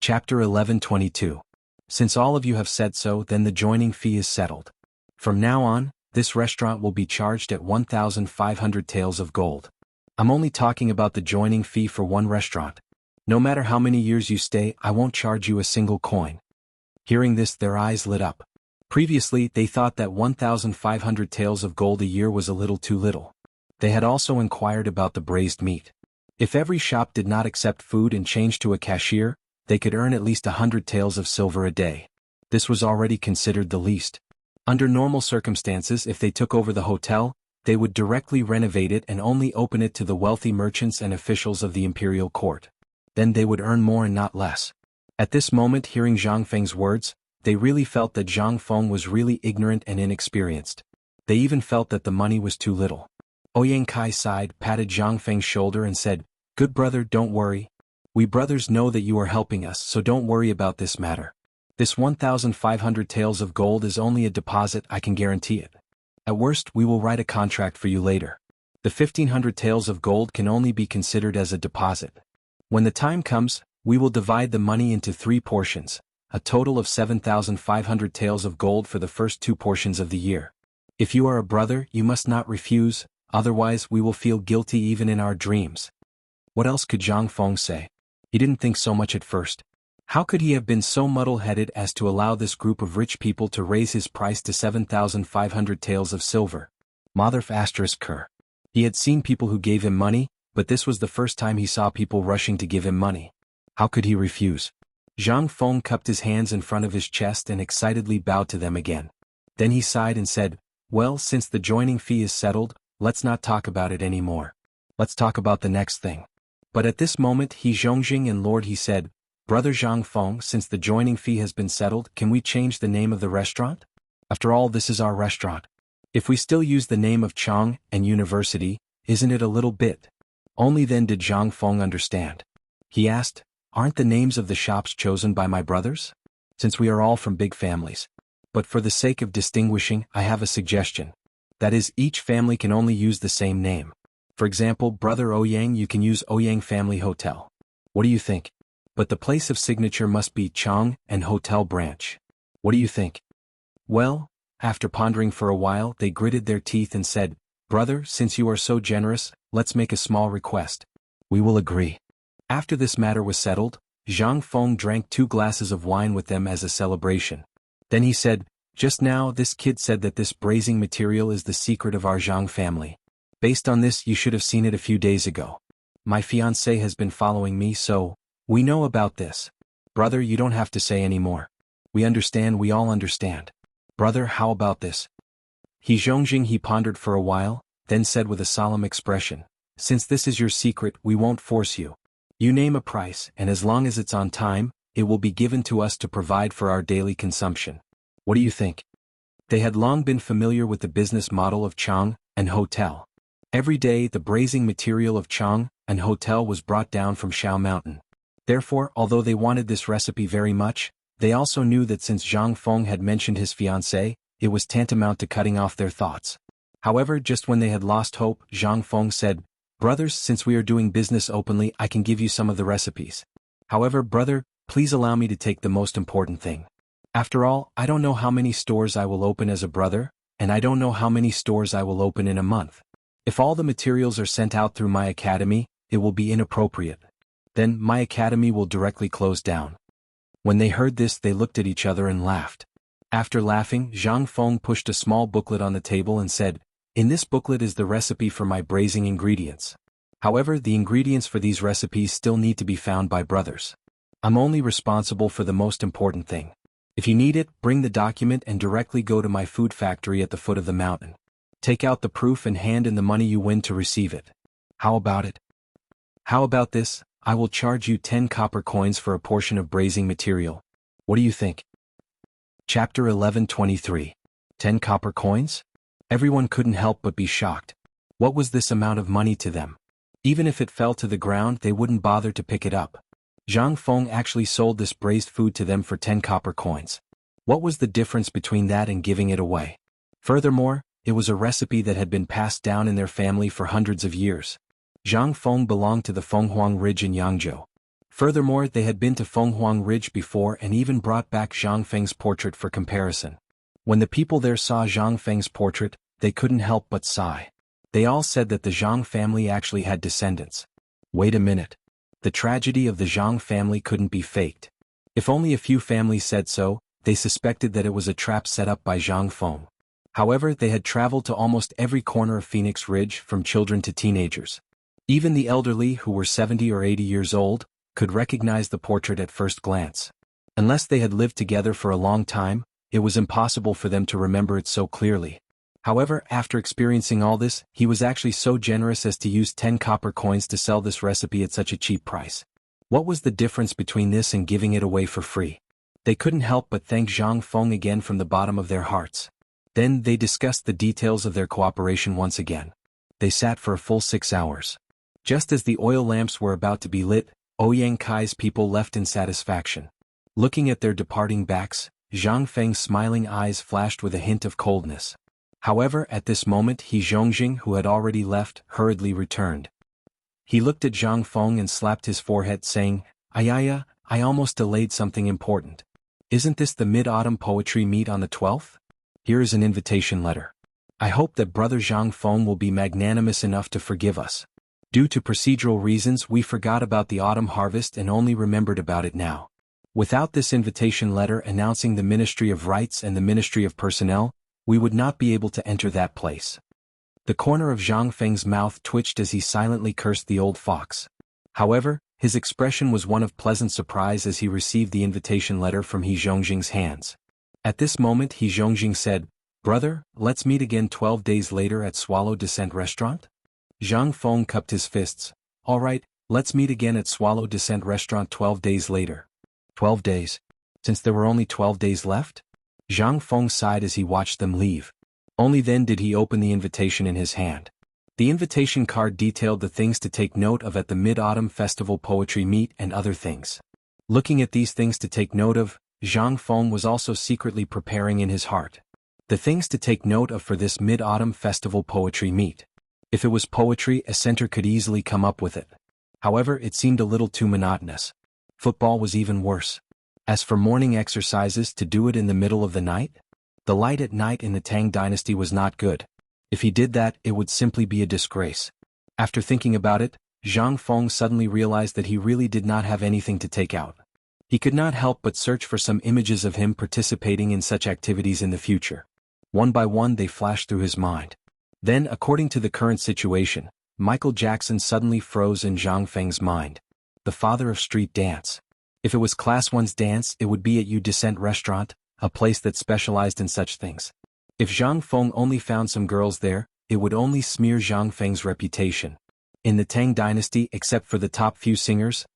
Chapter 11:22. Since all of you have said so, then the joining fee is settled. From now on, this restaurant will be charged at 1,500 taels of gold. I'm only talking about the joining fee for one restaurant. No matter how many years you stay, I won't charge you a single coin. Hearing this, their eyes lit up. Previously, they thought that 1,500 taels of gold a year was a little too little. They had also inquired about the braised meat. If every shop did not accept food and changed to a cashier, they could earn at least 100 taels of silver a day. This was already considered the least. Under normal circumstances, if they took over the hotel, they would directly renovate it and only open it to the wealthy merchants and officials of the imperial court. Then they would earn more and not less. At this moment, hearing Zhang Feng's words, they really felt that Zhang Feng was really ignorant and inexperienced. They even felt that the money was too little. Ouyang Kai sighed, patted Zhang Feng's shoulder and said, "Good brother, don't worry. We brothers know that you are helping us, so don't worry about this matter. This 1,500 taels of gold is only a deposit, I can guarantee it. At worst, we will write a contract for you later. The 1,500 taels of gold can only be considered as a deposit. When the time comes, we will divide the money into 3 portions, a total of 7,500 taels of gold for the first 2 portions of the year. If you are a brother, you must not refuse, otherwise we will feel guilty even in our dreams." What else could Zhang Feng say? He didn't think so much at first. How could he have been so muddle-headed as to allow this group of rich people to raise his price to 7,500 taels of silver? Motherf ***. He had seen people who gave him money, but this was the first time he saw people rushing to give him money. How could he refuse? Zhang Feng cupped his hands in front of his chest and excitedly bowed to them again. Then he sighed and said, "Well, since the joining fee is settled, let's not talk about it anymore. Let's talk about the next thing." But at this moment He Zhongjing and Lord He said, "Brother Zhang Feng, since the joining fee has been settled, can we change the name of the restaurant? After all, this is our restaurant. If we still use the name of Chang and University, isn't it a little bit?" Only then did Zhang Feng understand. He asked, "Aren't the names of the shops chosen by my brothers? Since we are all from big families. But for the sake of distinguishing, I have a suggestion. That is, each family can only use the same name. For example, Brother Ouyang, you can use Ouyang Family Hotel. What do you think? But the place of signature must be Chang and Hotel Branch. What do you think?" Well, after pondering for a while, they gritted their teeth and said, "Brother, since you are so generous, let's make a small request. We will agree." After this matter was settled, Zhang Feng drank 2 glasses of wine with them as a celebration. Then he said, "Just now this kid said that this braising material is the secret of our Zhang family. Based on this, you should have seen it a few days ago. My fiancé has been following me, so we know about this. Brother, you don't have to say any more. We understand, we all understand. Brother, how about this?" He Zhongjing he pondered for a while, then said with a solemn expression, "Since this is your secret, we won't force you. You name a price, and as long as it's on time, it will be given to us to provide for our daily consumption. What do you think?" They had long been familiar with the business model of Chang and Hotel. Every day the braising material of Chang and Hotel was brought down from Shao Mountain. Therefore, although they wanted this recipe very much, they also knew that since Zhang Feng had mentioned his fiancée, it was tantamount to cutting off their thoughts. However, just when they had lost hope, Zhang Feng said, "Brothers, since we are doing business openly, I can give you some of the recipes. However, brother, please allow me to take the most important thing. After all, I don't know how many stores I will open as a brother, and I don't know how many stores I will open in a month. If all the materials are sent out through my academy, it will be inappropriate. Then my academy will directly close down." When they heard this, they looked at each other and laughed. After laughing, Zhang Feng pushed a small booklet on the table and said, "In this booklet is the recipe for my braising ingredients. However, the ingredients for these recipes still need to be found by brothers. I'm only responsible for the most important thing. If you need it, bring the document and directly go to my food factory at the foot of the mountain. Take out the proof and hand in the money you win to receive it. How about it? How about this? I will charge you 10 copper coins for a portion of braising material. What do you think?" Chapter 11:23. 10 copper coins? Everyone couldn't help but be shocked. What was this amount of money to them? Even if it fell to the ground, they wouldn't bother to pick it up. Zhang Feng actually sold this braised food to them for 10 copper coins. What was the difference between that and giving it away? Furthermore, it was a recipe that had been passed down in their family for hundreds of years. Zhang Feng belonged to the Fenghuang Ridge in Yangzhou. Furthermore, they had been to Fenghuang Ridge before and even brought back Zhang Feng's portrait for comparison. When the people there saw Zhang Feng's portrait, they couldn't help but sigh. They all said that the Zhang family actually had descendants. Wait a minute. The tragedy of the Zhang family couldn't be faked. If only a few families said so, they suspected that it was a trap set up by Zhang Feng. However, they had traveled to almost every corner of Phoenix Ridge, from children to teenagers. Even the elderly, who were 70 or 80 years old, could recognize the portrait at first glance. Unless they had lived together for a long time, it was impossible for them to remember it so clearly. However, after experiencing all this, he was actually so generous as to use 10 copper coins to sell this recipe at such a cheap price. What was the difference between this and giving it away for free? They couldn't help but thank Zhang Feng again from the bottom of their hearts. Then they discussed the details of their cooperation once again. They sat for a full 6 hours. Just as the oil lamps were about to be lit, Ouyang Kai's people left in satisfaction. Looking at their departing backs, Zhang Feng's smiling eyes flashed with a hint of coldness. However, at this moment He Zhongjing, who had already left, hurriedly returned. He looked at Zhang Feng and slapped his forehead, saying, "Ayaya, I almost delayed something important. Isn't this the Mid-Autumn Poetry Meet on the 12th? Here is an invitation letter. I hope that Brother Zhang Feng will be magnanimous enough to forgive us. Due to procedural reasons, we forgot about the autumn harvest and only remembered about it now. Without this invitation letter announcing the Ministry of Rights and the Ministry of Personnel, we would not be able to enter that place." The corner of Zhang Feng's mouth twitched as he silently cursed the old fox. However, his expression was one of pleasant surprise as he received the invitation letter from He Zhongjing's hands. At this moment He Zhongjing said, "Brother, let's meet again 12 days later at Swallow Descent Restaurant?" Zhang Feng cupped his fists. "All right, let's meet again at Swallow Descent Restaurant 12 days later." 12 days? Since there were only 12 days left? Zhang Feng sighed as he watched them leave. Only then did he open the invitation in his hand. The invitation card detailed the things to take note of at the Mid-Autumn Festival Poetry Meet and other things. Looking at these things to take note of, Zhang Feng was also secretly preparing in his heart the things to take note of for this Mid-Autumn Festival Poetry Meet. If it was poetry, a center could easily come up with it. However, it seemed a little too monotonous. Football was even worse. As for morning exercises, to do it in the middle of the night? The light at night in the Tang Dynasty was not good. If he did that, it would simply be a disgrace. After thinking about it, Zhang Feng suddenly realized that he really did not have anything to take out. He could not help but search for some images of him participating in such activities in the future. One by one they flashed through his mind. Then, according to the current situation, Michael Jackson suddenly froze in Zhang Feng's mind. The father of street dance. If it was Class 1's dance, it would be at U Descent Restaurant, a place that specialized in such things. If Zhang Feng only found some girls there, it would only smear Zhang Feng's reputation. In the Tang Dynasty, except for the top few singers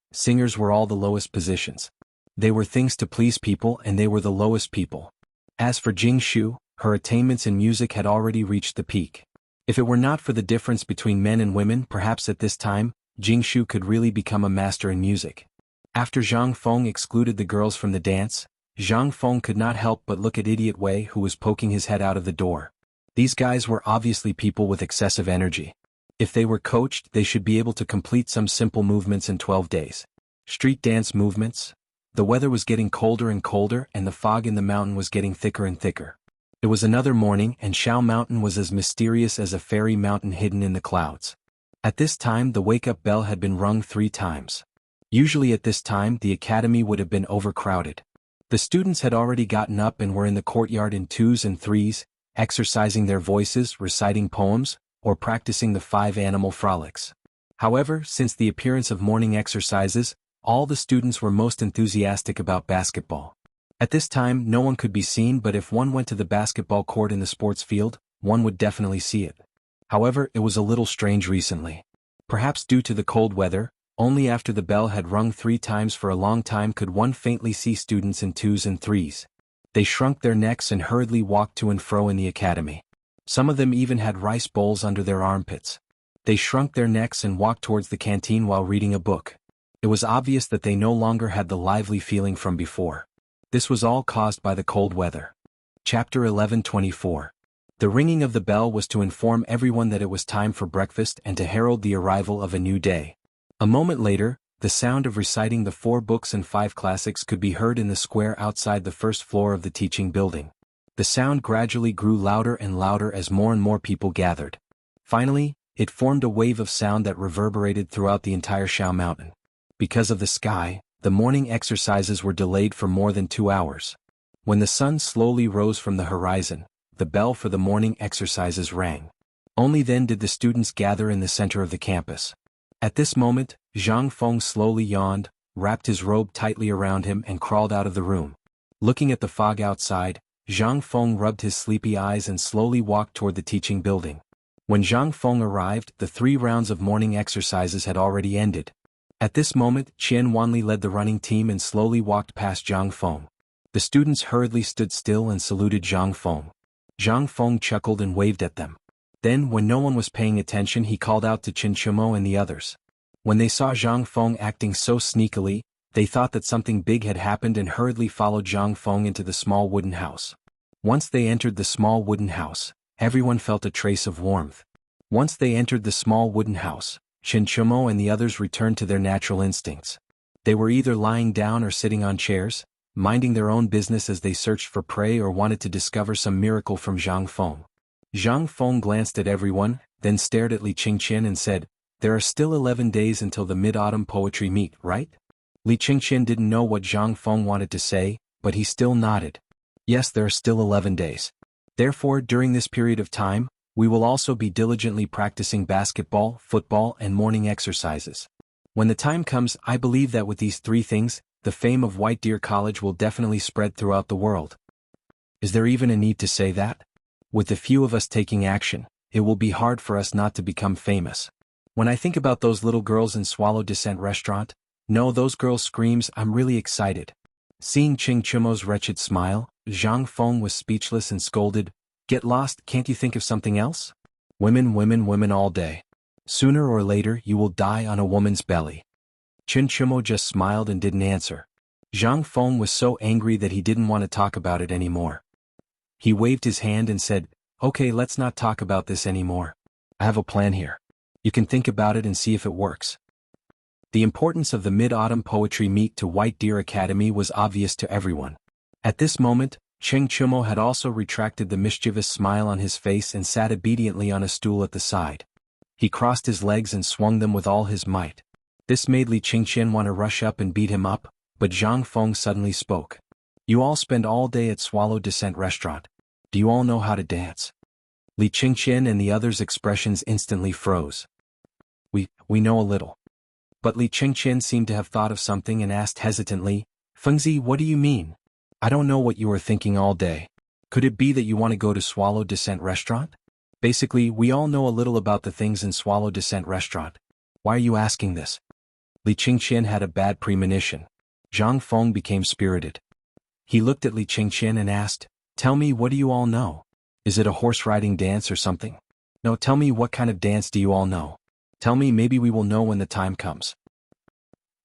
were all the lowest positions. They were things to please people and they were the lowest people. As for Jing Shu, her attainments in music had already reached the peak. If it were not for the difference between men and women, perhaps at this time, Jing Shu could really become a master in music. After Zhang Feng excluded the girls from the dance, Zhang Feng could not help but look at Idiot Wei, who was poking his head out of the door. These guys were obviously people with excessive energy. If they were coached, they should be able to complete some simple movements in 12 days. Street dance movements? The weather was getting colder and colder and the fog in the mountain was getting thicker and thicker. It was another morning and Shao Mountain was as mysterious as a fairy mountain hidden in the clouds. At this time the wake-up bell had been rung 3 times. Usually at this time the academy would have been overcrowded. The students had already gotten up and were in the courtyard in 2s and 3s, exercising their voices, reciting poems, or practicing the 5 animal frolics. However, since the appearance of morning exercises, all the students were most enthusiastic about basketball. At this time no one could be seen, but if one went to the basketball court in the sports field, one would definitely see it. However, it was a little strange recently. Perhaps due to the cold weather, only after the bell had rung 3 times for a long time could one faintly see students in 2s and 3s. They shrunk their necks and hurriedly walked to and fro in the academy. Some of them even had rice bowls under their armpits. They shrunk their necks and walked towards the canteen while reading a book. It was obvious that they no longer had the lively feeling from before. This was all caused by the cold weather. Chapter 11:24. The ringing of the bell was to inform everyone that it was time for breakfast and to herald the arrival of a new day. A moment later, The sound of reciting the 4 books and 5 classics could be heard in the square outside the first floor of the teaching building. The sound gradually grew louder and louder as more and more people gathered. Finally, it formed a wave of sound that reverberated throughout the entire Shao Mountain. Because of the sky, the morning exercises were delayed for more than 2 hours. When the sun slowly rose from the horizon, the bell for the morning exercises rang. Only then did the students gather in the center of the campus. At this moment, Zhang Feng slowly yawned, wrapped his robe tightly around him and crawled out of the room. Looking at the fog outside, Zhang Feng rubbed his sleepy eyes and slowly walked toward the teaching building. When Zhang Feng arrived, the 3 rounds of morning exercises had already ended. At this moment, Qian Wanli led the running team and slowly walked past Zhang Feng. The students hurriedly stood still and saluted Zhang Feng. Zhang Feng chuckled and waved at them. Then, when no one was paying attention, he called out to Qin Chumo and the others. When they saw Zhang Feng acting so sneakily, they thought that something big had happened and hurriedly followed Zhang Feng into the small wooden house. Once they entered the small wooden house, everyone felt a trace of warmth. Once they entered the small wooden house, Qin Chumo and the others returned to their natural instincts. They were either lying down or sitting on chairs, minding their own business as they searched for prey or wanted to discover some miracle from Zhang Feng. Zhang Feng glanced at everyone, then stared at Li Qingqian and said, "There are still 11 days until the Mid-Autumn Poetry Meet, right?" Li Qingqian didn't know what Zhang Feng wanted to say, but he still nodded. Yes, there are still 11 days. Therefore, during this period of time, we will also be diligently practicing basketball, football, and morning exercises. When the time comes, I believe that with these 3 things, the fame of White Deer College will definitely spread throughout the world. Is there even a need to say that? With the few of us taking action, it will be hard for us not to become famous. When I think about those little girls in Swallow Descent restaurant, no, those girls' screams, I'm really excited. Seeing Qing Chumo's wretched smile, Zhang Feng was speechless and scolded, "Get lost, can't you think of something else? Women, women, women all day. Sooner or later you will die on a woman's belly." Qin Chumo just smiled and didn't answer. Zhang Feng was so angry that he didn't want to talk about it anymore. He waved his hand and said, "Okay, let's not talk about this anymore. I have a plan here. You can think about it and see if it works." The importance of the Mid-Autumn Poetry Meet to White Deer Academy was obvious to everyone. At this moment, Cheng Chumo had also retracted the mischievous smile on his face and sat obediently on a stool at the side. He crossed his legs and swung them with all his might. This made Li Qingqian want to rush up and beat him up, but Zhang Feng suddenly spoke. "You all spend all day at Swallow Descent restaurant. Do you all know how to dance?" Li Qingqian and the others' expressions instantly froze. We know a little." But Li Qingqian seemed to have thought of something and asked hesitantly, "Fengzi, what do you mean? I don't know what you were thinking all day. Could it be that you want to go to Swallow Descent restaurant? Basically, we all know a little about the things in Swallow Descent restaurant. Why are you asking this?" Li Qingqian had a bad premonition. Zhang Feng became spirited. He looked at Li Qingqian and asked, "Tell me, what do you all know? Is it a horse-riding dance or something? No, tell me, what kind of dance do you all know? Tell me, maybe we will know when the time comes."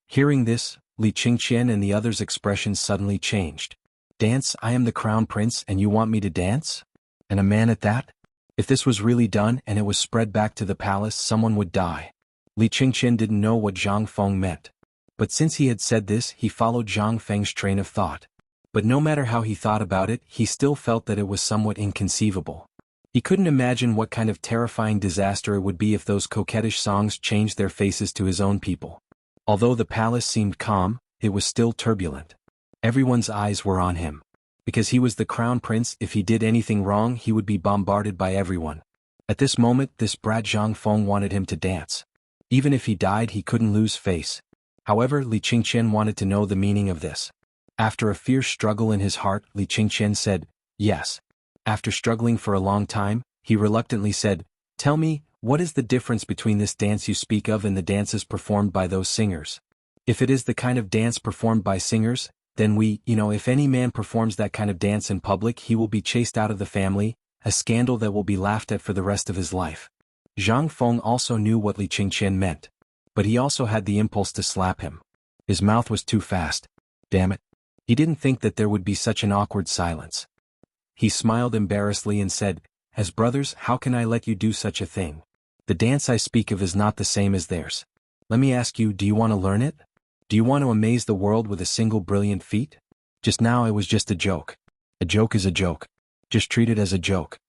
Hearing this, Li Qingqian and the others' expressions suddenly changed. "Dance? I am the crown prince and you want me to dance? And a man at that? If this was really done and it was spread back to the palace, someone would die." Li Qingqian didn't know what Zhang Feng meant. But since he had said this, he followed Zhang Feng's train of thought. But no matter how he thought about it, he still felt that it was somewhat inconceivable. He couldn't imagine what kind of terrifying disaster it would be if those coquettish songs changed their faces to his own people. Although the palace seemed calm, it was still turbulent. Everyone's eyes were on him. Because he was the crown prince, if he did anything wrong he would be bombarded by everyone. At this moment, this brat Zhang Feng wanted him to dance. Even if he died he couldn't lose face. However, Li Qingqian wanted to know the meaning of this. After a fierce struggle in his heart, Li Qingqian said, "Yes." After struggling for a long time, he reluctantly said, "Tell me, what is the difference between this dance you speak of and the dances performed by those singers? If it is the kind of dance performed by singers, then if any man performs that kind of dance in public he will be chased out of the family, a scandal that will be laughed at for the rest of his life." Zhang Feng also knew what Li Qingqian meant. But he also had the impulse to slap him. His mouth was too fast. Damn it. He didn't think that there would be such an awkward silence. He smiled embarrassedly and said, "As brothers, how can I let you do such a thing? The dance I speak of is not the same as theirs. Let me ask you, do you want to learn it?" Do you want to amaze the world with a single brilliant feat? Just now it was just a joke. A joke is a joke. Just treat it as a joke.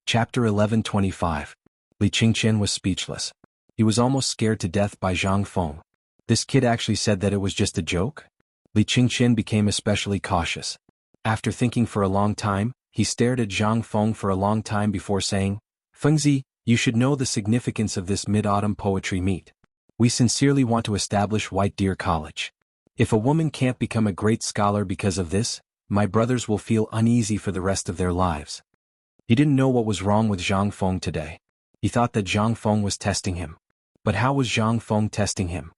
Chapter 11:25. Li Qingqian was speechless. He was almost scared to death by Zhang Feng. This kid actually said that it was just a joke? Li Qingqian became especially cautious. After thinking for a long time, he stared at Zhang Feng for a long time before saying, "Fengzi, you should know the significance of this mid-autumn poetry meet. We sincerely want to establish White Deer College. If a woman can't become a great scholar because of this, my brothers will feel uneasy for the rest of their lives." He didn't know what was wrong with Zhang Feng today. He thought that Zhang Feng was testing him. But how was Zhang Feng testing him?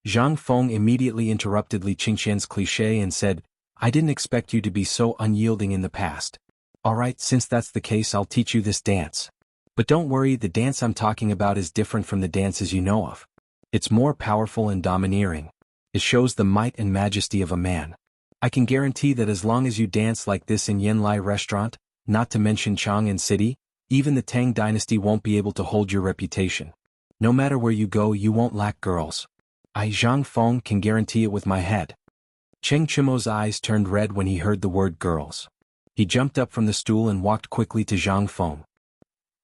Zhang Feng immediately interrupted Li Qingqian's cliché and said, "I didn't expect you to be so unyielding in the past. Alright, since that's the case, I'll teach you this dance. But don't worry, the dance I'm talking about is different from the dances you know of. It's more powerful and domineering. It shows the might and majesty of a man. I can guarantee that as long as you dance like this in Yanlai restaurant, not to mention Chang'an City, even the Tang Dynasty won't be able to hold your reputation. No matter where you go, you won't lack girls. I, Zhang Feng, can guarantee it with my head." Cheng Chimo's eyes turned red when he heard the word girls. He jumped up from the stool and walked quickly to Zhang Feng.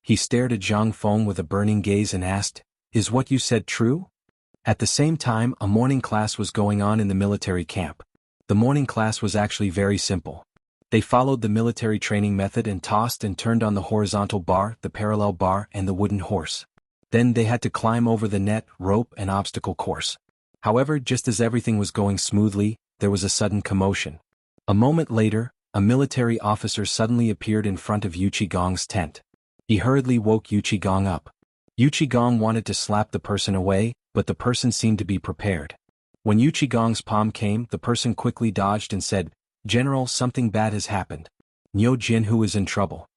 He stared at Zhang Feng with a burning gaze and asked, "Is what you said true?" At the same time, a morning class was going on in the military camp. The morning class was actually very simple. They followed the military training method and tossed and turned on the horizontal bar, the parallel bar, and the wooden horse. Then they had to climb over the net, rope, and obstacle course. However, just as everything was going smoothly, there was a sudden commotion. A moment later, a military officer suddenly appeared in front of Yu Qigong's tent. He hurriedly woke Yu Qigong up. Yu Qigong wanted to slap the person away, but the person seemed to be prepared. When Yu Qigong's palm came, the person quickly dodged and said, "General, something bad has happened. Niu Jinhu is in trouble."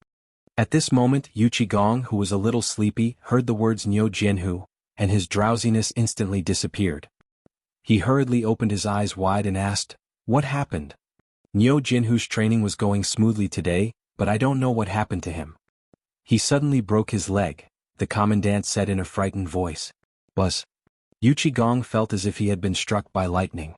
At this moment, Yu Qigong, who was a little sleepy, heard the words Niu Jinhu, and his drowsiness instantly disappeared. He hurriedly opened his eyes wide and asked, "What happened?" "Niu Jinhu's training was going smoothly today, but I don't know what happened to him. He suddenly broke his leg," the commandant said in a frightened voice. "Buzz." Yu Qigong felt as if he had been struck by lightning.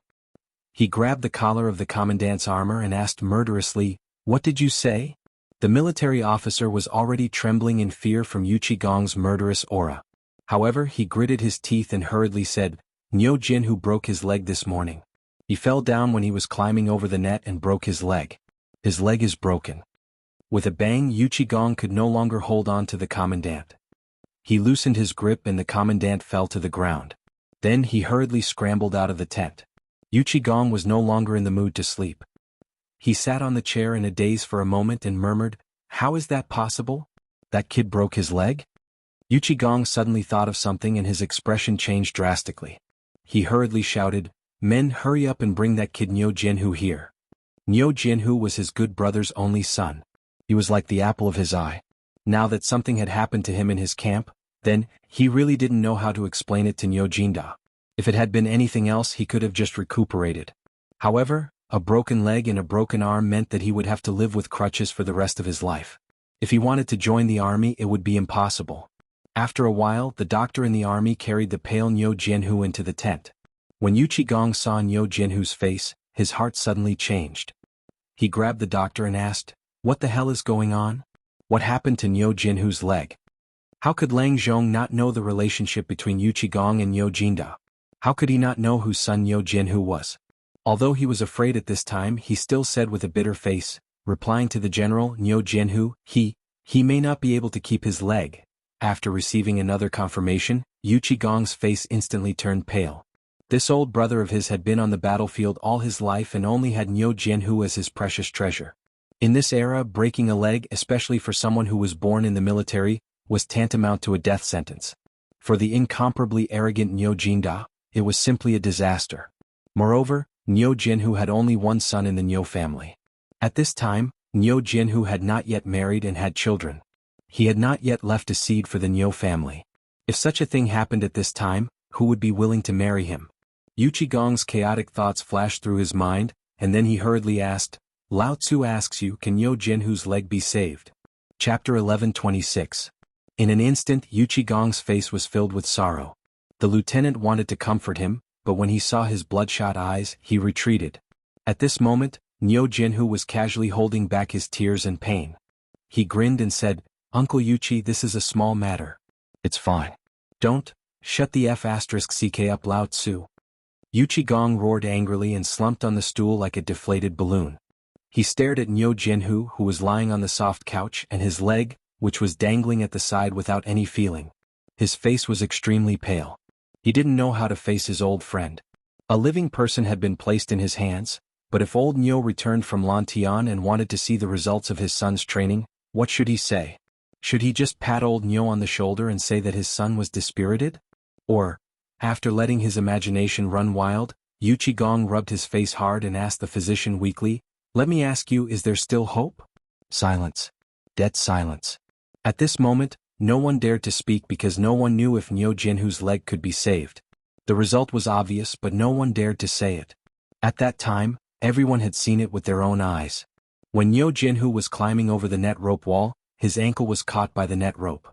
He grabbed the collar of the commandant's armor and asked murderously, "What did you say?" The military officer was already trembling in fear from Yu Qigong's murderous aura. However, he gritted his teeth and hurriedly said, "Niu Jinhu broke his leg this morning. He fell down when he was climbing over the net and broke his leg. His leg is broken." With a bang, Yu Qigong could no longer hold on to the commandant. He loosened his grip and the commandant fell to the ground. Then he hurriedly scrambled out of the tent. Yu Qigong was no longer in the mood to sleep. He sat on the chair in a daze for a moment and murmured, "How is that possible? That kid broke his leg?" Yu Qigong suddenly thought of something and his expression changed drastically. He hurriedly shouted, "Men, hurry up and bring that kid Niu Jinhu here." Niu Jinhu was his good brother's only son. He was like the apple of his eye. Now that something had happened to him in his camp, then, he really didn't know how to explain it to Niu Jinda. If it had been anything else, he could have just recuperated. However, a broken leg and a broken arm meant that he would have to live with crutches for the rest of his life. If he wanted to join the army, it would be impossible. After a while, the doctor in the army carried the pale Niu Jinhu into the tent. When Yu Qigong saw Niu Jinhu's face, his heart suddenly changed. He grabbed the doctor and asked, "What the hell is going on? What happened to Niu Jinhu's leg?" How could Lang Zhong not know the relationship between Yu Qigong and Niu Jinda? How could he not know whose son Niu Jinhu was? Although he was afraid at this time, he still said with a bitter face, replying to the general, "Niu Jinhu, he may not be able to keep his leg." After receiving another confirmation, Yu Qigong's face instantly turned pale. This old brother of his had been on the battlefield all his life and only had Niu Jinhu as his precious treasure. In this era, breaking a leg, especially for someone who was born in the military, was tantamount to a death sentence. For the incomparably arrogant Niu Jinda, it was simply a disaster. Moreover, Niu Jinhu had only one son in the Niu family. At this time, Niu Jinhu had not yet married and had children. He had not yet left a seed for the Niu family. If such a thing happened at this time, who would be willing to marry him? Yu Qigong's chaotic thoughts flashed through his mind, and then he hurriedly asked, "Lao Tzu asks you, can Niu Jinhu's leg be saved?" Chapter 11:26. In an instant, Yu Qigong's face was filled with sorrow. The lieutenant wanted to comfort him, but when he saw his bloodshot eyes, he retreated. At this moment, Nyo Jinhu was casually holding back his tears and pain. He grinned and said, "Uncle Yuchi, this is a small matter. It's fine. Don't, shut the F***ck up, Lao Tzu." Yuchi Gong roared angrily and slumped on the stool like a deflated balloon. He stared at Nyo Jinhu, who was lying on the soft couch, and his leg, which was dangling at the side without any feeling. His face was extremely pale. He didn't know how to face his old friend. A living person had been placed in his hands, but if old Nyo returned from Lantian and wanted to see the results of his son's training, what should he say? Should he just pat old Nyo on the shoulder and say that his son was dispirited? Or, after letting his imagination run wild, Yuchi Gong rubbed his face hard and asked the physician weakly, "Let me ask you, is there still hope?" Silence. Dead silence. At this moment, no one dared to speak because no one knew if Nyo Jinhu's leg could be saved. The result was obvious, but no one dared to say it. At that time, everyone had seen it with their own eyes. When Nyo Jinhu was climbing over the net rope wall, his ankle was caught by the net rope.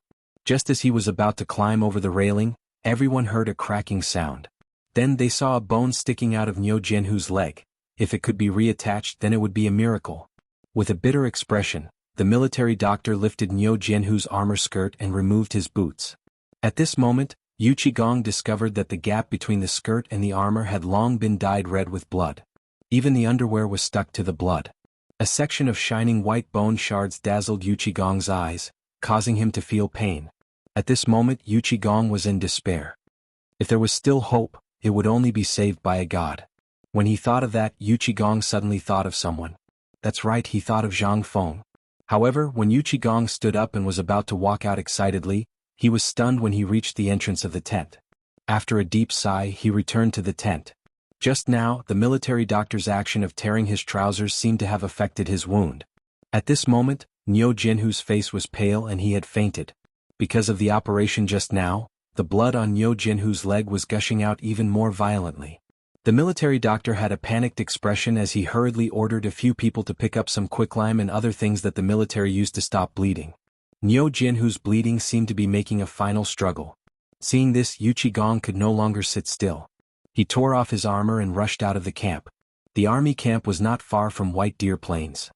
Just as he was about to climb over the railing, everyone heard a cracking sound. Then they saw a bone sticking out of Nyo Jinhu's leg. If it could be reattached, then it would be a miracle. With a bitter expression, the military doctor lifted Nyo Jinhu's armor skirt and removed his boots. At this moment, Yuchi Gong discovered that the gap between the skirt and the armor had long been dyed red with blood. Even the underwear was stuck to the blood. A section of shining white bone shards dazzled Yuchi Gong's eyes, causing him to feel pain. At this moment, Yuchi Gong was in despair. If there was still hope, it would only be saved by a god. When he thought of that, Yuchi Gong suddenly thought of someone. That's right, he thought of Zhang Feng. However, when Yuchi Gong stood up and was about to walk out excitedly, he was stunned when he reached the entrance of the tent. After a deep sigh, he returned to the tent. Just now, the military doctor's action of tearing his trousers seemed to have affected his wound. At this moment, Nyo Jinhu's face was pale and he had fainted. Because of the operation just now, the blood on Nyo Jinhu's leg was gushing out even more violently. The military doctor had a panicked expression as he hurriedly ordered a few people to pick up some quicklime and other things that the military used to stop bleeding. Nyo Jinhu's bleeding seemed to be making a final struggle. Seeing this, Yuchi Gong could no longer sit still. He tore off his armor and rushed out of the camp. The army camp was not far from White Deer Plains.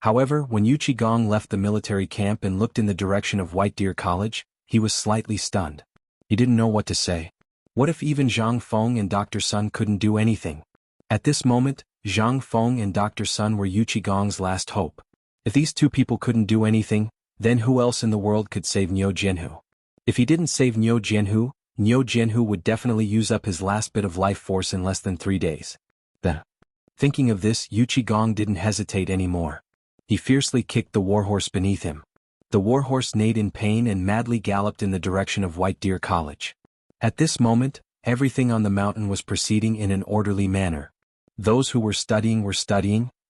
However, when Yuchi Gong left the military camp and looked in the direction of White Deer College, he was slightly stunned. He didn't know what to say. What if even Zhang Feng and Dr. Sun couldn't do anything? At this moment, Zhang Feng and Dr. Sun were Yuchi Gong's last hope. If these two people couldn't do anything, then who else in the world could save Nyo Jinhu? If he didn't save Nyo Jinhu would definitely use up his last bit of life force in less than 3 days. Thinking of this, Yuchi Gong didn't hesitate anymore. He fiercely kicked the warhorse beneath him. The warhorse neighed in pain and madly galloped in the direction of White Deer College. At this moment, everything on the mountain was proceeding in an orderly manner. Those who were studying,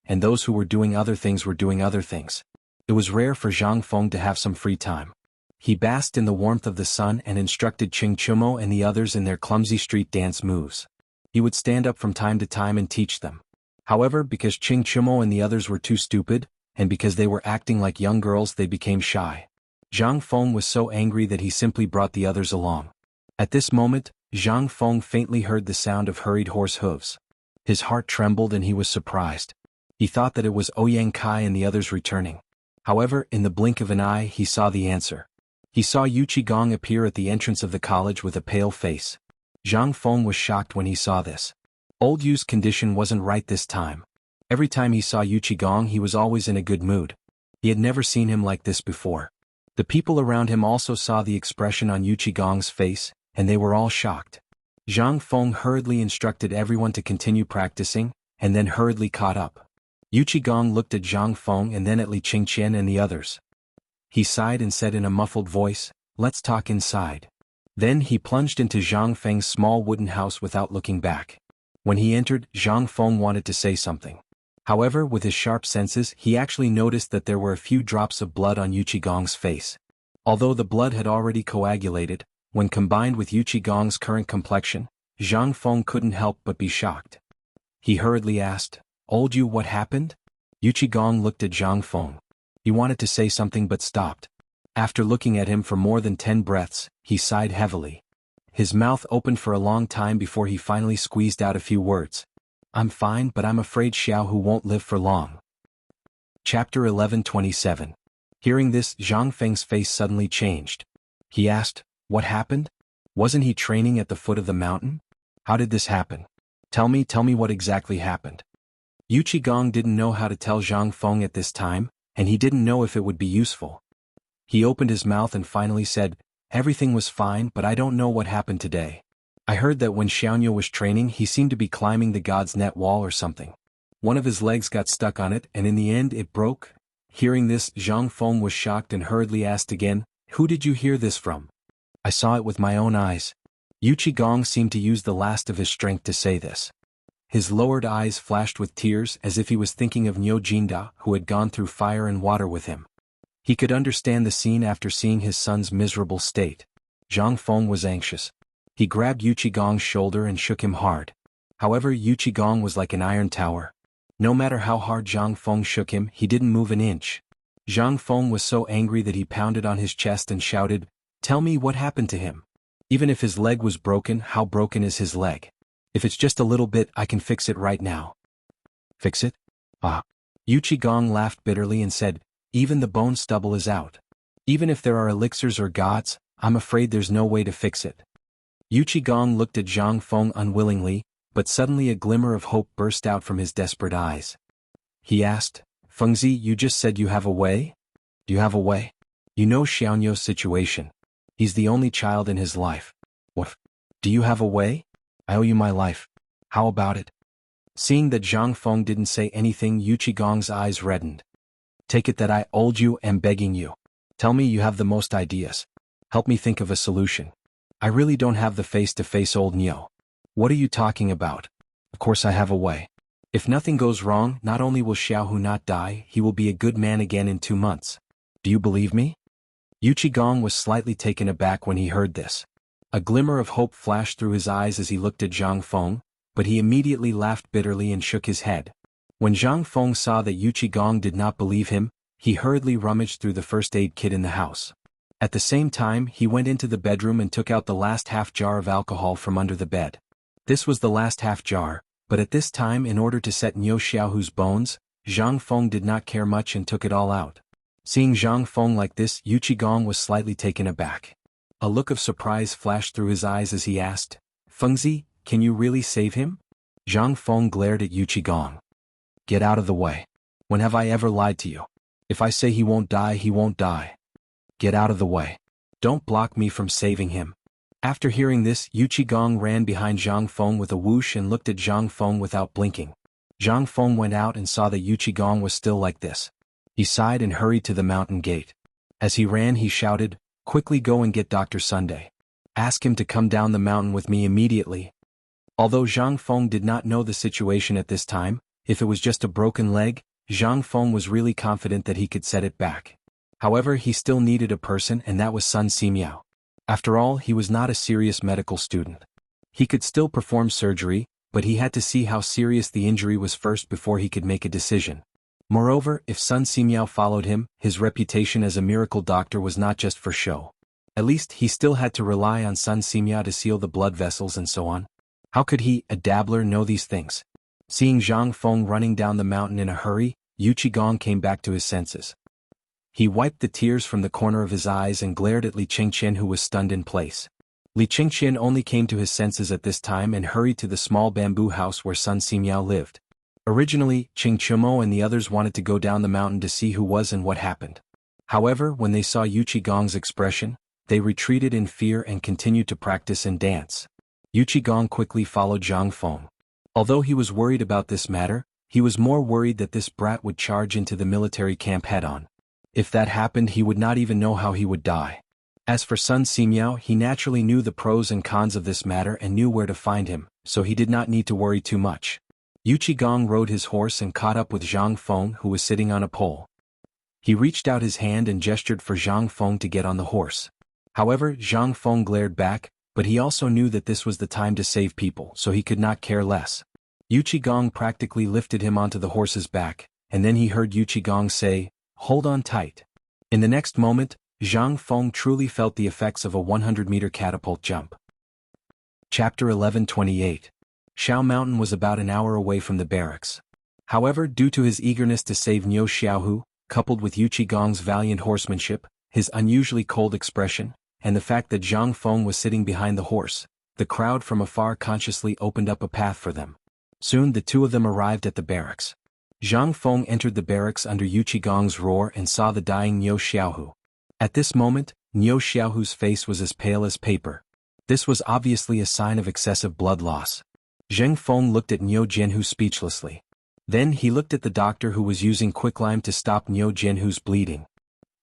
and those who were doing other things were doing other things. It was rare for Zhang Feng to have some free time. He basked in the warmth of the sun and instructed Ching Chumo and the others in their clumsy street dance moves. He would stand up from time to time and teach them. However, because Ching Chumo and the others were too stupid, and because they were acting like young girls, they became shy. Zhang Feng was so angry that he simply brought the others along. At this moment, Zhang Feng faintly heard the sound of hurried horse hooves. His heart trembled and he was surprised. He thought that it was Ouyang Kai and the others returning. However, in the blink of an eye, he saw the answer. He saw Yuchi Gong appear at the entrance of the college with a pale face. Zhang Feng was shocked when he saw this. Old Yu's condition wasn't right this time. Every time he saw Yuchi Gong, he was always in a good mood. He had never seen him like this before. The people around him also saw the expression on Yuchi Gong's face, and they were all shocked. Zhang Feng hurriedly instructed everyone to continue practicing, and then hurriedly caught up. Yuchi Gong looked at Zhang Feng and then at Li Qingqian and the others. He sighed and said in a muffled voice, "Let's talk inside." Then he plunged into Zhang Feng's small wooden house without looking back. When he entered, Zhang Feng wanted to say something. However, with his sharp senses, he actually noticed that there were a few drops of blood on Yuchi Gong's face. Although the blood had already coagulated, when combined with Yuchi Gong's current complexion, Zhang Feng couldn't help but be shocked. He hurriedly asked, "Old Yu, what happened?" Yuchi Gong looked at Zhang Feng. He wanted to say something but stopped. After looking at him for more than 10 breaths, he sighed heavily. His mouth opened for a long time before he finally squeezed out a few words. I'm fine, but I'm afraid Xiao Hu won't live for long. Chapter 11:27. Hearing this, Zhang Feng's face suddenly changed. He asked, what happened? Wasn't he training at the foot of the mountain? How did this happen? Tell me what exactly happened. Yu Qigong didn't know how to tell Zhang Feng at this time, and he didn't know if it would be useful. He opened his mouth and finally said, everything was fine, but I don't know what happened today. I heard that when Xiaonyo was training he seemed to be climbing the god's net wall or something. One of his legs got stuck on it and in the end it broke. Hearing this, Zhang Feng was shocked and hurriedly asked again, who did you hear this from? I saw it with my own eyes. Yu Qigong seemed to use the last of his strength to say this. His lowered eyes flashed with tears as if he was thinking of Niu Jinda, who had gone through fire and water with him. He could understand the scene after seeing his son's miserable state. Zhang Feng was anxious. He grabbed Yu Qigong's shoulder and shook him hard. However, Yu Qigong was like an iron tower. No matter how hard Zhang Feng shook him, he didn't move an inch. Zhang Feng was so angry that he pounded on his chest and shouted, tell me what happened to him. Even if his leg was broken, how broken is his leg? If it's just a little bit, I can fix it right now. Fix it? Ah. Yu Qigong laughed bitterly and said, even the bone stubble is out. Even if there are elixirs or gods, I'm afraid there's no way to fix it. Yu Qigong looked at Zhang Feng unwillingly, but suddenly a glimmer of hope burst out from his desperate eyes. He asked, Fengzi, you just said you have a way? Do you have a way? You know Xiaonyo's situation. He's the only child in his life. What? Do you have a way? I owe you my life. How about it? Seeing that Zhang Feng didn't say anything, Yu Qigong's eyes reddened. Take it that I owed you am begging you. Tell me you have the most ideas. Help me think of a solution. I really don't have the face to face old Niu. What are you talking about? Of course I have a way. If nothing goes wrong, not only will Xiao Hu not die, he will be a good man again in 2 months. Do you believe me? Yu Qigong was slightly taken aback when he heard this. A glimmer of hope flashed through his eyes as he looked at Zhang Feng, but he immediately laughed bitterly and shook his head. When Zhang Feng saw that Yu Qigong did not believe him, he hurriedly rummaged through the first aid kit in the house. At the same time, he went into the bedroom and took out the last half jar of alcohol from under the bed. This was the last half jar, but at this time, in order to set Niu Xiaohu's bones, Zhang Feng did not care much and took it all out. Seeing Zhang Feng like this, Yu Qigong was slightly taken aback. A look of surprise flashed through his eyes as he asked, Fengzi, can you really save him? Zhang Feng glared at Yu Qigong. Get out of the way. When have I ever lied to you? If I say he won't die, he won't die. Get out of the way. Don't block me from saving him. After hearing this, Yu Qigong ran behind Zhang Feng with a whoosh and looked at Zhang Feng without blinking. Zhang Feng went out and saw that Yu Qigong was still like this. He sighed and hurried to the mountain gate. As he ran, he shouted, quickly go and get Dr. Sunday. Ask him to come down the mountain with me immediately. Although Zhang Feng did not know the situation at this time, if it was just a broken leg, Zhang Feng was really confident that he could set it back. However, he still needed a person, and that was Sun Simiao. After all, he was not a serious medical student. He could still perform surgery, but he had to see how serious the injury was first before he could make a decision. Moreover, if Sun Simiao followed him, his reputation as a miracle doctor was not just for show. At least he still had to rely on Sun Simiao to seal the blood vessels and so on. How could he, a dabbler, know these things? Seeing Zhang Feng running down the mountain in a hurry, Yu Qigong came back to his senses. He wiped the tears from the corner of his eyes and glared at Li Qingqian, who was stunned in place. Li Qingqian only came to his senses at this time and hurried to the small bamboo house where Sun Simiao lived. Originally, Qing Chumo and the others wanted to go down the mountain to see who was and what happened. However, when they saw Yu Qigong's expression, they retreated in fear and continued to practice and dance. Yu Qigong quickly followed Zhang Feng. Although he was worried about this matter, he was more worried that this brat would charge into the military camp head-on. If that happened, he would not even know how he would die. As for Sun Simiao, he naturally knew the pros and cons of this matter and knew where to find him, so he did not need to worry too much. Yu Qigong rode his horse and caught up with Zhang Feng, who was sitting on a pole. He reached out his hand and gestured for Zhang Feng to get on the horse. However, Zhang Feng glared back, but he also knew that this was the time to save people, so he could not care less. Yu Qigong practically lifted him onto the horse's back, and then he heard Yu Qigong say, "Hold on tight." In the next moment, Zhang Feng truly felt the effects of a 100-meter catapult jump. Chapter 11:28. Xiao Mountain was about an hour away from the barracks. However, due to his eagerness to save Niu Xiaohu, coupled with Yu Qigong's valiant horsemanship, his unusually cold expression, and the fact that Zhang Feng was sitting behind the horse, the crowd from afar consciously opened up a path for them. Soon the two of them arrived at the barracks. Zhang Feng entered the barracks under Yu Qigong's roar and saw the dying Niu Xiaohu. At this moment, Niu Xiaohu's face was as pale as paper. This was obviously a sign of excessive blood loss. Zheng Feng looked at Niu Jianhu speechlessly. Then he looked at the doctor who was using quicklime to stop Niu Jianhu's bleeding.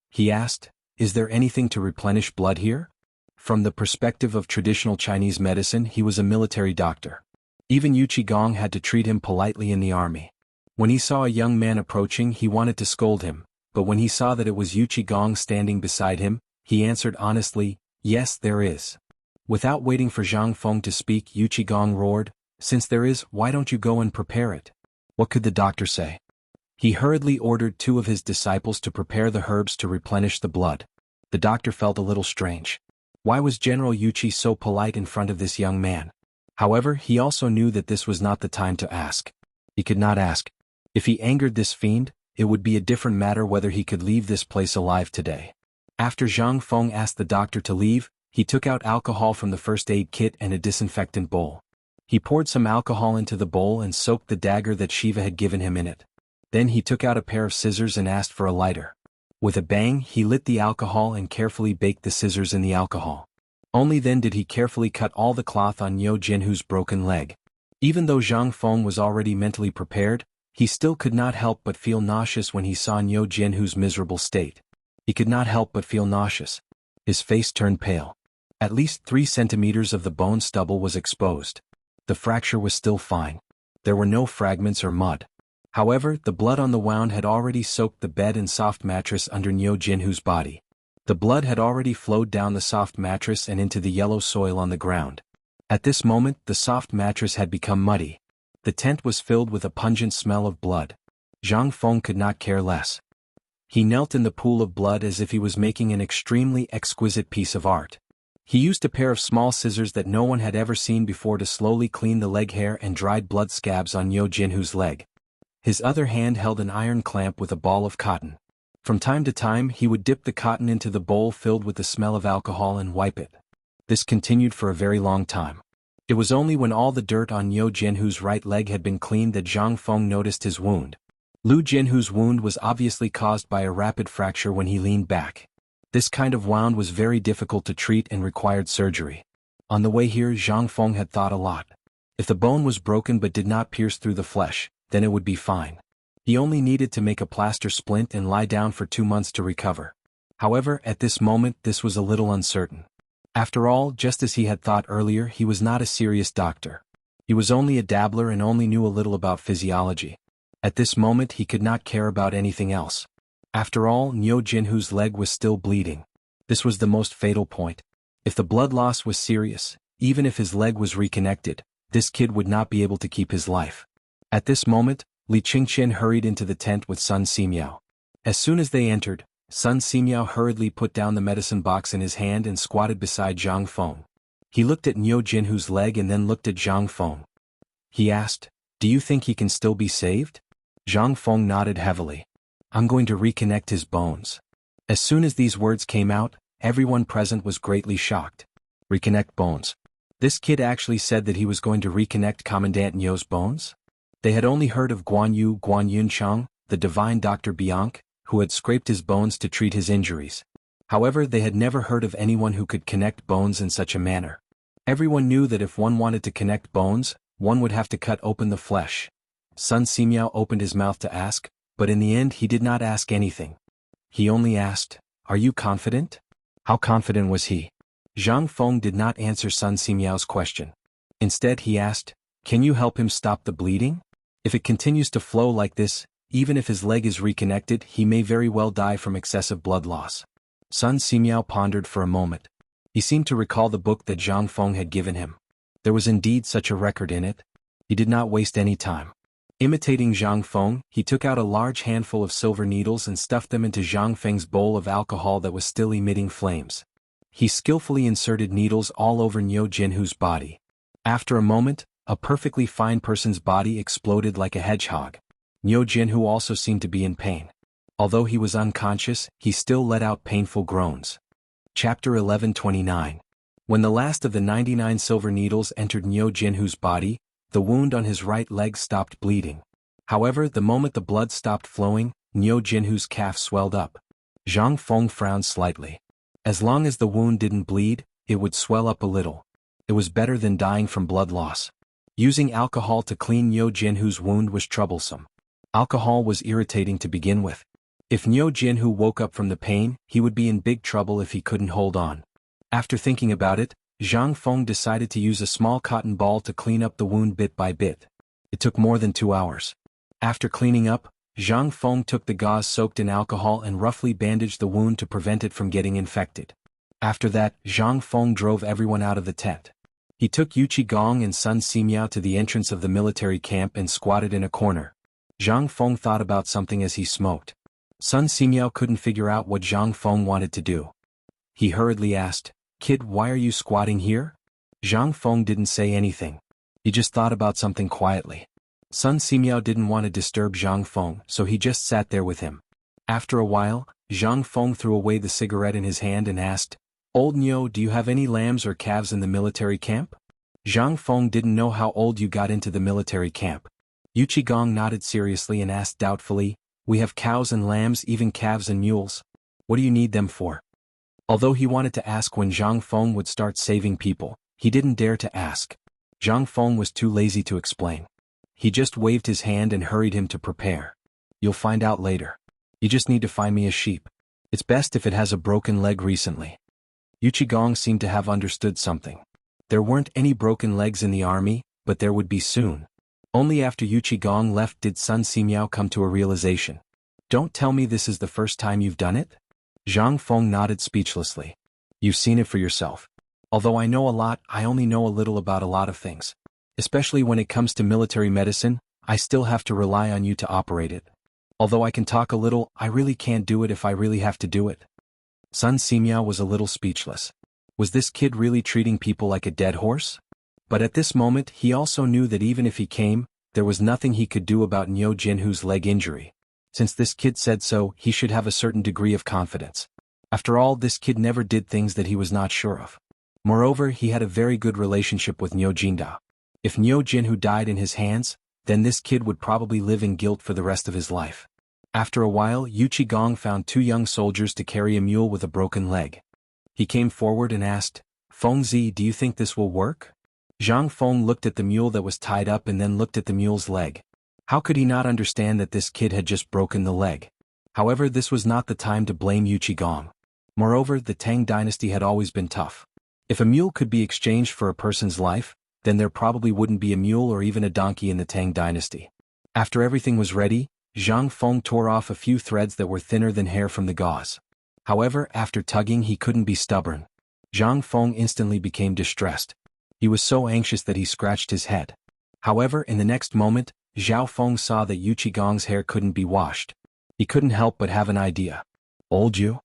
He asked, "Is there anything to replenish blood here?" From the perspective of traditional Chinese medicine, he was a military doctor. Even Yu Qigong had to treat him politely in the army. When he saw a young man approaching, he wanted to scold him, but when he saw that it was Yu Qigong standing beside him, he answered honestly, "Yes, there is." Without waiting for Zhang Feng to speak, Yu Qigong roared, "Since there is, why don't you go and prepare it?" What could the doctor say? He hurriedly ordered two of his disciples to prepare the herbs to replenish the blood. The doctor felt a little strange. Why was General Yu Qi so polite in front of this young man? However, he also knew that this was not the time to ask. He could not ask. If he angered this fiend, it would be a different matter whether he could leave this place alive today. After Zhang Feng asked the doctor to leave, he took out alcohol from the first aid kit and a disinfectant bowl. He poured some alcohol into the bowl and soaked the dagger that Shiva had given him in it. Then he took out a pair of scissors and asked for a lighter. With a bang, he lit the alcohol and carefully baked the scissors in the alcohol. Only then did he carefully cut all the cloth on Niu Jianhu's broken leg. Even though Zhang Feng was already mentally prepared, he still could not help but feel nauseous when he saw Niu Jianhu's miserable state. He could not help but feel nauseous. His face turned pale. At least 3 centimeters of the bone stubble was exposed. The fracture was still fine. There were no fragments or mud. However, the blood on the wound had already soaked the bed and soft mattress under Niu Jianhu's body. The blood had already flowed down the soft mattress and into the yellow soil on the ground. At this moment, the soft mattress had become muddy. The tent was filled with a pungent smell of blood. Zhang Feng could not care less. He knelt in the pool of blood as if he was making an extremely exquisite piece of art. He used a pair of small scissors that no one had ever seen before to slowly clean the leg hair and dried blood scabs on Niu Jianhu's leg. His other hand held an iron clamp with a ball of cotton. From time to time, he would dip the cotton into the bowl filled with the smell of alcohol and wipe it. This continued for a very long time. It was only when all the dirt on Niu Jianhu's right leg had been cleaned that Zhang Feng noticed his wound. Liu Jianhu's wound was obviously caused by a rapid fracture when he leaned back. This kind of wound was very difficult to treat and required surgery. On the way here, Zhang Feng had thought a lot. If the bone was broken but did not pierce through the flesh, then it would be fine. He only needed to make a plaster splint and lie down for 2 months to recover. However, at this moment this was a little uncertain. After all, just as he had thought earlier, he was not a serious doctor. He was only a dabbler and only knew a little about physiology. At this moment he could not care about anything else. After all, Niu Jianhu's leg was still bleeding. This was the most fatal point. If the blood loss was serious, even if his leg was reconnected, this kid would not be able to keep his life. At this moment, Li Qingqian hurried into the tent with Sun Simiao. As soon as they entered, Sun Simiao hurriedly put down the medicine box in his hand and squatted beside Zhang Feng. He looked at Niu Jianhu's leg and then looked at Zhang Feng. He asked, "Do you think he can still be saved?" Zhang Feng nodded heavily. "I'm going to reconnect his bones." As soon as these words came out, everyone present was greatly shocked. Reconnect bones. This kid actually said that he was going to reconnect Commandant Niu's bones? They had only heard of Guan Yunchang, the divine Dr. Bianc, who had scraped his bones to treat his injuries. However, they had never heard of anyone who could connect bones in such a manner. Everyone knew that if one wanted to connect bones, one would have to cut open the flesh. Sun Simiao opened his mouth to ask, but in the end he did not ask anything. He only asked, "Are you confident?" How confident was he? Zhang Feng did not answer Sun Simiao's question. Instead he asked, "Can you help him stop the bleeding? If it continues to flow like this, even if his leg is reconnected, he may very well die from excessive blood loss." Sun Simiao pondered for a moment. He seemed to recall the book that Zhang Feng had given him. There was indeed such a record in it. He did not waste any time. Imitating Zhang Feng, he took out a large handful of silver needles and stuffed them into Zhang Feng's bowl of alcohol that was still emitting flames. He skillfully inserted needles all over Niu Jianhu's body. After a moment, a perfectly fine person's body exploded like a hedgehog. Niu Jinhu also seemed to be in pain. Although he was unconscious, he still let out painful groans. Chapter 11:29. When the last of the 99 silver needles entered Niu Jinhu's body, the wound on his right leg stopped bleeding. However, the moment the blood stopped flowing, Niu Jinhu's calf swelled up. Zhang Feng frowned slightly. As long as the wound didn't bleed, it would swell up a little. It was better than dying from blood loss. Using alcohol to clean Niu Jinhu's wound was troublesome. Alcohol was irritating to begin with. If Niu Jinhu woke up from the pain, he would be in big trouble if he couldn't hold on. After thinking about it, Zhang Feng decided to use a small cotton ball to clean up the wound bit by bit. It took more than 2 hours. After cleaning up, Zhang Feng took the gauze soaked in alcohol and roughly bandaged the wound to prevent it from getting infected. After that, Zhang Feng drove everyone out of the tent. He took Yuqi Gong and Sun Simiao to the entrance of the military camp and squatted in a corner. Zhang Feng thought about something as he smoked. Sun Simiao couldn't figure out what Zhang Feng wanted to do. He hurriedly asked, "Kid, why are you squatting here?" Zhang Feng didn't say anything. He just thought about something quietly. Sun Simiao didn't want to disturb Zhang Feng, so he just sat there with him. After a while, Zhang Feng threw away the cigarette in his hand and asked, "Old Niu, do you have any lambs or calves in the military camp?" Zhang Feng didn't know how old you got into the military camp. Yuqi Gong nodded seriously and asked doubtfully, "We have cows and lambs, even calves and mules. What do you need them for?" Although he wanted to ask when Zhang Feng would start saving people, he didn't dare to ask. Zhang Feng was too lazy to explain. He just waved his hand and hurried him to prepare. "You'll find out later. You just need to find me a sheep. It's best if it has a broken leg recently." Yuqi Gong seemed to have understood something. There weren't any broken legs in the army, but there would be soon. Only after Yuqi Gong left did Sun Simiao come to a realization. "Don't tell me this is the first time you've done it?" Zhang Feng nodded speechlessly. "You've seen it for yourself. Although I know a lot, I only know a little about a lot of things. Especially when it comes to military medicine, I still have to rely on you to operate it. Although I can talk a little, I really can't do it if I really have to do it." Sun Simiao was a little speechless. Was this kid really treating people like a dead horse? But at this moment he also knew that even if he came, there was nothing he could do about Niu Jinhu's leg injury. Since this kid said so, he should have a certain degree of confidence. After all, this kid never did things that he was not sure of. Moreover, he had a very good relationship with Niu Jingdao. If Niu Jinhu died in his hands, then this kid would probably live in guilt for the rest of his life. After a while, Yuqi Gong found 2 young soldiers to carry a mule with a broken leg. He came forward and asked, "Fengzi, do you think this will work?" Zhang Feng looked at the mule that was tied up and then looked at the mule's leg. How could he not understand that this kid had just broken the leg? However, this was not the time to blame Yuqi Gong. Moreover, the Tang Dynasty had always been tough. If a mule could be exchanged for a person's life, then there probably wouldn't be a mule or even a donkey in the Tang Dynasty. After everything was ready, Zhang Feng tore off a few threads that were thinner than hair from the gauze. However, after tugging he couldn't be stubborn. Zhang Feng instantly became distressed. He was so anxious that he scratched his head. However, in the next moment, Zhao Feng saw that Yuqi Gong's hair couldn't be washed. He couldn't help but have an idea. "Old you?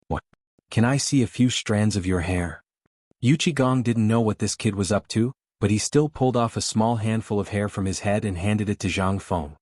What? Can I see a few strands of your hair?" Yuqi Gong didn't know what this kid was up to, but he still pulled off a small handful of hair from his head and handed it to Zhang Feng.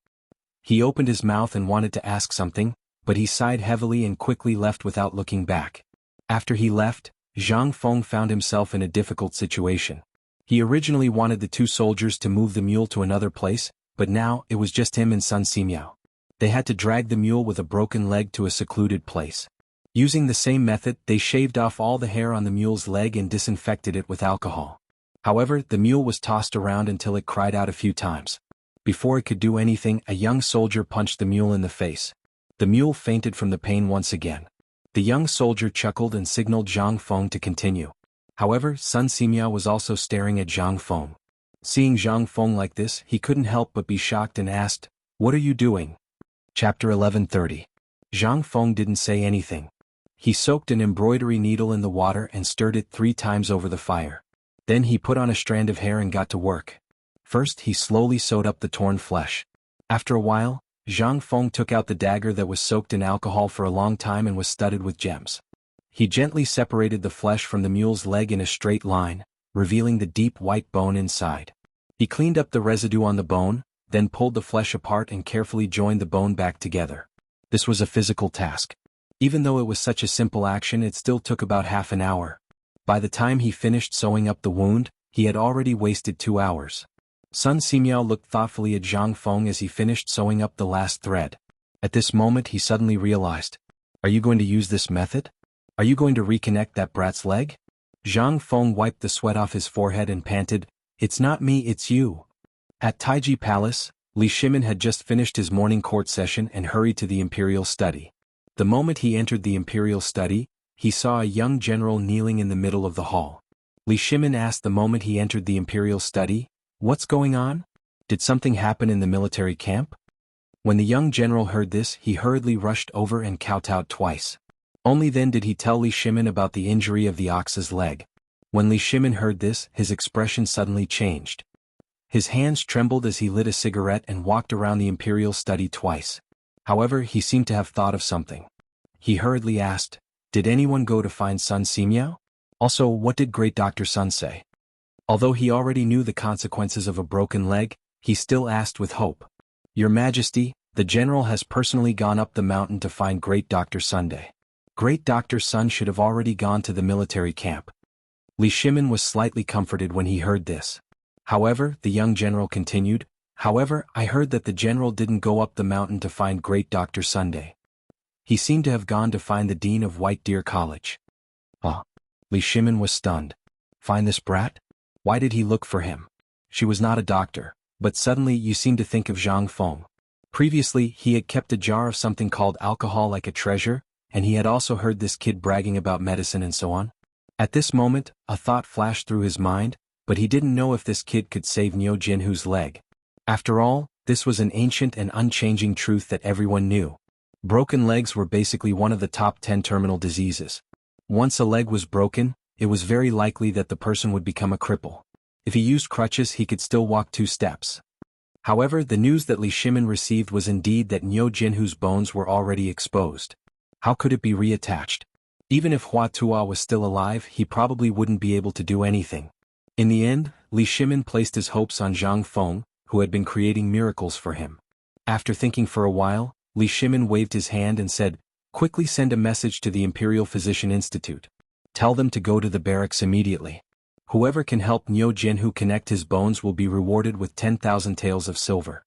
He opened his mouth and wanted to ask something, but he sighed heavily and quickly left without looking back. After he left, Zhang Feng found himself in a difficult situation. He originally wanted the 2 soldiers to move the mule to another place, but now it was just him and Sun Simiao. They had to drag the mule with a broken leg to a secluded place. Using the same method, they shaved off all the hair on the mule's leg and disinfected it with alcohol. However, the mule was tossed around until it cried out a few times. Before it could do anything, a young soldier punched the mule in the face. The mule fainted from the pain once again. The young soldier chuckled and signaled Zhang Feng to continue. However, Sun Simiao was also staring at Zhang Feng. Seeing Zhang Feng like this, he couldn't help but be shocked and asked, "What are you doing?" Chapter 11:30. Zhang Feng didn't say anything. He soaked an embroidery needle in the water and stirred it 3 times over the fire. Then he put on a strand of hair and got to work. First, he slowly sewed up the torn flesh. After a while, Zhang Feng took out the dagger that was soaked in alcohol for a long time and was studded with gems. He gently separated the flesh from the mule's leg in a straight line, revealing the deep white bone inside. He cleaned up the residue on the bone, then pulled the flesh apart and carefully joined the bone back together. This was a physical task. Even though it was such a simple action, it still took about half an hour. By the time he finished sewing up the wound, he had already wasted 2 hours. Sun Simiao looked thoughtfully at Zhang Feng as he finished sewing up the last thread. At this moment he suddenly realized. Are you going to use this method? Are you going to reconnect that brat's leg? Zhang Feng wiped the sweat off his forehead and panted, It's not me, it's you. At Taiji Palace, Li Shimin had just finished his morning court session and hurried to the imperial study. The moment he entered the imperial study, he saw a young general kneeling in the middle of the hall. Li Shimin asked the moment he entered the imperial study, What's going on? Did something happen in the military camp? When the young general heard this, he hurriedly rushed over and kowtowed twice. Only then did he tell Li Shimin about the injury of the ox's leg. When Li Shimin heard this, his expression suddenly changed. His hands trembled as he lit a cigarette and walked around the imperial study twice. However, he seemed to have thought of something. He hurriedly asked, Did anyone go to find Sun Simiao? Also, what did Great Dr. Sun say? Although he already knew the consequences of a broken leg, he still asked with hope. Your Majesty, the general has personally gone up the mountain to find Great Dr. Sunday. Great Dr. Sun should have already gone to the military camp. Li Shimin was slightly comforted when he heard this. However, the young general continued, However, I heard that the general didn't go up the mountain to find Great Dr. Sunday. He seemed to have gone to find the dean of White Deer College. Ah! Li Shimin was stunned. Find this brat? Why did he look for him? She was not a doctor, but suddenly you seem to think of Zhang Feng. Previously, he had kept a jar of something called alcohol like a treasure, and he had also heard this kid bragging about medicine and so on. At this moment, a thought flashed through his mind, but he didn't know if this kid could save Niu Jinhu's leg. After all, this was an ancient and unchanging truth that everyone knew. Broken legs were basically one of the top 10 terminal diseases. Once a leg was broken, it was very likely that the person would become a cripple. If he used crutches, he could still walk 2 steps. However, the news that Li Shimin received was indeed that Niu Jinhu's bones were already exposed. How could it be reattached? Even if Hua Tuo was still alive, he probably wouldn't be able to do anything. In the end, Li Shimin placed his hopes on Zhang Feng, who had been creating miracles for him. After thinking for a while, Li Shimin waved his hand and said, Quickly send a message to the Imperial Physician Institute. Tell them to go to the barracks immediately. Whoever can help Niu Jinhu connect his bones will be rewarded with 10,000 taels of silver.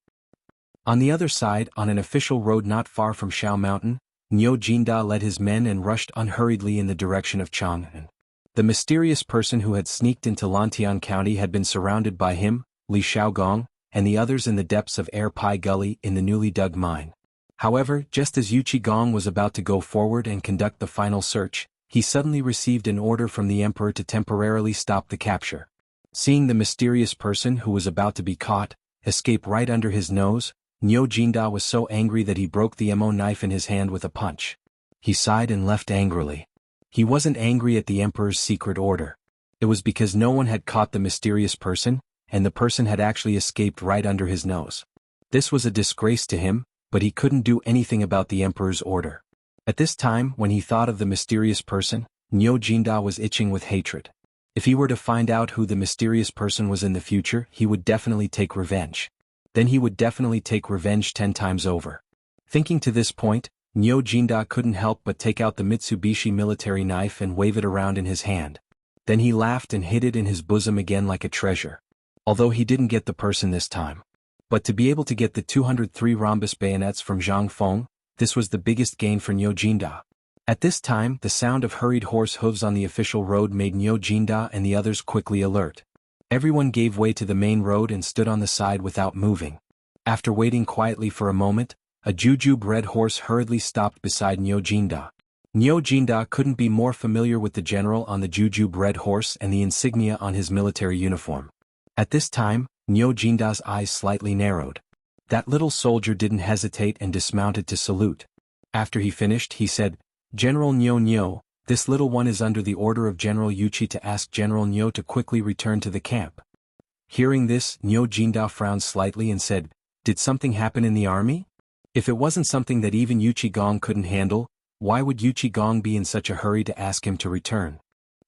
On the other side, on an official road not far from Shao Mountain, Niu Jinda led his men and rushed unhurriedly in the direction of Chang'an. The mysterious person who had sneaked into Lantian County had been surrounded by him, Li Shaogong, and the others in the depths of Air Pai Gully in the newly dug mine. However, just as Yu Qigong was about to go forward and conduct the final search, he suddenly received an order from the emperor to temporarily stop the capture. Seeing the mysterious person who was about to be caught escape right under his nose, Niu Jinda was so angry that he broke the mo knife in his hand with a punch. He sighed and left angrily. He wasn't angry at the emperor's secret order. It was because no one had caught the mysterious person, and the person had actually escaped right under his nose. This was a disgrace to him, but he couldn't do anything about the emperor's order. At this time, when he thought of the mysterious person, Niu Jinda was itching with hatred. If he were to find out who the mysterious person was in the future, he would definitely take revenge. Then he would definitely take revenge 10 times over. Thinking to this point, Niu Jinda couldn't help but take out the Mitsubishi military knife and wave it around in his hand. Then he laughed and hid it in his bosom again like a treasure. Although he didn't get the person this time. But to be able to get the 203 rhombus bayonets from Zhang Feng, this was the biggest gain for Niu Jinda. At this time, the sound of hurried horse hooves on the official road made Niu Jinda and the others quickly alert. Everyone gave way to the main road and stood on the side without moving. After waiting quietly for a moment, a jujube red horse hurriedly stopped beside Niu Jinda. Niu Jinda couldn't be more familiar with the general on the jujube red horse and the insignia on his military uniform. At this time, Niu Jinda's eyes slightly narrowed. That little soldier didn't hesitate and dismounted to salute. After he finished, he said, General Niu, this little one is under the order of General Yuchi to ask General Niu to quickly return to the camp. Hearing this, Niu Jinda frowned slightly and said, Did something happen in the army? If it wasn't something that even Yu Qigong couldn't handle, why would Yu Qigong be in such a hurry to ask him to return?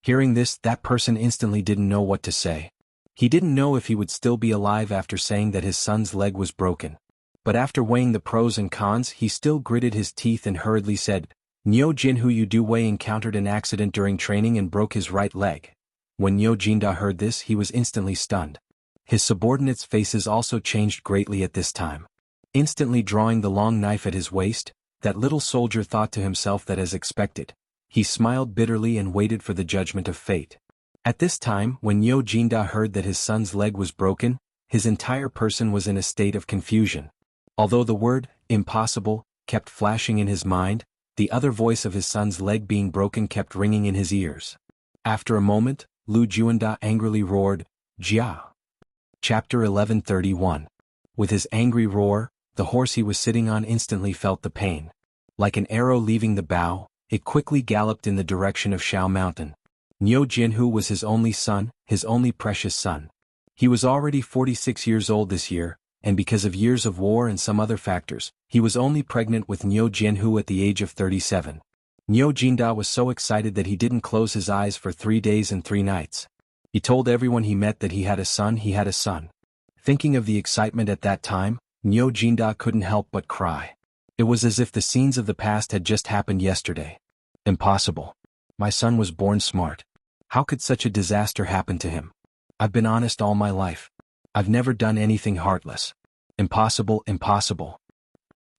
Hearing this, that person instantly didn't know what to say. He didn't know if he would still be alive after saying that his son's leg was broken. But after weighing the pros and cons, he still gritted his teeth and hurriedly said, Nyo Jinhu Yu Wei encountered an accident during training and broke his right leg. When Nyo Jinda heard this, he was instantly stunned. His subordinates' faces also changed greatly at this time. Instantly drawing the long knife at his waist, that little soldier thought to himself that as expected, he smiled bitterly and waited for the judgment of fate. At this time, when Nyo Jinda heard that his son's leg was broken, his entire person was in a state of confusion. Although the word, impossible, kept flashing in his mind, the other voice of his son's leg being broken kept ringing in his ears. After a moment, Lu Juanda angrily roared, Jia. Chapter 1131. With his angry roar, the horse he was sitting on instantly felt the pain. Like an arrow leaving the bow, it quickly galloped in the direction of Shao Mountain. Nyo Jinhu was his only son, his only precious son. He was already 46 years old this year, and because of years of war and some other factors, he was only pregnant with Nyo Jinhu at the age of 37. Nyo Jinda was so excited that he didn't close his eyes for 3 days and 3 nights. He told everyone he met that he had a son. Thinking of the excitement at that time, Nyo Jinda couldn't help but cry. It was as if the scenes of the past had just happened yesterday. Impossible. My son was born smart. How could such a disaster happen to him? I've been honest all my life. I've never done anything heartless. Impossible, impossible.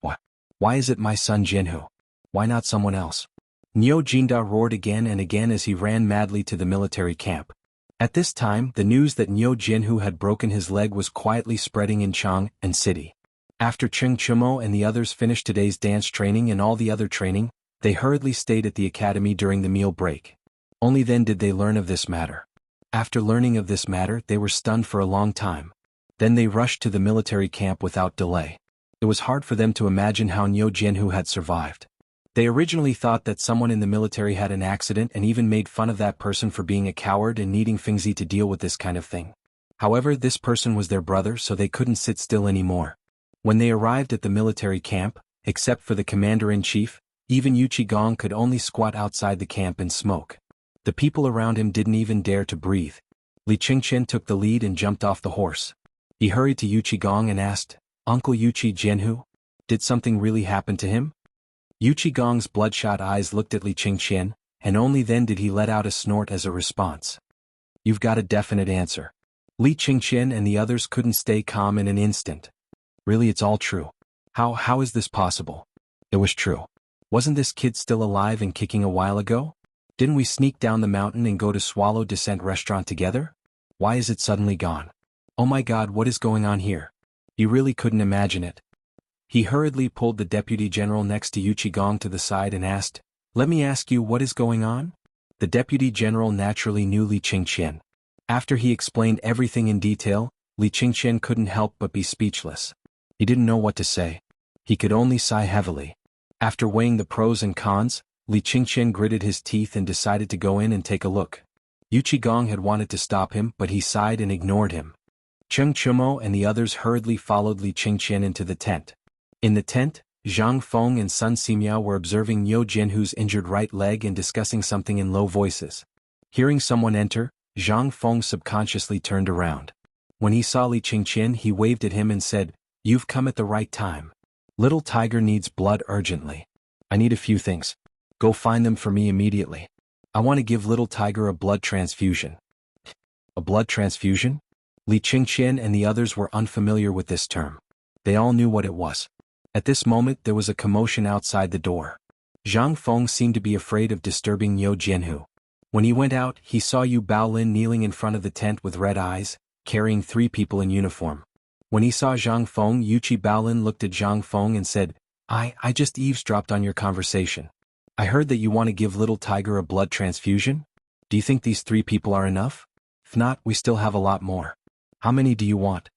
What? Why is it my son Jinhu? Why not someone else? Nyo Jinda roared again and again as he ran madly to the military camp. At this time, the news that Nyo Jinhu had broken his leg was quietly spreading in Chang'an City. After Cheng Chumo and the others finished today's dance training and all the other training, they hurriedly stayed at the academy during the meal break. Only then did they learn of this matter. After learning of this matter, they were stunned for a long time. Then they rushed to the military camp without delay. It was hard for them to imagine how Nyo Jinhu had survived. They originally thought that someone in the military had an accident and even made fun of that person for being a coward and needing Fingzi to deal with this kind of thing. However, this person was their brother, so they couldn't sit still anymore. When they arrived at the military camp, except for the commander-in-chief, even Yu Qigong could only squat outside the camp and smoke. The people around him didn't even dare to breathe. Li Qingqian took the lead and jumped off the horse. He hurried to Yu Qigong and asked, Uncle Yu Jinhu, did something really happen to him? Yu Qigong's bloodshot eyes looked at Li Qingqian, and only then did he let out a snort as a response. You've got a definite answer. Li Qingqian and the others couldn't stay calm in an instant. Really, it's all true. How is this possible? It was true. Wasn't this kid still alive and kicking a while ago? Didn't we sneak down the mountain and go to Swallow Descent restaurant together? Why is it suddenly gone? Oh my God, what is going on here? He really couldn't imagine it. He hurriedly pulled the deputy general next to Yu Qigong to the side and asked, Let me ask you, what is going on? The deputy general naturally knew Li Qingqian. After he explained everything in detail, Li Qingqian couldn't help but be speechless. He didn't know what to say. He could only sigh heavily. After weighing the pros and cons, Li Qingqian gritted his teeth and decided to go in and take a look. Yu Qigong had wanted to stop him, but he sighed and ignored him. Cheng Chumo and the others hurriedly followed Li Qingqian into the tent. In the tent, Zhang Feng and Sun Simiao were observing Nyo Jinhu's injured right leg and discussing something in low voices. Hearing someone enter, Zhang Feng subconsciously turned around. When he saw Li Qingqian, he waved at him and said, You've come at the right time. Little Tiger needs blood urgently. I need a few things. Go find them for me immediately. I want to give Little Tiger a blood transfusion. A blood transfusion? Li Qingqian and the others were unfamiliar with this term. They all knew what it was. At this moment there was a commotion outside the door. Zhang Feng seemed to be afraid of disturbing Nyo Jinhu. When he went out, he saw Yu Baolin kneeling in front of the tent with red eyes, carrying 3 people in uniform. When he saw Zhang Feng, Yu Baolin looked at Zhang Feng and said, I just eavesdropped on your conversation. I heard that you want to give Little Tiger a blood transfusion? Do you think these 3 people are enough? If not, we still have a lot more. How many do you want?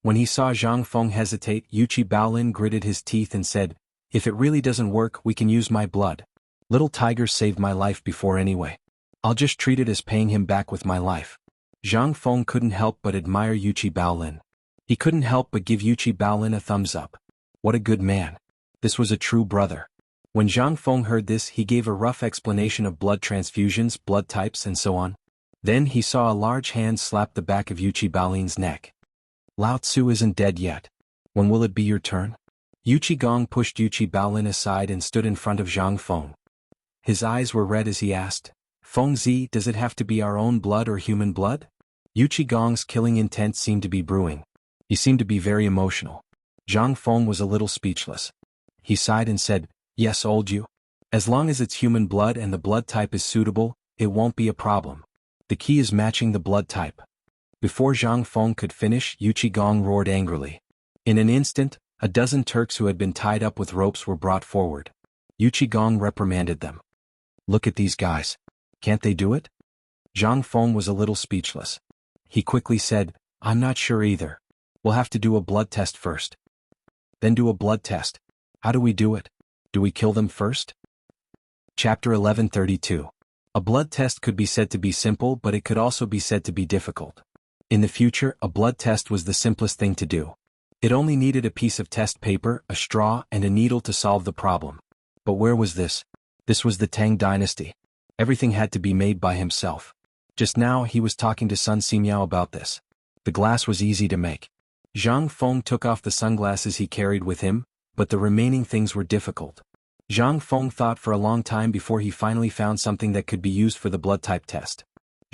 When he saw Zhang Feng hesitate, Yu Baolin gritted his teeth and said, If it really doesn't work, we can use my blood. Little Tiger saved my life before anyway. I'll just treat it as paying him back with my life. Zhang Feng couldn't help but admire Yu Baolin. He couldn't help but give Yu Baolin a thumbs up. What a good man. This was a true brother. When Zhang Feng heard this, he gave a rough explanation of blood transfusions, blood types, and so on. Then he saw a large hand slap the back of Yuchi Baolin's neck. Lao Tzu isn't dead yet. When will it be your turn? Yuchi Gong pushed Yuchi Baolin aside and stood in front of Zhang Feng. His eyes were red as he asked, Feng Zi, does it have to be our own blood or human blood? Yuchi Gong's killing intent seemed to be brewing. He seemed to be very emotional. Zhang Feng was a little speechless. He sighed and said, Yes, old you. As long as it's human blood and the blood type is suitable, it won't be a problem. The key is matching the blood type. Before Zhang Feng could finish, Yuchi Gong roared angrily. In an instant, a dozen Turks who had been tied up with ropes were brought forward. Yuchi Gong reprimanded them. Look at these guys. Can't they do it? Zhang Feng was a little speechless. He quickly said, I'm not sure either. We'll have to do a blood test first. Then do a blood test. How do we do it? Do we kill them first? Chapter 1132. A blood test could be said to be simple, but it could also be said to be difficult. In the future, a blood test was the simplest thing to do. It only needed a piece of test paper, a straw, and a needle to solve the problem. But where was this? This was the Tang Dynasty. Everything had to be made by himself. Just now he was talking to Sun Simiao about this. The glass was easy to make. Zhang Feng took off the sunglasses he carried with him, but the remaining things were difficult. Zhang Feng thought for a long time before he finally found something that could be used for the blood type test.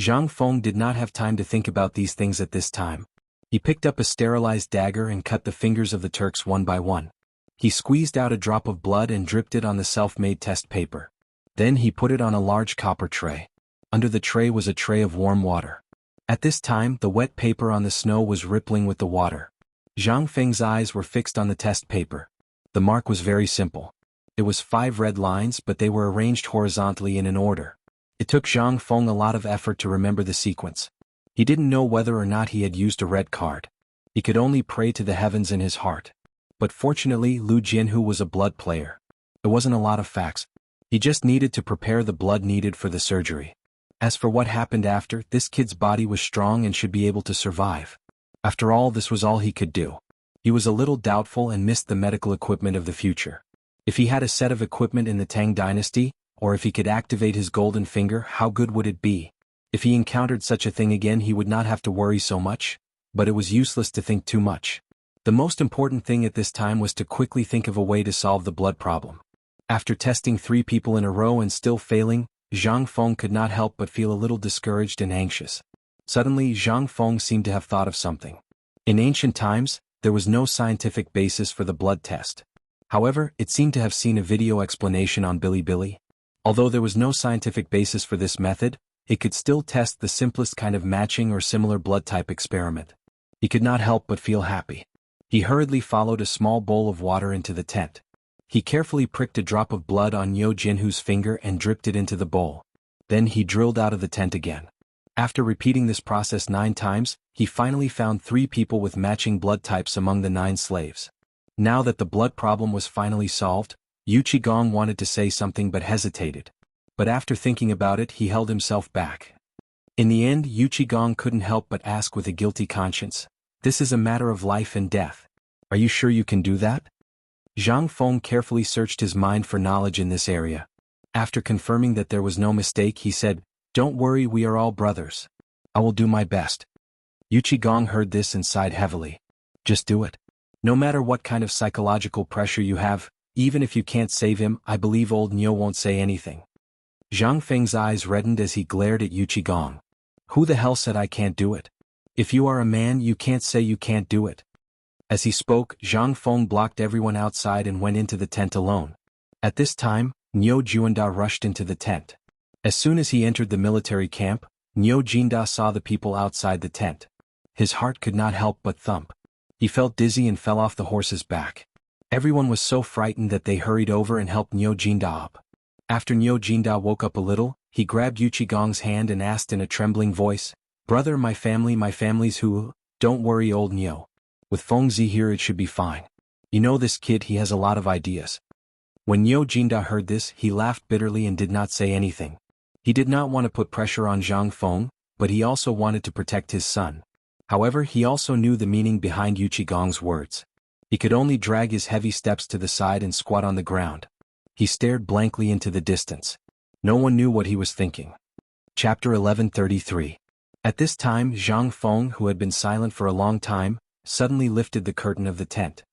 Zhang Feng did not have time to think about these things at this time. He picked up a sterilized dagger and cut the fingers of the Turks one by one. He squeezed out a drop of blood and dripped it on the self-made test paper. Then he put it on a large copper tray. Under the tray was a tray of warm water. At this time, the wet paper on the snow was rippling with the water. Zhang Feng's eyes were fixed on the test paper. The mark was very simple. It was 5 red lines, but they were arranged horizontally in an order. It took Zhang Feng a lot of effort to remember the sequence. He didn't know whether or not he had used a red card. He could only pray to the heavens in his heart. But fortunately, Lu Jianhu was a blood player. There wasn't a lot of facts. He just needed to prepare the blood needed for the surgery. As for what happened after, this kid's body was strong and should be able to survive. After all, this was all he could do. He was a little doubtful and missed the medical equipment of the future. If he had a set of equipment in the Tang Dynasty, or if he could activate his golden finger, how good would it be? If he encountered such a thing again, he would not have to worry so much, but it was useless to think too much. The most important thing at this time was to quickly think of a way to solve the blood problem. After testing 3 people in a row and still failing, Zhang Feng could not help but feel a little discouraged and anxious. Suddenly, Zhang Feng seemed to have thought of something. In ancient times, there was no scientific basis for the blood test. However, it seemed to have seen a video explanation on Bilibili. Although there was no scientific basis for this method, it could still test the simplest kind of matching or similar blood type experiment. He could not help but feel happy. He hurriedly followed a small bowl of water into the tent. He carefully pricked a drop of blood on Yo Jinhu's finger and dripped it into the bowl. Then he drilled out of the tent again. After repeating this process 9 times, he finally found 3 people with matching blood types among the 9 slaves. Now that the blood problem was finally solved, Yuchi Gong wanted to say something but hesitated. But after thinking about it, he held himself back. In the end, Yuchi Gong couldn't help but ask with a guilty conscience, "This is a matter of life and death. Are you sure you can do that?" Zhang Feng carefully searched his mind for knowledge in this area. After confirming that there was no mistake, he said, "Don't worry, we are all brothers. I will do my best." Yuchi Gong heard this and sighed heavily. "Just do it. No matter what kind of psychological pressure you have, even if you can't save him, I believe old Nyo won't say anything." Zhang Feng's eyes reddened as he glared at Yuchi Gong. "Who the hell said I can't do it? If you are a man, you can't say you can't do it." As he spoke, Zhang Feng blocked everyone outside and went into the tent alone. At this time, Nyo Juanda rushed into the tent. As soon as he entered the military camp, Nyo Jinda saw the people outside the tent. His heart could not help but thump. He felt dizzy and fell off the horse's back. Everyone was so frightened that they hurried over and helped Nyo Jinda up. After Nyo Jinda woke up a little, he grabbed Yuchi Gong's hand and asked in a trembling voice, "Brother, my family's who? Don't worry, old Nyo. With Feng Zi here it should be fine. You know this kid, he has a lot of ideas." When Nyo Jinda heard this, he laughed bitterly and did not say anything. He did not want to put pressure on Zhang Feng, but he also wanted to protect his son. However, he also knew the meaning behind Yuchi Gong's words. He could only drag his heavy steps to the side and squat on the ground. He stared blankly into the distance. No one knew what he was thinking. Chapter 1133. At this time Zhang Feng, who had been silent for a long time, suddenly lifted the curtain of the tent.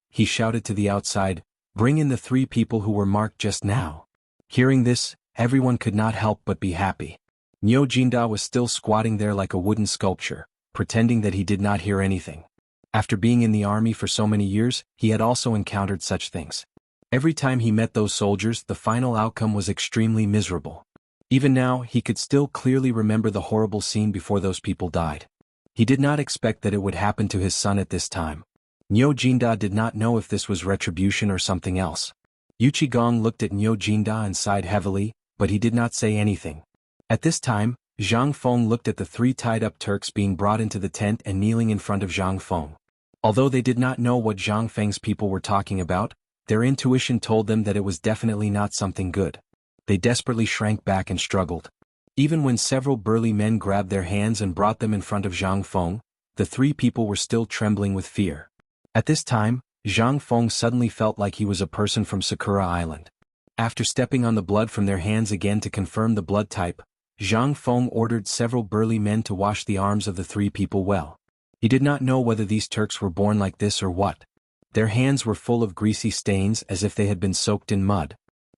He shouted to the outside, "Bring in the 3 people who were marked just now." Hearing this, everyone could not help but be happy. Niu Jinda was still squatting there like a wooden sculpture, pretending that he did not hear anything. After being in the army for so many years, he had also encountered such things. Every time he met those soldiers, the final outcome was extremely miserable. Even now, he could still clearly remember the horrible scene before those people died. He did not expect that it would happen to his son at this time. Niu Jinda did not know if this was retribution or something else. Gong looked at Niu Jinda and sighed heavily, but he did not say anything. At this time, Zhang Feng looked at the 3 tied-up Turks being brought into the tent and kneeling in front of Zhang Feng. Although they did not know what Zhang Feng's people were talking about, their intuition told them that it was definitely not something good. They desperately shrank back and struggled. Even when several burly men grabbed their hands and brought them in front of Zhang Feng, the 3 people were still trembling with fear. At this time, Zhang Feng suddenly felt like he was a person from Sakura Island. After stepping on the blood from their hands again to confirm the blood type, Zhang Feng ordered several burly men to wash the arms of the 3 people well. He did not know whether these Turks were born like this or what. Their hands were full of greasy stains as if they had been soaked in mud.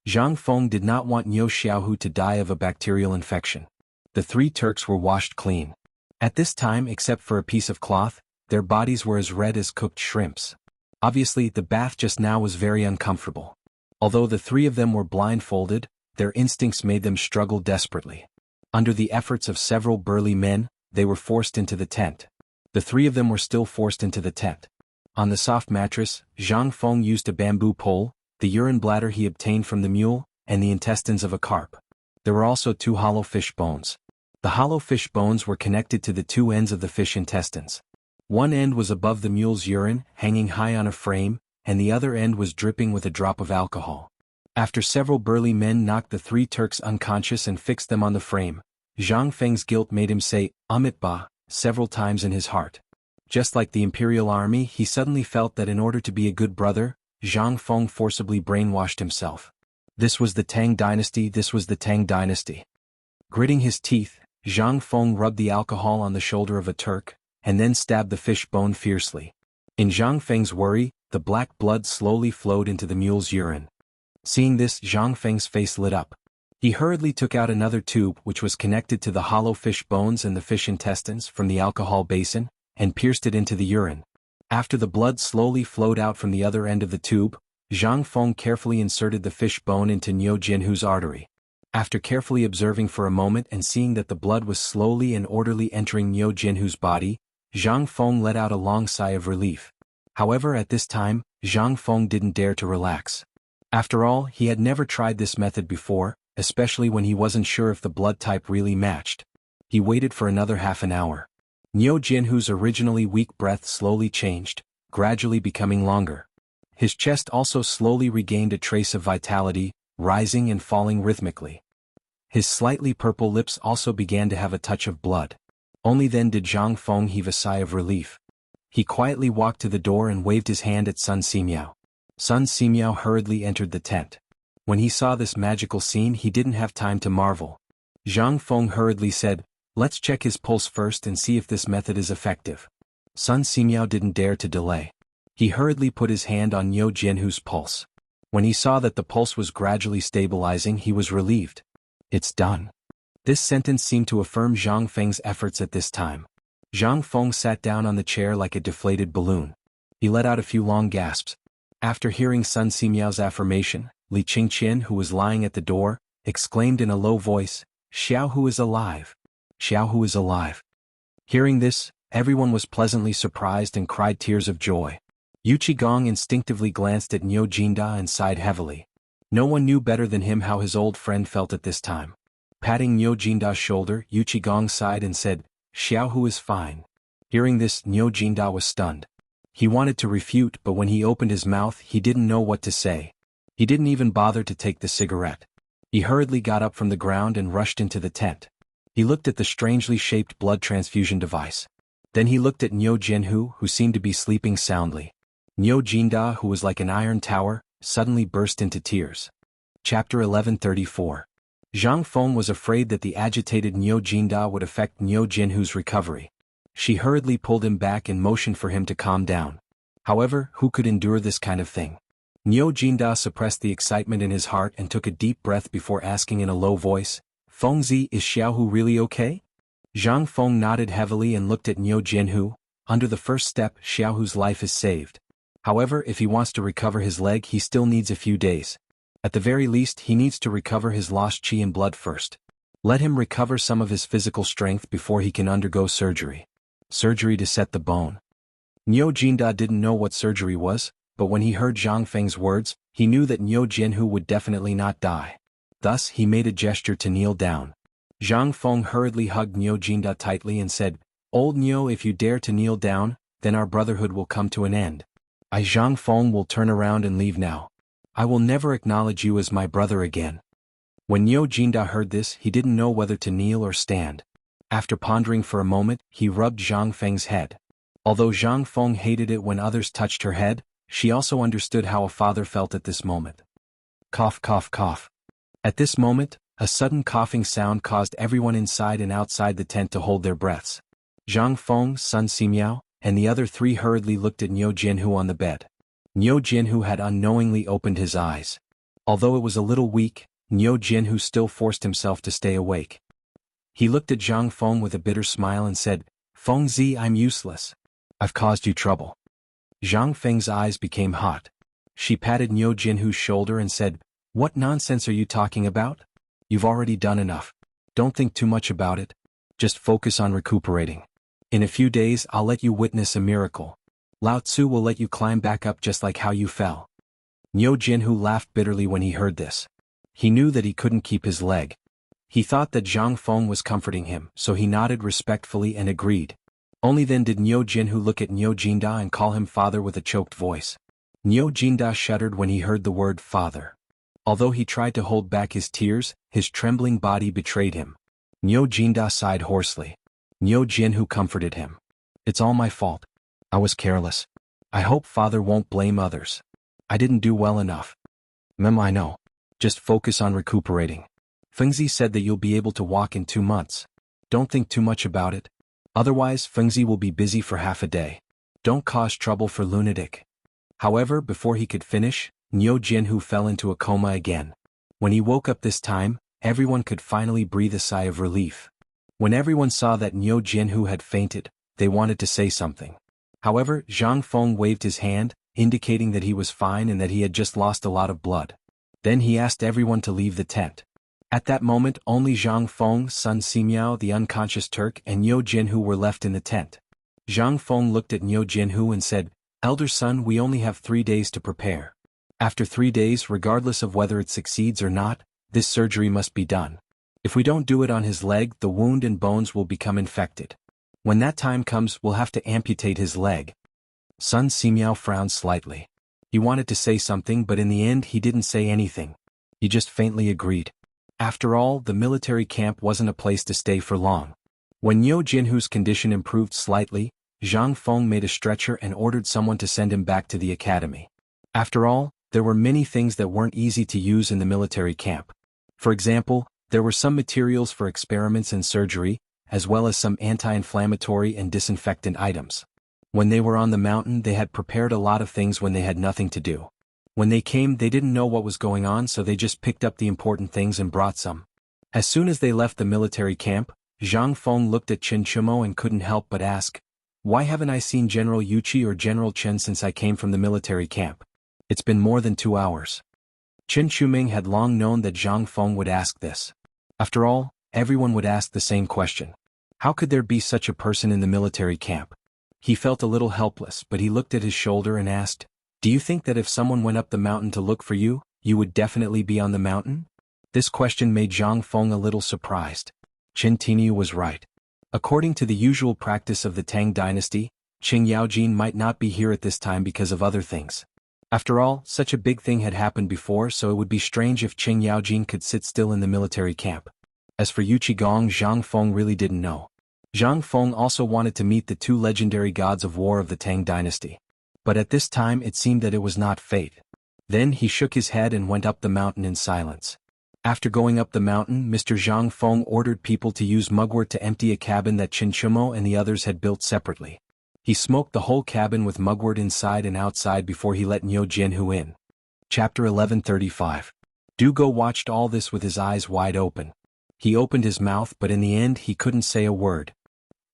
Zhang Feng did not want Niu Xiaohu to die of a bacterial infection. The 3 Turks were washed clean. At this time, except for a piece of cloth, their bodies were as red as cooked shrimps. Obviously, the bath just now was very uncomfortable. Although the 3 of them were blindfolded, their instincts made them struggle desperately. Under the efforts of several burly men, they were forced into the tent. The 3 of them were still forced into the tent. On the soft mattress, Zhang Feng used a bamboo pole, the urine bladder he obtained from the mule, and the intestines of a carp. There were also 2 hollow fish bones. The hollow fish bones were connected to the 2 ends of the fish intestines. One end was above the mule's urine, hanging high on a frame, and the other end was dripping with a drop of alcohol. After several burly men knocked the 3 Turks unconscious and fixed them on the frame, Zhang Feng's guilt made him say, "Amitba," several times in his heart. Just like the Imperial Army, he suddenly felt that in order to be a good brother, Zhang Feng forcibly brainwashed himself. This was the Tang Dynasty, this was the Tang Dynasty. Gritting his teeth, Zhang Feng rubbed the alcohol on the shoulder of a Turk, and then stabbed the fish bone fiercely. In Zhang Feng's worry, the black blood slowly flowed into the mule's urine. Seeing this, Zhang Feng's face lit up. He hurriedly took out another tube which was connected to the hollow fish bones and the fish intestines from the alcohol basin, and pierced it into the urine. After the blood slowly flowed out from the other end of the tube, Zhang Feng carefully inserted the fish bone into Niu Jinhu's artery. After carefully observing for a moment and seeing that the blood was slowly and orderly entering Niu Jinhu's body, Zhang Feng let out a long sigh of relief. However, at this time, Zhang Feng didn't dare to relax. After all, he had never tried this method before, especially when he wasn't sure if the blood type really matched. He waited for another half an hour. Niu Jinhu's originally weak breath slowly changed, gradually becoming longer. His chest also slowly regained a trace of vitality, rising and falling rhythmically. His slightly purple lips also began to have a touch of blood. Only then did Zhang Feng heave a sigh of relief. He quietly walked to the door and waved his hand at Sun Simiao. Sun Simiao hurriedly entered the tent. When he saw this magical scene, he didn't have time to marvel. Zhang Feng hurriedly said, "Let's check his pulse first and see if this method is effective." Sun Simiao didn't dare to delay. He hurriedly put his hand on Niu Jinhu's pulse. When he saw that the pulse was gradually stabilizing, he was relieved. "It's done." This sentence seemed to affirm Zhang Feng's efforts at this time. Zhang Feng sat down on the chair like a deflated balloon. He let out a few long gasps. After hearing Sun Simiao's affirmation, Li Qingqian, who was lying at the door, exclaimed in a low voice, "Xiaohu is alive! Xiaohu is alive!" Hearing this, everyone was pleasantly surprised and cried tears of joy. Gong instinctively glanced at Niu Jinda and sighed heavily. No one knew better than him how his old friend felt at this time. Patting Niu Jinda's shoulder, Gong sighed and said, "Xiaohu is fine." Hearing this, Niu Jinda was stunned. He wanted to refute, but when he opened his mouth, he didn't know what to say. He didn't even bother to take the cigarette. He hurriedly got up from the ground and rushed into the tent. He looked at the strangely shaped blood transfusion device. Then he looked at Niu Jinhu, who seemed to be sleeping soundly. Niu Jinda, who was like an iron tower, suddenly burst into tears. Chapter 1134. Zhang Feng was afraid that the agitated Niu Jinda would affect Niu Jinhu's recovery. She hurriedly pulled him back and motioned for him to calm down. However, who could endure this kind of thing? Niu Jinda suppressed the excitement in his heart and took a deep breath before asking in a low voice, "Fengzi, is Xiaohu really okay?" Zhang Feng nodded heavily and looked at Niu Jinhu. Under the first step, Xiaohu's life is saved. However, if he wants to recover his leg, he still needs a few days. At the very least, he needs to recover his lost qi and blood first. Let him recover some of his physical strength before he can undergo surgery. Surgery to set the bone. Niu Jinda didn't know what surgery was, but when he heard Zhang Feng's words, he knew that Niu Jinhu would definitely not die. Thus, he made a gesture to kneel down. Zhang Feng hurriedly hugged Niu Jinda tightly and said, "Old Niu, if you dare to kneel down, then our brotherhood will come to an end. I, Zhang Feng, will turn around and leave now. I will never acknowledge you as my brother again." When Niu Jinda heard this, he didn't know whether to kneel or stand. After pondering for a moment, he rubbed Zhang Feng's head. Although Zhang Feng hated it when others touched her head, she also understood how a father felt at this moment. Cough, cough, cough. At this moment, a sudden coughing sound caused everyone inside and outside the tent to hold their breaths. Zhang Feng, Sun Simiao, and the other three hurriedly looked at Niu Jinhu on the bed. Niu Jinhu had unknowingly opened his eyes. Although it was a little weak, Niu Jinhu still forced himself to stay awake. He looked at Zhang Feng with a bitter smile and said, "Fengzi, I'm useless. I've caused you trouble." Zhang Feng's eyes became hot. She patted Niu Jinhu's shoulder and said, "What nonsense are you talking about? You've already done enough. Don't think too much about it. Just focus on recuperating. In a few days I'll let you witness a miracle. Lao Tzu will let you climb back up just like how you fell." Niu Jinhu laughed bitterly when he heard this. He knew that he couldn't keep his leg. He thought that Zhang Feng was comforting him, so he nodded respectfully and agreed. Only then did Niu Jinhu look at Niu Jinda and call him father with a choked voice. Niu Jinda shuddered when he heard the word father. Although he tried to hold back his tears, his trembling body betrayed him. Niu Jinda sighed hoarsely. Niu Jinhu comforted him. "It's all my fault. I was careless. I hope father won't blame others. I didn't do well enough." I know. Just focus on recuperating. Fengzi said that you'll be able to walk in 2 months. Don't think too much about it. Otherwise, Fengzi will be busy for half a day. Don't cause trouble for lunatic. However, before he could finish, Niu Jinhu fell into a coma again. When he woke up this time, everyone could finally breathe a sigh of relief. When everyone saw that Niu Jinhu had fainted, they wanted to say something. However, Zhang Feng waved his hand, indicating that he was fine and that he had just lost a lot of blood. Then he asked everyone to leave the tent. At that moment, only Zhang Feng, Sun Simiao, the unconscious Turk, and Niu Jinhu were left in the tent. Zhang Feng looked at Niu Jinhu and said, "Elder son, we only have 3 days to prepare. After 3 days, regardless of whether it succeeds or not, this surgery must be done. If we don't do it on his leg, the wound and bones will become infected. When that time comes, we'll have to amputate his leg." Sun Simiao frowned slightly. He wanted to say something, but in the end he didn't say anything. He just faintly agreed. After all, the military camp wasn't a place to stay for long. When Niu Jinhu's condition improved slightly, Zhang Feng made a stretcher and ordered someone to send him back to the academy. After all, there were many things that weren't easy to use in the military camp. For example, there were some materials for experiments and surgery, as well as some anti-inflammatory and disinfectant items. When they were on the mountain, they had prepared a lot of things when they had nothing to do. When they came, they didn't know what was going on, so they just picked up the important things and brought some. As soon as they left the military camp, Zhang Feng looked at Chen Chumo and couldn't help but ask, "Why haven't I seen General Yuchi or General Chen since I came from the military camp? It's been more than 2 hours." Chen Chuming had long known that Zhang Feng would ask this. After all, everyone would ask the same question. How could there be such a person in the military camp? He felt a little helpless, but he looked at his shoulder and asked, "Do you think that if someone went up the mountain to look for you, you would definitely be on the mountain?" This question made Zhang Feng a little surprised. Chen Tinyu was right. According to the usual practice of the Tang Dynasty, Qing Yaojin might not be here at this time because of other things. After all, such a big thing had happened before, so it would be strange if Qing Yaojin could sit still in the military camp. As for Yuchi Gong, Zhang Feng really didn't know. Zhang Feng also wanted to meet the 2 legendary gods of war of the Tang Dynasty. But at this time it seemed that it was not fate. Then he shook his head and went up the mountain in silence. After going up the mountain, Mr. Zhang Feng ordered people to use mugwort to empty a cabin that Chinchumo and the others had built separately. He smoked the whole cabin with mugwort inside and outside before he let Niu Jianhu in. Chapter 1135. Du Go watched all this with his eyes wide open. He opened his mouth, but in the end he couldn't say a word.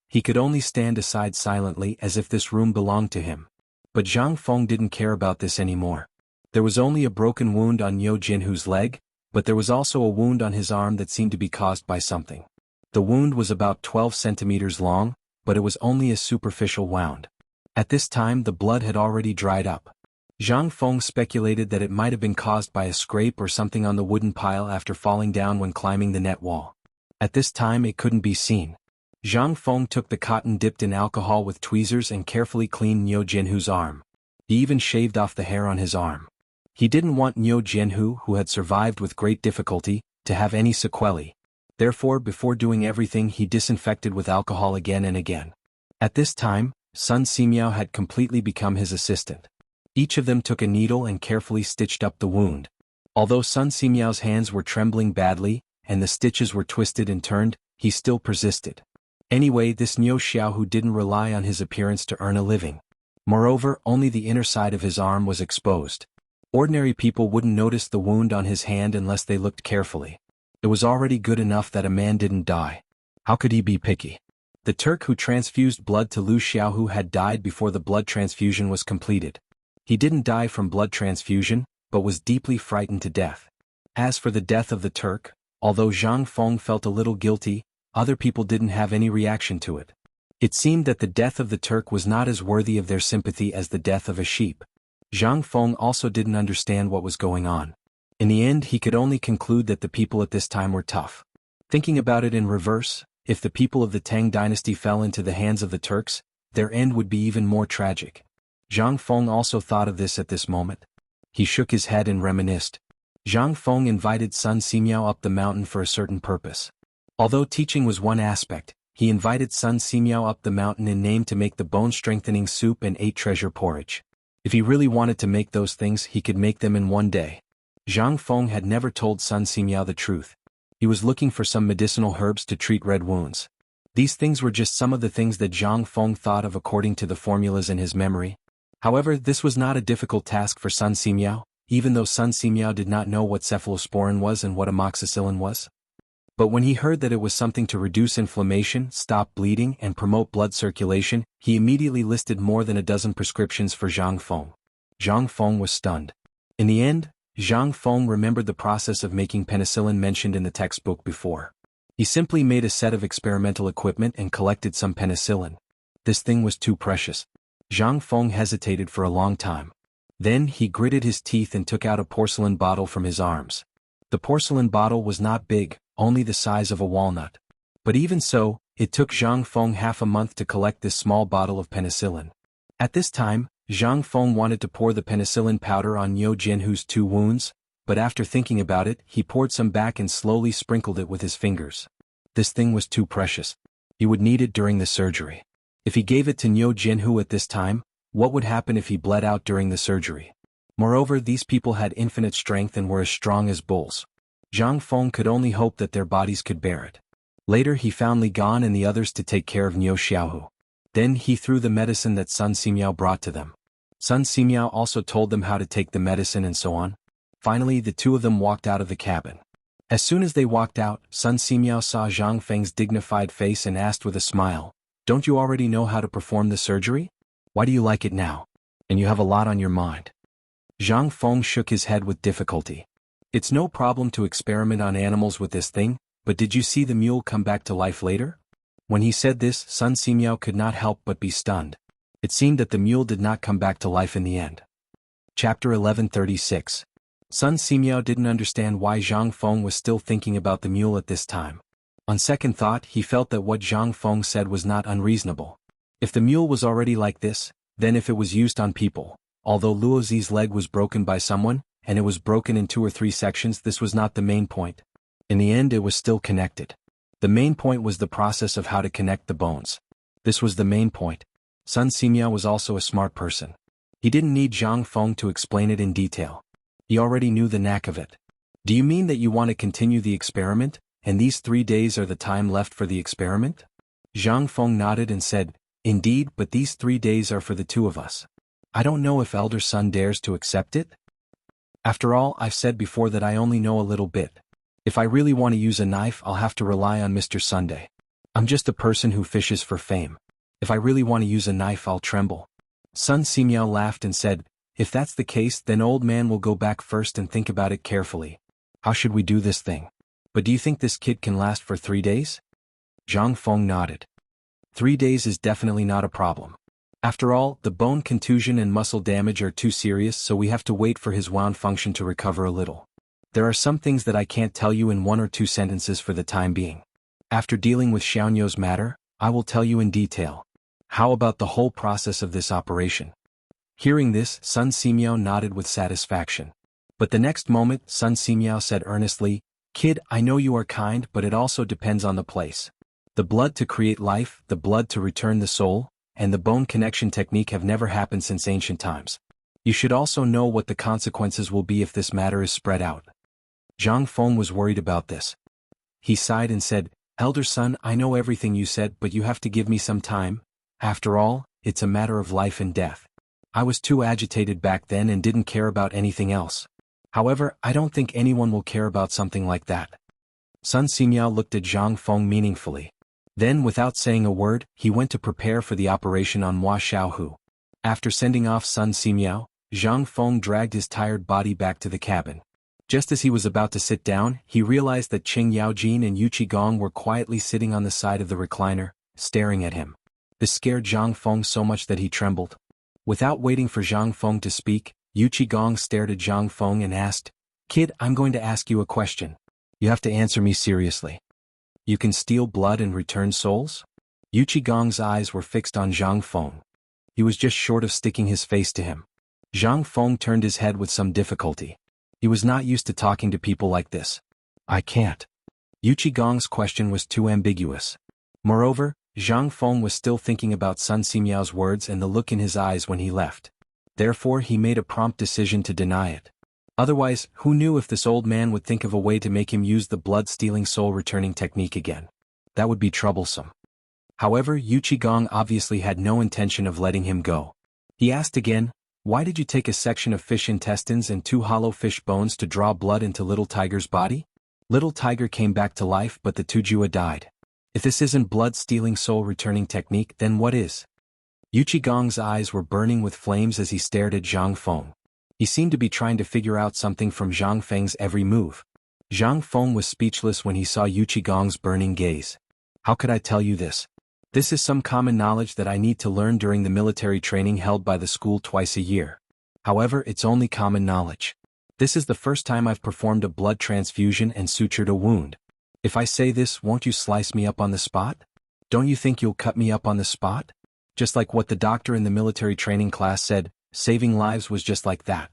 He could only stand aside silently as if this room belonged to him. But Zhang Feng didn't care about this anymore. There was only a broken wound on Niu Jianhu's leg, but there was also a wound on his arm that seemed to be caused by something. The wound was about 12 centimeters long, but it was only a superficial wound. At this time the blood had already dried up. Zhang Feng speculated that it might have been caused by a scrape or something on the wooden pile after falling down when climbing the net wall. At this time it couldn't be seen. Zhang Feng took the cotton dipped in alcohol with tweezers and carefully cleaned Niu Jianhu's arm. He even shaved off the hair on his arm. He didn't want Niu Jianhu, who had survived with great difficulty, to have any sequelae. Therefore, before doing everything, he disinfected with alcohol again and again. At this time, Sun Simiao had completely become his assistant. Each of them took a needle and carefully stitched up the wound. Although Sun Simiao's hands were trembling badly, and the stitches were twisted and turned, he still persisted. Anyway, this Niu Xiaohu didn't rely on his appearance to earn a living. Moreover, only the inner side of his arm was exposed. Ordinary people wouldn't notice the wound on his hand unless they looked carefully. It was already good enough that a man didn't die. How could he be picky? The Turk who transfused blood to Lu Xiaohu had died before the blood transfusion was completed. He didn't die from blood transfusion, but was deeply frightened to death. As for the death of the Turk, although Zhang Feng felt a little guilty, other people didn't have any reaction to it. It seemed that the death of the Turk was not as worthy of their sympathy as the death of a sheep. Zhang Feng also didn't understand what was going on. In the end, he could only conclude that the people at this time were tough. Thinking about it in reverse, if the people of the Tang Dynasty fell into the hands of the Turks, their end would be even more tragic. Zhang Feng also thought of this at this moment. He shook his head and reminisced. Zhang Feng invited Sun Simiao up the mountain for a certain purpose. Although teaching was one aspect, he invited Sun Simiao up the mountain in name to make the bone-strengthening soup and 8 treasure porridge. If he really wanted to make those things, he could make them in one day. Zhang Feng had never told Sun Simiao the truth. He was looking for some medicinal herbs to treat red wounds. These things were just some of the things that Zhang Feng thought of according to the formulas in his memory. However, this was not a difficult task for Sun Simiao, even though Sun Simiao did not know what cephalosporin was and what amoxicillin was. But when he heard that it was something to reduce inflammation, stop bleeding, and promote blood circulation, he immediately listed more than a dozen prescriptions for Zhang Feng. Zhang Feng was stunned. In the end, Zhang Feng remembered the process of making penicillin mentioned in the textbook before. He simply made a set of experimental equipment and collected some penicillin. This thing was too precious. Zhang Feng hesitated for a long time. Then he gritted his teeth and took out a porcelain bottle from his arms. The porcelain bottle was not big, only the size of a walnut. But even so, it took Zhang Feng half a month to collect this small bottle of penicillin. At this time, Zhang Feng wanted to pour the penicillin powder on Niu Jianhu's 2 wounds, but after thinking about it, he poured some back and slowly sprinkled it with his fingers. This thing was too precious. He would need it during the surgery. If he gave it to Niu Jianhu at this time, what would happen if he bled out during the surgery? Moreover, these people had infinite strength and were as strong as bulls. Zhang Feng could only hope that their bodies could bear it. Later he found Li Gan and the others to take care of Niu Xiaohu. Then he threw the medicine that Sun Simiao brought to them. Sun Simiao also told them how to take the medicine and so on. Finally, the 2 of them walked out of the cabin. As soon as they walked out, Sun Simiao saw Zhang Feng's dignified face and asked with a smile, "Don't you already know how to perform the surgery? Why do you like it now? And you have a lot on your mind." Zhang Feng shook his head with difficulty. "It's no problem to experiment on animals with this thing, but did you see the mule come back to life later?" When he said this, Sun Simiao could not help but be stunned. It seemed that the mule did not come back to life in the end. Chapter 1136. Sun Simiao didn't understand why Zhang Feng was still thinking about the mule at this time. On second thought, he felt that what Zhang Feng said was not unreasonable. If the mule was already like this, then if it was used on people, although Luozi's leg was broken by someone, and it was broken in 2 or 3 sections, this was not the main point. In the end, it was still connected. The main point was the process of how to connect the bones. This was the main point. Sun Simiao was also a smart person. He didn't need Zhang Feng to explain it in detail. He already knew the knack of it. Do you mean that you want to continue the experiment, and these 3 days are the time left for the experiment? Zhang Feng nodded and said, Indeed, but these 3 days are for the two of us. I don't know if elder son dares to accept it. After all, I've said before that I only know a little bit. If I really want to use a knife, I'll have to rely on Mr. Sunday. I'm just a person who fishes for fame. If I really want to use a knife, I'll tremble. Sun Simiao laughed and said, If that's the case, then old man will go back first and think about it carefully. How should we do this thing? But do you think this kid can last for 3 days? Zhang Feng nodded. 3 days is definitely not a problem. After all, the bone contusion and muscle damage are too serious, so we have to wait for his wound function to recover a little. There are some things that I can't tell you in 1 or 2 sentences for the time being. After dealing with Xiaoyou's matter, I will tell you in detail. How about the whole process of this operation? Hearing this, Sun Simiao nodded with satisfaction. But the next moment, Sun Simiao said earnestly, Kid, I know you are kind, but it also depends on the place. The blood to create life, the blood to return the soul, and the bone connection technique have never happened since ancient times. You should also know what the consequences will be if this matter is spread out. Zhang Feng was worried about this. He sighed and said, Elder son, I know everything you said, but you have to give me some time. After all, it's a matter of life and death. I was too agitated back then and didn't care about anything else. However, I don't think anyone will care about something like that. Sun Simiao looked at Zhang Feng meaningfully. Then, without saying a word, he went to prepare for the operation on Hua Xiaohu. After sending off Sun Simiao, Zhang Feng dragged his tired body back to the cabin. Just as he was about to sit down, he realized that Qing Yaojin and Yu Qigong were quietly sitting on the side of the recliner, staring at him. This scared Zhang Feng so much that he trembled. Without waiting for Zhang Feng to speak, Yu Qigong stared at Zhang Feng and asked, Kid, I'm going to ask you a question. You have to answer me seriously. You can steal blood and return souls? Yu Qigong's eyes were fixed on Zhang Feng. He was just short of sticking his face to him. Zhang Feng turned his head with some difficulty. He was not used to talking to people like this. I can't. Yu Qigong's question was too ambiguous. Moreover, Zhang Feng was still thinking about Sun Simiao's words and the look in his eyes when he left. Therefore, he made a prompt decision to deny it. Otherwise, who knew if this old man would think of a way to make him use the blood-stealing soul-returning technique again? That would be troublesome. However, Yu Qigong obviously had no intention of letting him go. He asked again, Why did you take a section of fish intestines and 2 hollow fish bones to draw blood into Little Tiger's body? Little Tiger came back to life, but the Tujua died. If this isn't blood-stealing soul-returning technique, then what is? Yu Qigong's eyes were burning with flames as he stared at Zhang Feng. He seemed to be trying to figure out something from Zhang Feng's every move. Zhang Feng was speechless when he saw Yu Qigong's burning gaze. How could I tell you this? This is some common knowledge that I need to learn during the military training held by the school twice a year. However, it's only common knowledge. This is the first time I've performed a blood transfusion and sutured a wound. If I say this, won't you slice me up on the spot? Don't you think you'll cut me up on the spot? Just like what the doctor in the military training class said, saving lives was just like that.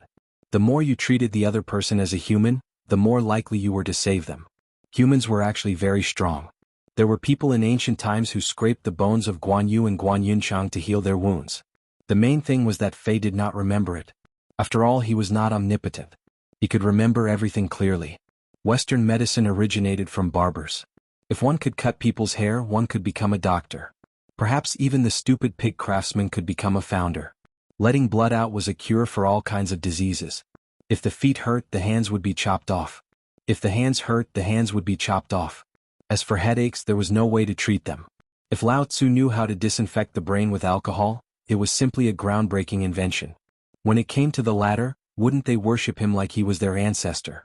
The more you treated the other person as a human, the more likely you were to save them. Humans were actually very strong. There were people in ancient times who scraped the bones of Guan Yu and Guan Yunchang to heal their wounds. The main thing was that Fei did not remember it. After all, he was not omnipotent. He could remember everything clearly. Western medicine originated from barbers. If one could cut people's hair, one could become a doctor. Perhaps even the stupid pig craftsman could become a founder. Letting blood out was a cure for all kinds of diseases. If the feet hurt, the hands would be chopped off. If the hands hurt, the hands would be chopped off. As for headaches, there was no way to treat them. If Lao Tzu knew how to disinfect the brain with alcohol, it was simply a groundbreaking invention. When it came to the latter, wouldn't they worship him like he was their ancestor?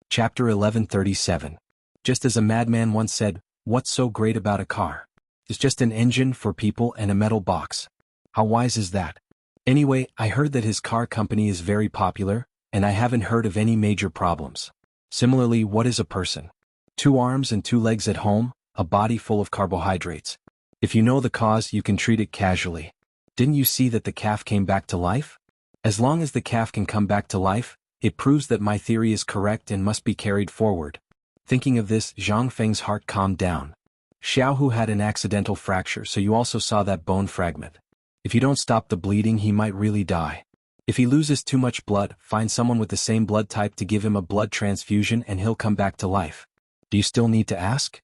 Chapter 1137. Just as a madman once said, what's so great about a car? It's just an engine for people and a metal box. How wise is that? Anyway, I heard that his car company is very popular, and I haven't heard of any major problems. Similarly, what is a person? 2 arms and 2 legs at home, a body full of carbohydrates. If you know the cause, you can treat it casually. Didn't you see that the calf came back to life? As long as the calf can come back to life, it proves that my theory is correct and must be carried forward. Thinking of this, Zhang Feng's heart calmed down. Xiaohu had an accidental fracture, so you also saw that bone fragment. If you don't stop the bleeding, he might really die. If he loses too much blood, find someone with the same blood type to give him a blood transfusion and he'll come back to life. Do you still need to ask?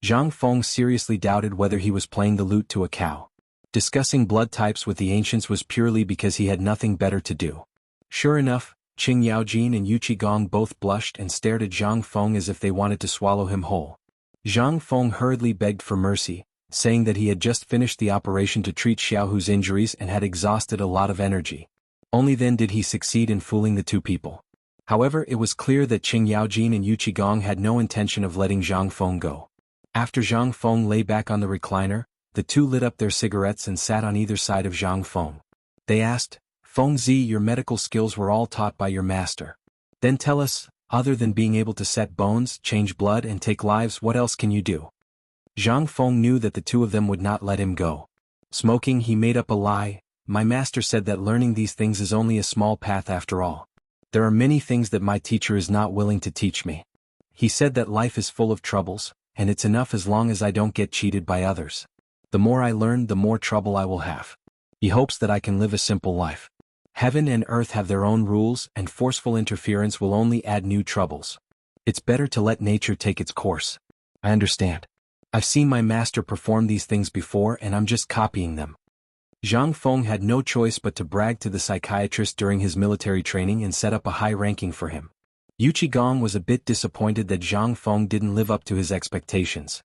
Zhang Feng seriously doubted whether he was playing the lute to a cow. Discussing blood types with the ancients was purely because he had nothing better to do. Sure enough, Qing Yaojin and Yu Qigong both blushed and stared at Zhang Feng as if they wanted to swallow him whole. Zhang Feng hurriedly begged for mercy, saying that he had just finished the operation to treat Xiaohu's injuries and had exhausted a lot of energy. Only then did he succeed in fooling the two people. However, it was clear that Qing Yaojin and Yu Qigong had no intention of letting Zhang Feng go. After Zhang Feng lay back on the recliner, the two lit up their cigarettes and sat on either side of Zhang Feng. They asked, "Feng Zi, your medical skills were all taught by your master. Then tell us, other than being able to set bones, change blood and take lives, what else can you do?" Zhang Feng knew that the two of them would not let him go. Smoking, he made up a lie. "My master said that learning these things is only a small path after all. There are many things that my teacher is not willing to teach me. He said that life is full of troubles, and it's enough as long as I don't get cheated by others. The more I learn, the more trouble I will have. He hopes that I can live a simple life. Heaven and earth have their own rules, and forceful interference will only add new troubles. It's better to let nature take its course. I understand. I've seen my master perform these things before and I'm just copying them." Zhang Feng had no choice but to brag to the psychiatrist during his military training and set up a high ranking for him. Yu Qigong was a bit disappointed that Zhang Feng didn't live up to his expectations.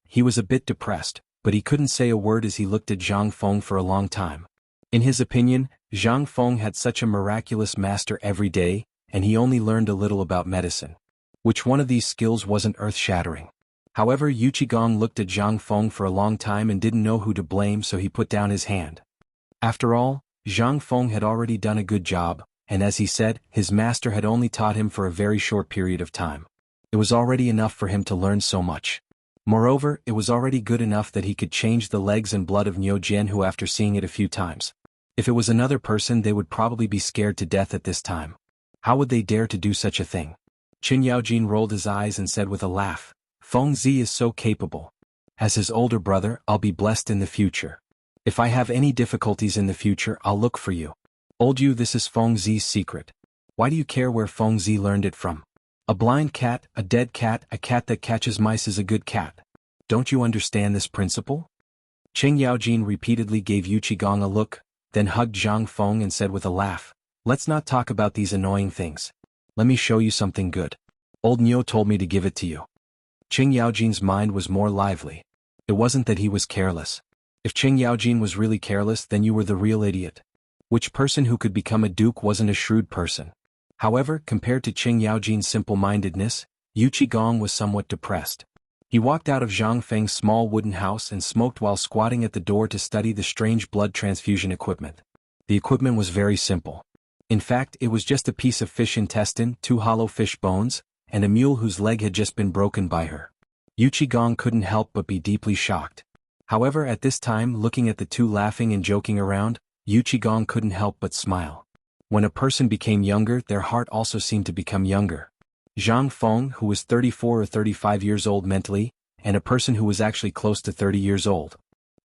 He was a bit depressed, but he couldn't say a word as he looked at Zhang Feng for a long time. In his opinion, Zhang Feng had such a miraculous master every day, and he only learned a little about medicine. Which one of these skills wasn't earth-shattering? However, Yu Qigong looked at Zhang Feng for a long time and didn't know who to blame, so he put down his hand. After all, Zhang Feng had already done a good job, and as he said, his master had only taught him for a very short period of time. It was already enough for him to learn so much. Moreover, it was already good enough that he could change the legs and blood of Niu Jian after seeing it a few times. If it was another person, they would probably be scared to death at this time. How would they dare to do such a thing? Qin Yaojin rolled his eyes and said with a laugh, "Feng Zi is so capable. As his older brother, I'll be blessed in the future. If I have any difficulties in the future, I'll look for you. Old Yu, this is Feng Zi's secret. Why do you care where Feng Zi learned it from? A blind cat, a dead cat, a cat that catches mice is a good cat. Don't you understand this principle?" Qing Yaojin repeatedly gave Yu Qigong a look, then hugged Zhang Feng and said with a laugh, "Let's not talk about these annoying things. Let me show you something good. Old Niu told me to give it to you." Qing Yaojin's mind was more lively. It wasn't that he was careless. If Qing Yaojin was really careless, then you were the real idiot. Which person who could become a duke wasn't a shrewd person? However, compared to Qing Yaojin's simple-mindedness, Yu Qigong was somewhat depressed. He walked out of Zhang Feng's small wooden house and smoked while squatting at the door to study the strange blood transfusion equipment. The equipment was very simple. In fact, it was just a piece of fish intestine, 2 hollow fish bones, and a mule whose leg had just been broken by her. Yu Qigong couldn't help but be deeply shocked. However, at this time, looking at the two laughing and joking around, Yu Qigong couldn't help but smile. When a person became younger, their heart also seemed to become younger. Zhang Feng, who was 34 or 35 years old mentally, and a person who was actually close to 30 years old.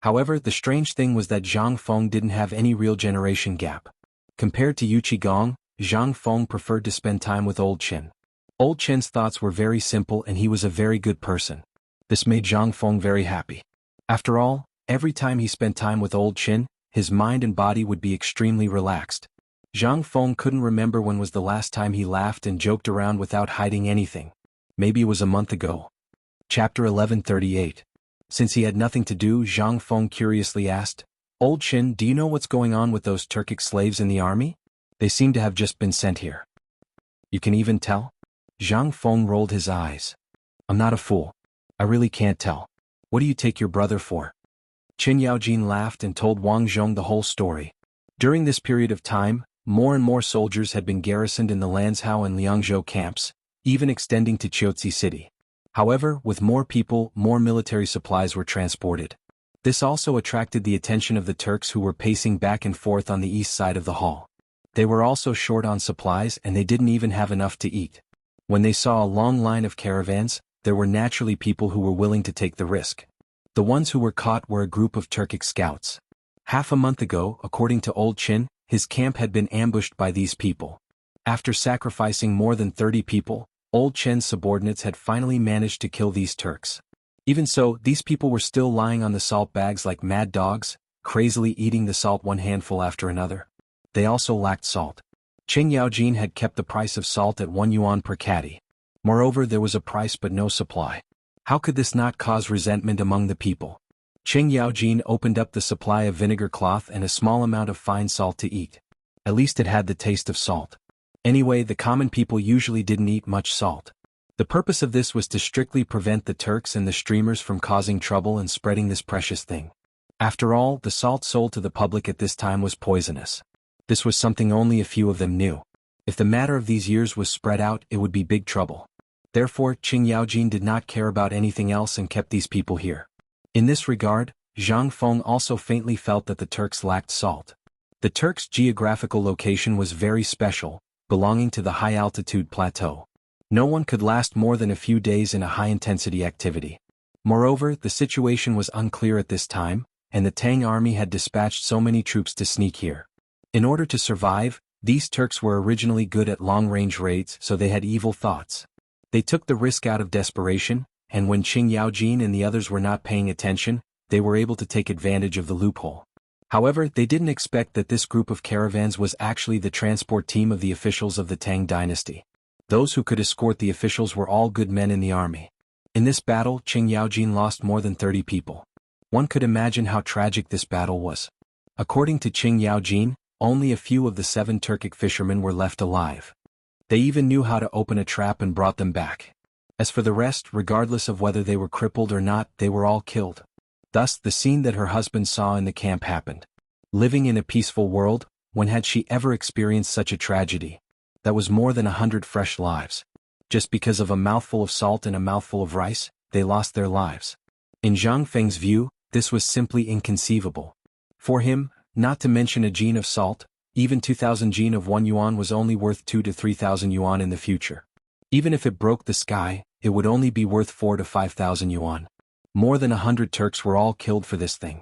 However, the strange thing was that Zhang Feng didn't have any real generation gap. Compared to Yu Qigong, Zhang Feng preferred to spend time with Old Qin. Old Qin's thoughts were very simple and he was a very good person. This made Zhang Feng very happy. After all, every time he spent time with Old Qin, his mind and body would be extremely relaxed. Zhang Feng couldn't remember when was the last time he laughed and joked around without hiding anything. Maybe it was a month ago. Chapter 1138. Since he had nothing to do, Zhang Feng curiously asked, "Old Qin, do you know what's going on with those Turkic slaves in the army? They seem to have just been sent here." "You can even tell?" Zhang Feng rolled his eyes. "I'm not a fool. I really can't tell. What do you take your brother for?" Qin Yaojin laughed and told Wang Zhong the whole story. During this period of time, more and more soldiers had been garrisoned in the Lanzhou and Liangzhou camps, even extending to Chiaotzi city. However, with more people, more military supplies were transported. This also attracted the attention of the Turks who were pacing back and forth on the east side of the hall. They were also short on supplies and they didn't even have enough to eat. When they saw a long line of caravans, there were naturally people who were willing to take the risk. The ones who were caught were a group of Turkic scouts. Half a month ago, according to Old Qin, his camp had been ambushed by these people. After sacrificing more than 30 people, Old Chen's subordinates had finally managed to kill these Turks. Even so, these people were still lying on the salt bags like mad dogs, crazily eating the salt one handful after another. They also lacked salt. Qing Yaojin had kept the price of salt at 1 yuan per caddy. Moreover, there was a price but no supply. How could this not cause resentment among the people? Qing Yaojin opened up the supply of vinegar cloth and a small amount of fine salt to eat. At least it had the taste of salt. Anyway, the common people usually didn't eat much salt. The purpose of this was to strictly prevent the Turks and the streamers from causing trouble and spreading this precious thing. After all, the salt sold to the public at this time was poisonous. This was something only a few of them knew. If the matter of these years was spread out, it would be big trouble. Therefore, Qing Yaojin did not care about anything else and kept these people here. In this regard, Zhang Feng also faintly felt that the Turks lacked salt. The Turks' geographical location was very special, belonging to the high-altitude plateau. No one could last more than a few days in a high-intensity activity. Moreover, the situation was unclear at this time, and the Tang army had dispatched so many troops to sneak here. In order to survive, these Turks were originally good at long-range raids, so they had evil thoughts. They took the risk out of desperation, and when Qing Yaojin and the others were not paying attention, they were able to take advantage of the loophole. However, they didn't expect that this group of caravans was actually the transport team of the officials of the Tang Dynasty. Those who could escort the officials were all good men in the army. In this battle, Qing Yaojin lost more than 30 people. One could imagine how tragic this battle was. According to Qing Yaojin, only a few of the 7 Turkic fishermen were left alive. They even knew how to open a trap and brought them back. As for the rest, regardless of whether they were crippled or not, they were all killed. Thus, the scene that her husband saw in the camp happened. Living in a peaceful world, when had she ever experienced such a tragedy? That was more than 100 fresh lives. Just because of a mouthful of salt and a mouthful of rice, they lost their lives. In Zhang Feng's view, this was simply inconceivable. For him, not to mention a jin of salt, even 2,000 jin of 1 yuan was only worth 2 to 3,000 yuan in the future. Even if it broke the sky, it would only be worth 4 to 5,000 yuan. More than 100 Turks were all killed for this thing.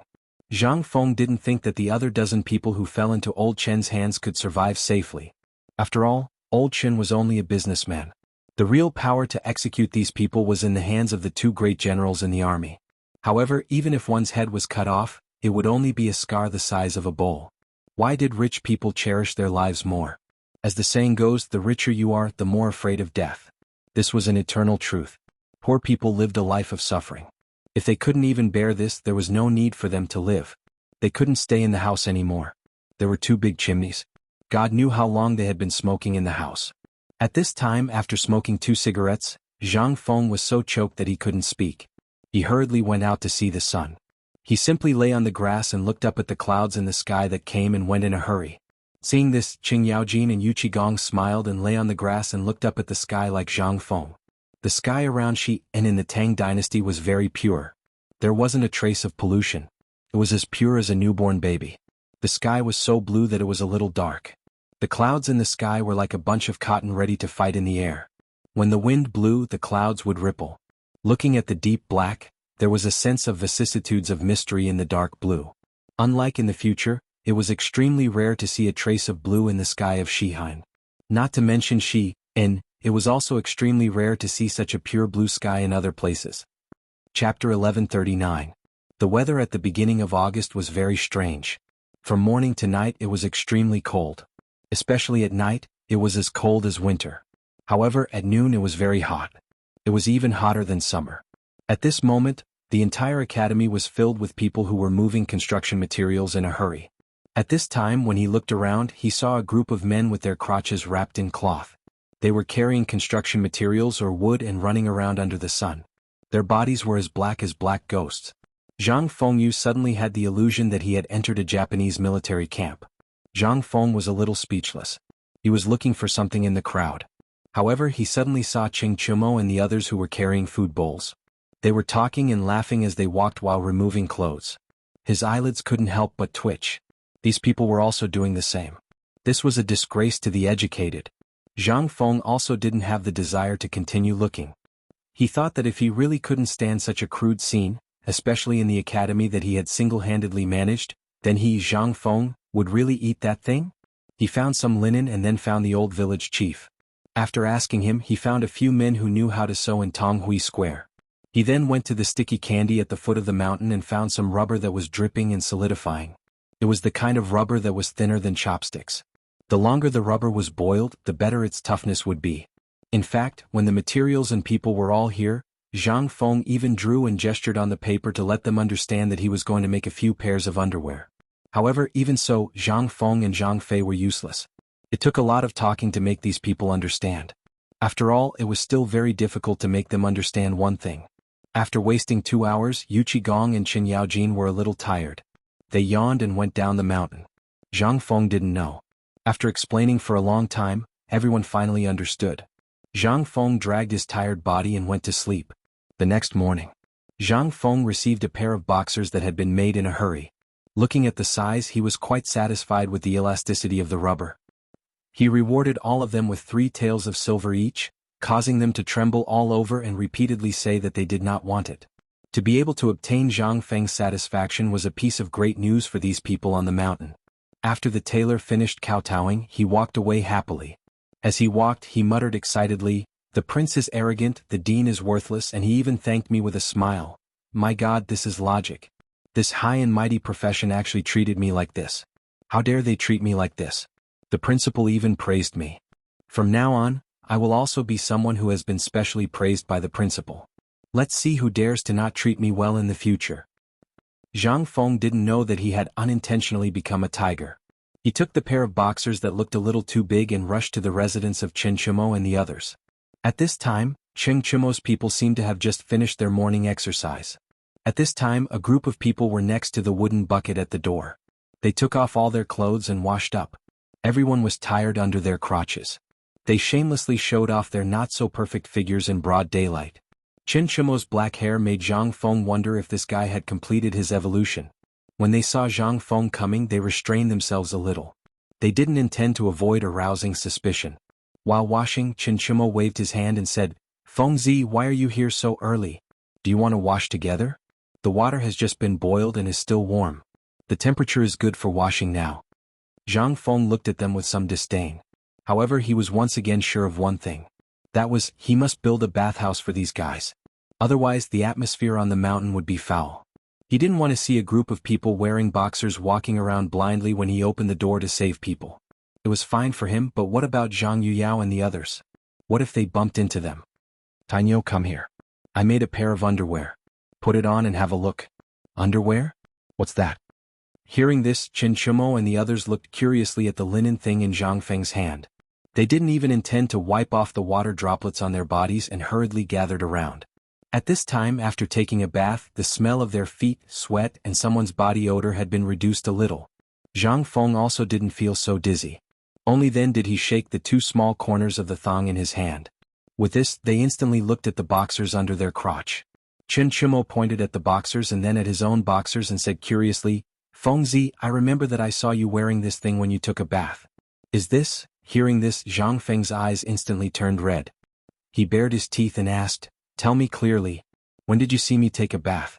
Zhang Feng didn't think that the other dozen people who fell into Old Chen's hands could survive safely. After all, Old Chen was only a businessman. The real power to execute these people was in the hands of the 2 great generals in the army. However, even if one's head was cut off, it would only be a scar the size of a bowl. Why did rich people cherish their lives more? As the saying goes, the richer you are, the more afraid of death. This was an eternal truth. Poor people lived a life of suffering. If they couldn't even bear this, there was no need for them to live. They couldn't stay in the house anymore. There were 2 big chimneys. God knew how long they had been smoking in the house. At this time, after smoking 2 cigarettes, Zhang Feng was so choked that he couldn't speak. He hurriedly went out to see the sun. He simply lay on the grass and looked up at the clouds in the sky that came and went in a hurry. Seeing this, Qing Yaojin and Yu Qigong smiled and lay on the grass and looked up at the sky like Zhang Feng. The sky around Xi and in the Tang Dynasty was very pure. There wasn't a trace of pollution. It was as pure as a newborn baby. The sky was so blue that it was a little dark. The clouds in the sky were like a bunch of cotton ready to fight in the air. When the wind blew, the clouds would ripple. Looking at the deep black, there was a sense of vicissitudes of mystery in the dark blue. Unlike in the future, it was extremely rare to see a trace of blue in the sky of Shihan. Not to mention it was also extremely rare to see such a pure blue sky in other places. Chapter 1139. The weather at the beginning of August was very strange. From morning to night it was extremely cold. Especially at night, it was as cold as winter. However, at noon it was very hot. It was even hotter than summer. At this moment, the entire academy was filled with people who were moving construction materials in a hurry. At this time, when he looked around, he saw a group of men with their crotches wrapped in cloth. They were carrying construction materials or wood and running around under the sun. Their bodies were as black ghosts. Zhang Fengyu suddenly had the illusion that he had entered a Japanese military camp. Zhang Feng was a little speechless. He was looking for something in the crowd. However, he suddenly saw Qing Chumo and the others who were carrying food bowls. They were talking and laughing as they walked while removing clothes. His eyelids couldn't help but twitch. These people were also doing the same. This was a disgrace to the educated. Zhang Feng also didn't have the desire to continue looking. He thought that if he really couldn't stand such a crude scene, especially in the academy that he had single-handedly managed, then he, Zhang Feng, would really eat that thing? He found some linen and then found the old village chief. After asking him, he found a few men who knew how to sew in Tong Hui Square. He then went to the sticky candy at the foot of the mountain and found some rubber that was dripping and solidifying. It was the kind of rubber that was thinner than chopsticks. The longer the rubber was boiled, the better its toughness would be. In fact, when the materials and people were all here, Zhang Feng even drew and gestured on the paper to let them understand that he was going to make a few pairs of underwear. However, even so, Zhang Feng and Zhang Fei were useless. It took a lot of talking to make these people understand. After all, it was still very difficult to make them understand one thing. After wasting 2 hours, Yu Qigong and Qin Yaojin were a little tired. They yawned and went down the mountain. Zhang Feng didn't know. After explaining for a long time, everyone finally understood. Zhang Feng dragged his tired body and went to sleep. The next morning, Zhang Feng received a pair of boxers that had been made in a hurry. Looking at the size, he was quite satisfied with the elasticity of the rubber. He rewarded all of them with 3 taels of silver each, causing them to tremble all over and repeatedly say that they did not want it. To be able to obtain Zhang Feng's satisfaction was a piece of great news for these people on the mountain. After the tailor finished kowtowing, he walked away happily. As he walked, he muttered excitedly, "The prince is arrogant, the dean is worthless," and he even thanked me with a smile. My God, this is logic. This high and mighty profession actually treated me like this. How dare they treat me like this? The principal even praised me. From now on, I will also be someone who has been specially praised by the principal. Let's see who dares to not treat me well in the future. Zhang Feng didn't know that he had unintentionally become a tiger. He took the pair of boxers that looked a little too big and rushed to the residence of Chen Chimo and the others. At this time, Chen Chimo's people seemed to have just finished their morning exercise. At this time, a group of people were next to the wooden bucket at the door. They took off all their clothes and washed up. Everyone was tired under their crotches. They shamelessly showed off their not-so-perfect figures in broad daylight. Chen Chimo's black hair made Zhang Feng wonder if this guy had completed his evolution. When they saw Zhang Feng coming, they restrained themselves a little. They didn't intend to avoid arousing suspicion. While washing, Chen Chimo waved his hand and said, "Fengzi, why are you here so early? Do you want to wash together? The water has just been boiled and is still warm. The temperature is good for washing now." Zhang Feng looked at them with some disdain. However, he was once again sure of one thing. That was, he must build a bathhouse for these guys. Otherwise, the atmosphere on the mountain would be foul. He didn't want to see a group of people wearing boxers walking around blindly when he opened the door to save people. It was fine for him, but what about Zhang Yuyao and the others? What if they bumped into them? "Tainyo, come here. I made a pair of underwear. Put it on and have a look." "Underwear? What's that?" Hearing this, Chen Chimo and the others looked curiously at the linen thing in Zhang Feng's hand. They didn't even intend to wipe off the water droplets on their bodies and hurriedly gathered around. At this time, after taking a bath, the smell of their feet, sweat, and someone's body odor had been reduced a little. Zhang Feng also didn't feel so dizzy. Only then did he shake the 2 small corners of the thong in his hand. With this, they instantly looked at the boxers under their crotch. Chen Chimo pointed at the boxers and then at his own boxers and said curiously, "Fengzi, I remember that I saw you wearing this thing when you took a bath. Is this?" Hearing this, Zhang Feng's eyes instantly turned red. He bared his teeth and asked, "Tell me clearly, when did you see me take a bath?"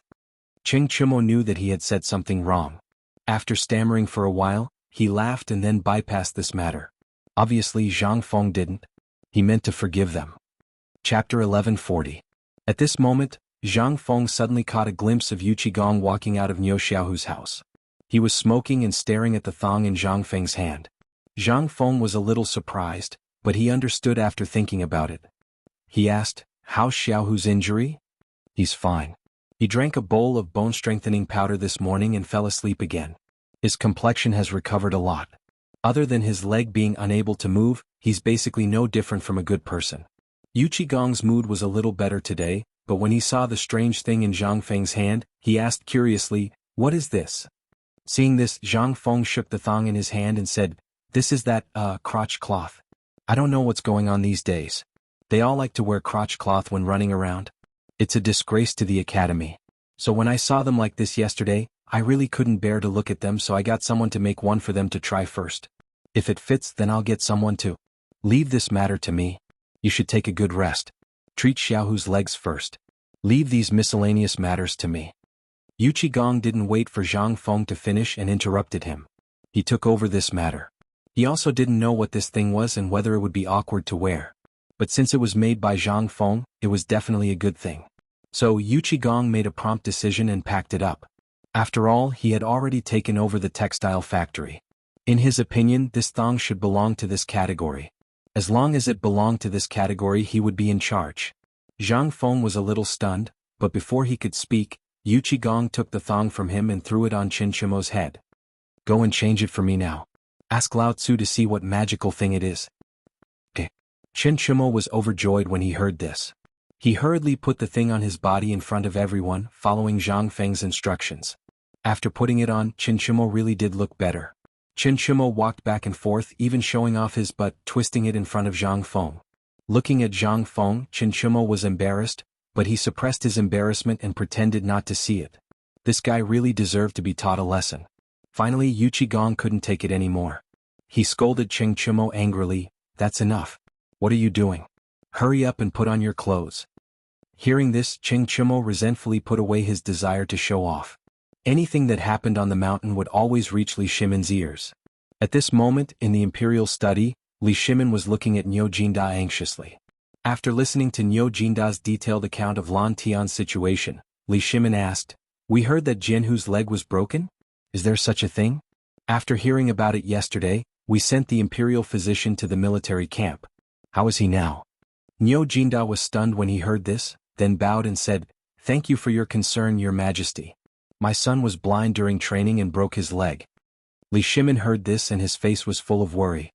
Chen Chimo knew that he had said something wrong. After stammering for a while, he laughed and then bypassed this matter. Obviously, Zhang Feng didn't. He meant to forgive them. Chapter 1140. At this moment, Zhang Feng suddenly caught a glimpse of Yu Qigong walking out of Niu Xiaohu's house. He was smoking and staring at the thong in Zhang Feng's hand. Zhang Feng was a little surprised, but he understood after thinking about it. He asked, "How's Xiaohu's injury?" "He's fine. He drank a bowl of bone-strengthening powder this morning and fell asleep again. His complexion has recovered a lot. Other than his leg being unable to move, he's basically no different from a good person." Yu Qigong's mood was a little better today, but when he saw the strange thing in Zhang Feng's hand, he asked curiously, "What is this?" Seeing this, Zhang Feng shook the thong in his hand and said, "This is that, crotch cloth. I don't know what's going on these days. They all like to wear crotch cloth when running around. It's a disgrace to the academy. So when I saw them like this yesterday, I really couldn't bear to look at them, so I got someone to make one for them to try first. If it fits, then I'll get someone to. Leave this matter to me. You should take a good rest. Treat Xiaohu's legs first. Leave these miscellaneous matters to me." Yu Qigong didn't wait for Zhang Feng to finish and interrupted him. He took over this matter. He also didn't know what this thing was and whether it would be awkward to wear. But since it was made by Zhang Feng, it was definitely a good thing. So Yu Qigong made a prompt decision and packed it up. After all, he had already taken over the textile factory. In his opinion, this thong should belong to this category. As long as it belonged to this category, he would be in charge. Zhang Feng was a little stunned, but before he could speak, Yu Qigong took the thong from him and threw it on Qin Shimo's head. Go and change it for me now. Ask Lao Tzu to see what magical thing it is. Qin Shimo was overjoyed when he heard this. He hurriedly put the thing on his body in front of everyone, following Zhang Feng's instructions. After putting it on, Qin Shimo really did look better. Qin Shimo walked back and forth, even showing off his butt, twisting it in front of Zhang Feng. Looking at Zhang Feng, Qin Shimo was embarrassed, but he suppressed his embarrassment and pretended not to see it. This guy really deserved to be taught a lesson. Finally, Yu Qigong couldn't take it anymore. He scolded Qin Shimo angrily, "That's enough. What are you doing? Hurry up and put on your clothes." Hearing this, Qin Shimo resentfully put away his desire to show off. Anything that happened on the mountain would always reach Li Shimin's ears. At this moment, in the imperial study, Li Shimin was looking at Niu Jinda anxiously. After listening to Niu Jinda's detailed account of Lan Tian's situation, Li Shimin asked, "We heard that Jinhu's leg was broken? Is there such a thing? After hearing about it yesterday, we sent the imperial physician to the military camp. How is he now?" Niu Jinda was stunned when he heard this, then bowed and said, "Thank you for your concern, Your Majesty. My son was blind during training and broke his leg." Li Shimin heard this and his face was full of worry.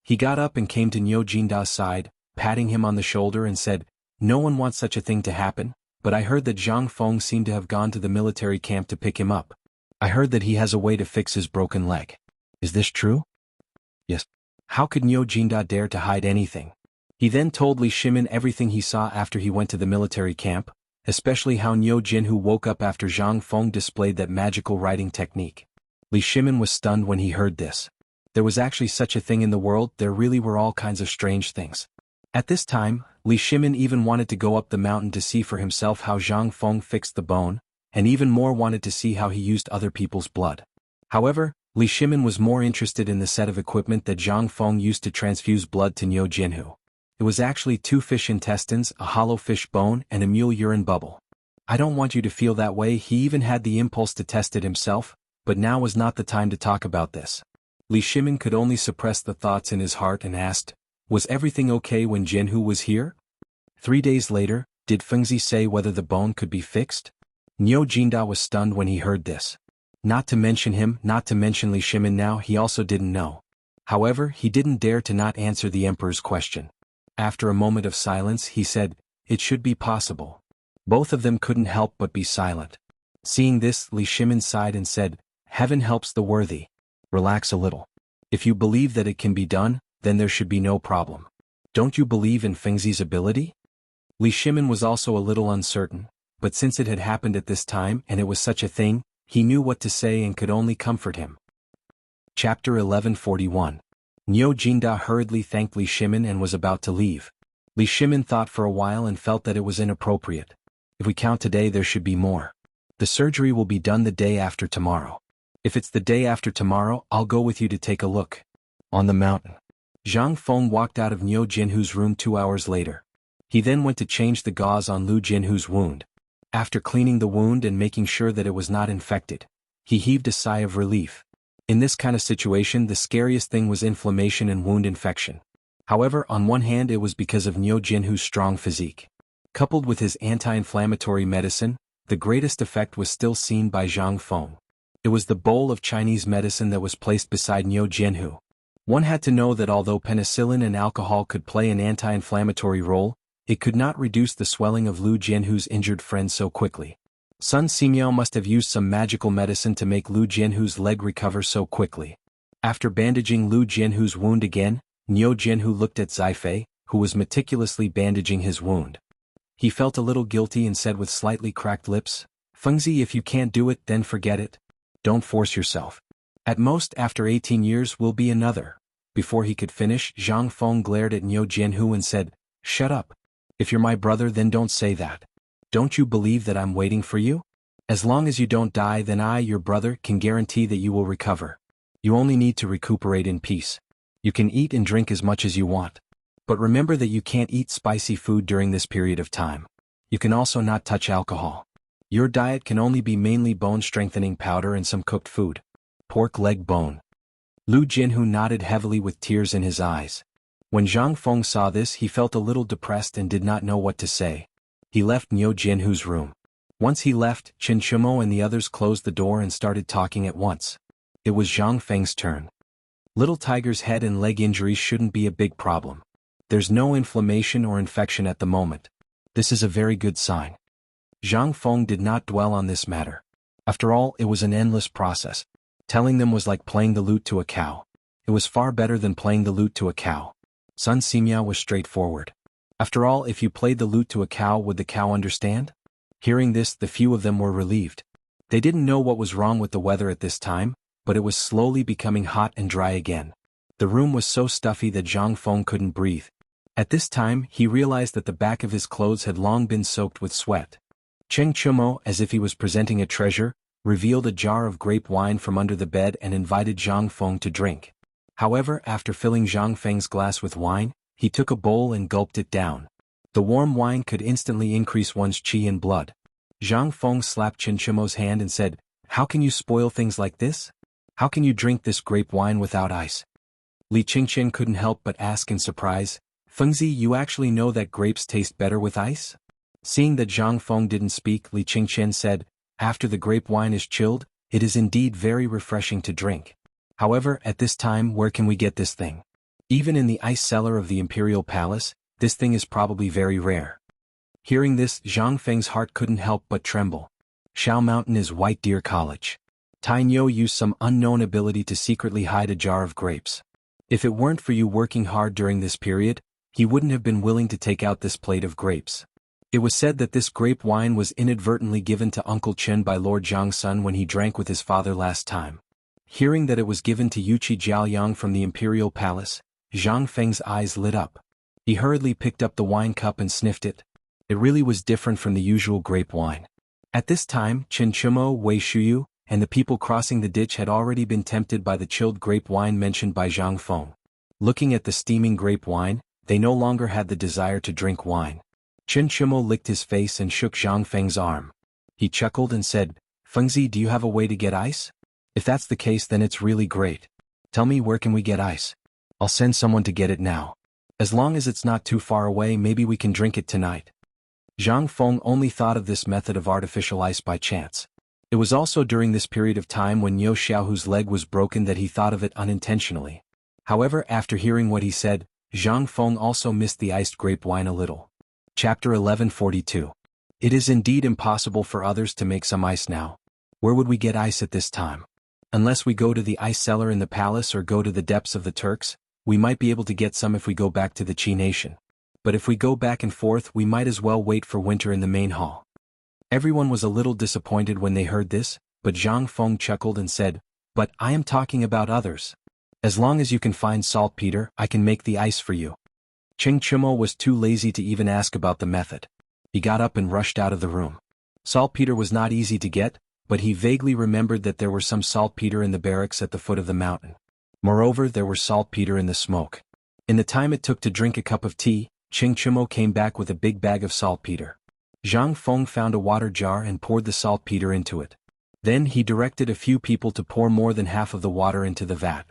He got up and came to Niu Jinda's side, patting him on the shoulder and said, "No one wants such a thing to happen, but I heard that Zhang Feng seemed to have gone to the military camp to pick him up. I heard that he has a way to fix his broken leg. Is this true?" "Yes." How could Niu Jinda dare to hide anything? He then told Li Shimin everything he saw after he went to the military camp, especially how Niu Jinhu woke up after Zhang Feng displayed that magical writing technique. Li Shimin was stunned when he heard this. There was actually such a thing in the world. There really were all kinds of strange things. At this time, Li Shimin even wanted to go up the mountain to see for himself how Zhang Feng fixed the bone, and even more wanted to see how he used other people's blood. However, Li Shimin was more interested in the set of equipment that Zhang Feng used to transfuse blood to Niu Jinhu. It was actually 2 fish intestines, a hollow fish bone, and a mule urine bubble. I don't want you to feel that way. He even had the impulse to test it himself, but now was not the time to talk about this. Li Shimin could only suppress the thoughts in his heart and asked, "Was everything okay when Jinhu was here?" 3 days later, did Fengzi say whether the bone could be fixed? Niu Jinda was stunned when he heard this. Not to mention Li Shimin now, he also didn't know. However, he didn't dare to not answer the emperor's question. After a moment of silence, he said, "It should be possible." Both of them couldn't help but be silent. Seeing this, Li Shimin sighed and said, "Heaven helps the worthy. Relax a little. If you believe that it can be done, then there should be no problem. Don't you believe in Fengzi's ability?" Li Shimin was also a little uncertain, but since it had happened at this time and it was such a thing, he knew what to say and could only comfort him. Chapter 1141. Niu Jinda hurriedly thanked Li Shimin and was about to leave. Li Shimin thought for a while and felt that it was inappropriate. If we count today, there should be more. The surgery will be done the day after tomorrow. If it's the day after tomorrow, I'll go with you to take a look. On the mountain. Zhang Feng walked out of Niu Jinhu's room 2 hours later. He then went to change the gauze on Lu Jinhu's wound. After cleaning the wound and making sure that it was not infected, he heaved a sigh of relief. In this kind of situation, the scariest thing was inflammation and wound infection. However, on one hand it was because of Niu Jinhu's strong physique. Coupled with his anti-inflammatory medicine, the greatest effect was still seen by Zhang Feng. It was the bowl of Chinese medicine that was placed beside Niu Jinhu. One had to know that although penicillin and alcohol could play an anti-inflammatory role, it could not reduce the swelling of Lu Jinhu's injured friend so quickly. Sun Simiao must have used some magical medicine to make Lu Jinhu's leg recover so quickly. After bandaging Lu Jinhu's wound again, Niu Jinhu looked at Zaifei, who was meticulously bandaging his wound. He felt a little guilty and said with slightly cracked lips, "Fengzi, if you can't do it, then forget it. Don't force yourself. At most, after 18 years will be another." Before he could finish, Zhang Feng glared at Niu Jinhu and said, "Shut up. If you're my brother, then don't say that. Don't you believe that I'm waiting for you? As long as you don't die, then I, your brother, can guarantee that you will recover. You only need to recuperate in peace. You can eat and drink as much as you want. But remember that you can't eat spicy food during this period of time. You can also not touch alcohol. Your diet can only be mainly bone-strengthening powder and some cooked food. Pork leg bone. Lu Jinhu nodded heavily with tears in his eyes. When Zhang Feng saw this, he felt a little depressed and did not know what to say. He left Niu Jinhu's room. Once he left, Qin Shimo and the others closed the door and started talking at once. It was Zhang Feng's turn. Little Tiger's head and leg injuries shouldn't be a big problem. There's no inflammation or infection at the moment. This is a very good sign. Zhang Feng did not dwell on this matter. After all, it was an endless process. Telling them was like playing the lute to a cow. It was far better than playing the lute to a cow. Sun Simiao was straightforward. After all, if you played the lute to a cow, would the cow understand? Hearing this, the few of them were relieved. They didn't know what was wrong with the weather at this time, but it was slowly becoming hot and dry again. The room was so stuffy that Zhang Feng couldn't breathe. At this time, he realized that the back of his clothes had long been soaked with sweat. Cheng Chumo, as if he was presenting a treasure, revealed a jar of grape wine from under the bed and invited Zhang Feng to drink. However, after filling Zhang Feng's glass with wine, he took a bowl and gulped it down. The warm wine could instantly increase one's qi and blood. Zhang Feng slapped Qin Chumo's hand and said, "How can you spoil things like this? How can you drink this grape wine without ice?" Li Qingqian couldn't help but ask in surprise, "Fengzi, you actually know that grapes taste better with ice?" Seeing that Zhang Feng didn't speak, Li Qingqian said, "After the grape wine is chilled, it is indeed very refreshing to drink. However, at this time, where can we get this thing? Even in the ice cellar of the Imperial Palace, this thing is probably very rare." Hearing this, Zhang Feng's heart couldn't help but tremble. Shao Mountain is White Deer College. Tai Niu used some unknown ability to secretly hide a jar of grapes. If it weren't for you working hard during this period, he wouldn't have been willing to take out this plate of grapes. It was said that this grape wine was inadvertently given to Uncle Chen by Lord Zhang's son when he drank with his father last time. Hearing that it was given to Yuqi Jiaoyang from the Imperial Palace, Zhang Feng's eyes lit up. He hurriedly picked up the wine cup and sniffed it. It really was different from the usual grape wine. At this time, Qin Chumo, Wei Shuyu, and the people crossing the ditch had already been tempted by the chilled grape wine mentioned by Zhang Feng. Looking at the steaming grape wine, they no longer had the desire to drink wine. Qin Chumo licked his face and shook Zhang Feng's arm. He chuckled and said, "Fengzi, do you have a way to get ice? If that's the case, then it's really great. Tell me, where can we get ice? I'll send someone to get it now. As long as it's not too far away, maybe we can drink it tonight." Zhang Feng only thought of this method of artificial ice by chance. It was also during this period of time when Niu Xiaohu's leg was broken that he thought of it unintentionally. However, after hearing what he said, Zhang Feng also missed the iced grape wine a little. Chapter 1142. It is indeed impossible for others to make some ice now. Where would we get ice at this time? Unless we go to the ice cellar in the palace or go to the depths of the Turks, we might be able to get some if we go back to the Qi nation. But if we go back and forth, we might as well wait for winter in the main hall. Everyone was a little disappointed when they heard this, but Zhang Feng chuckled and said, "But I am talking about others. As long as you can find saltpeter, I can make the ice for you." Cheng Chumo was too lazy to even ask about the method. He got up and rushed out of the room. Saltpeter was not easy to get, but he vaguely remembered that there were some saltpeter in the barracks at the foot of the mountain. Moreover, there was saltpeter in the smoke. In the time it took to drink a cup of tea, Cheng Chumo came back with a big bag of saltpeter. Zhang Feng found a water jar and poured the saltpeter into it. Then he directed a few people to pour more than half of the water into the vat.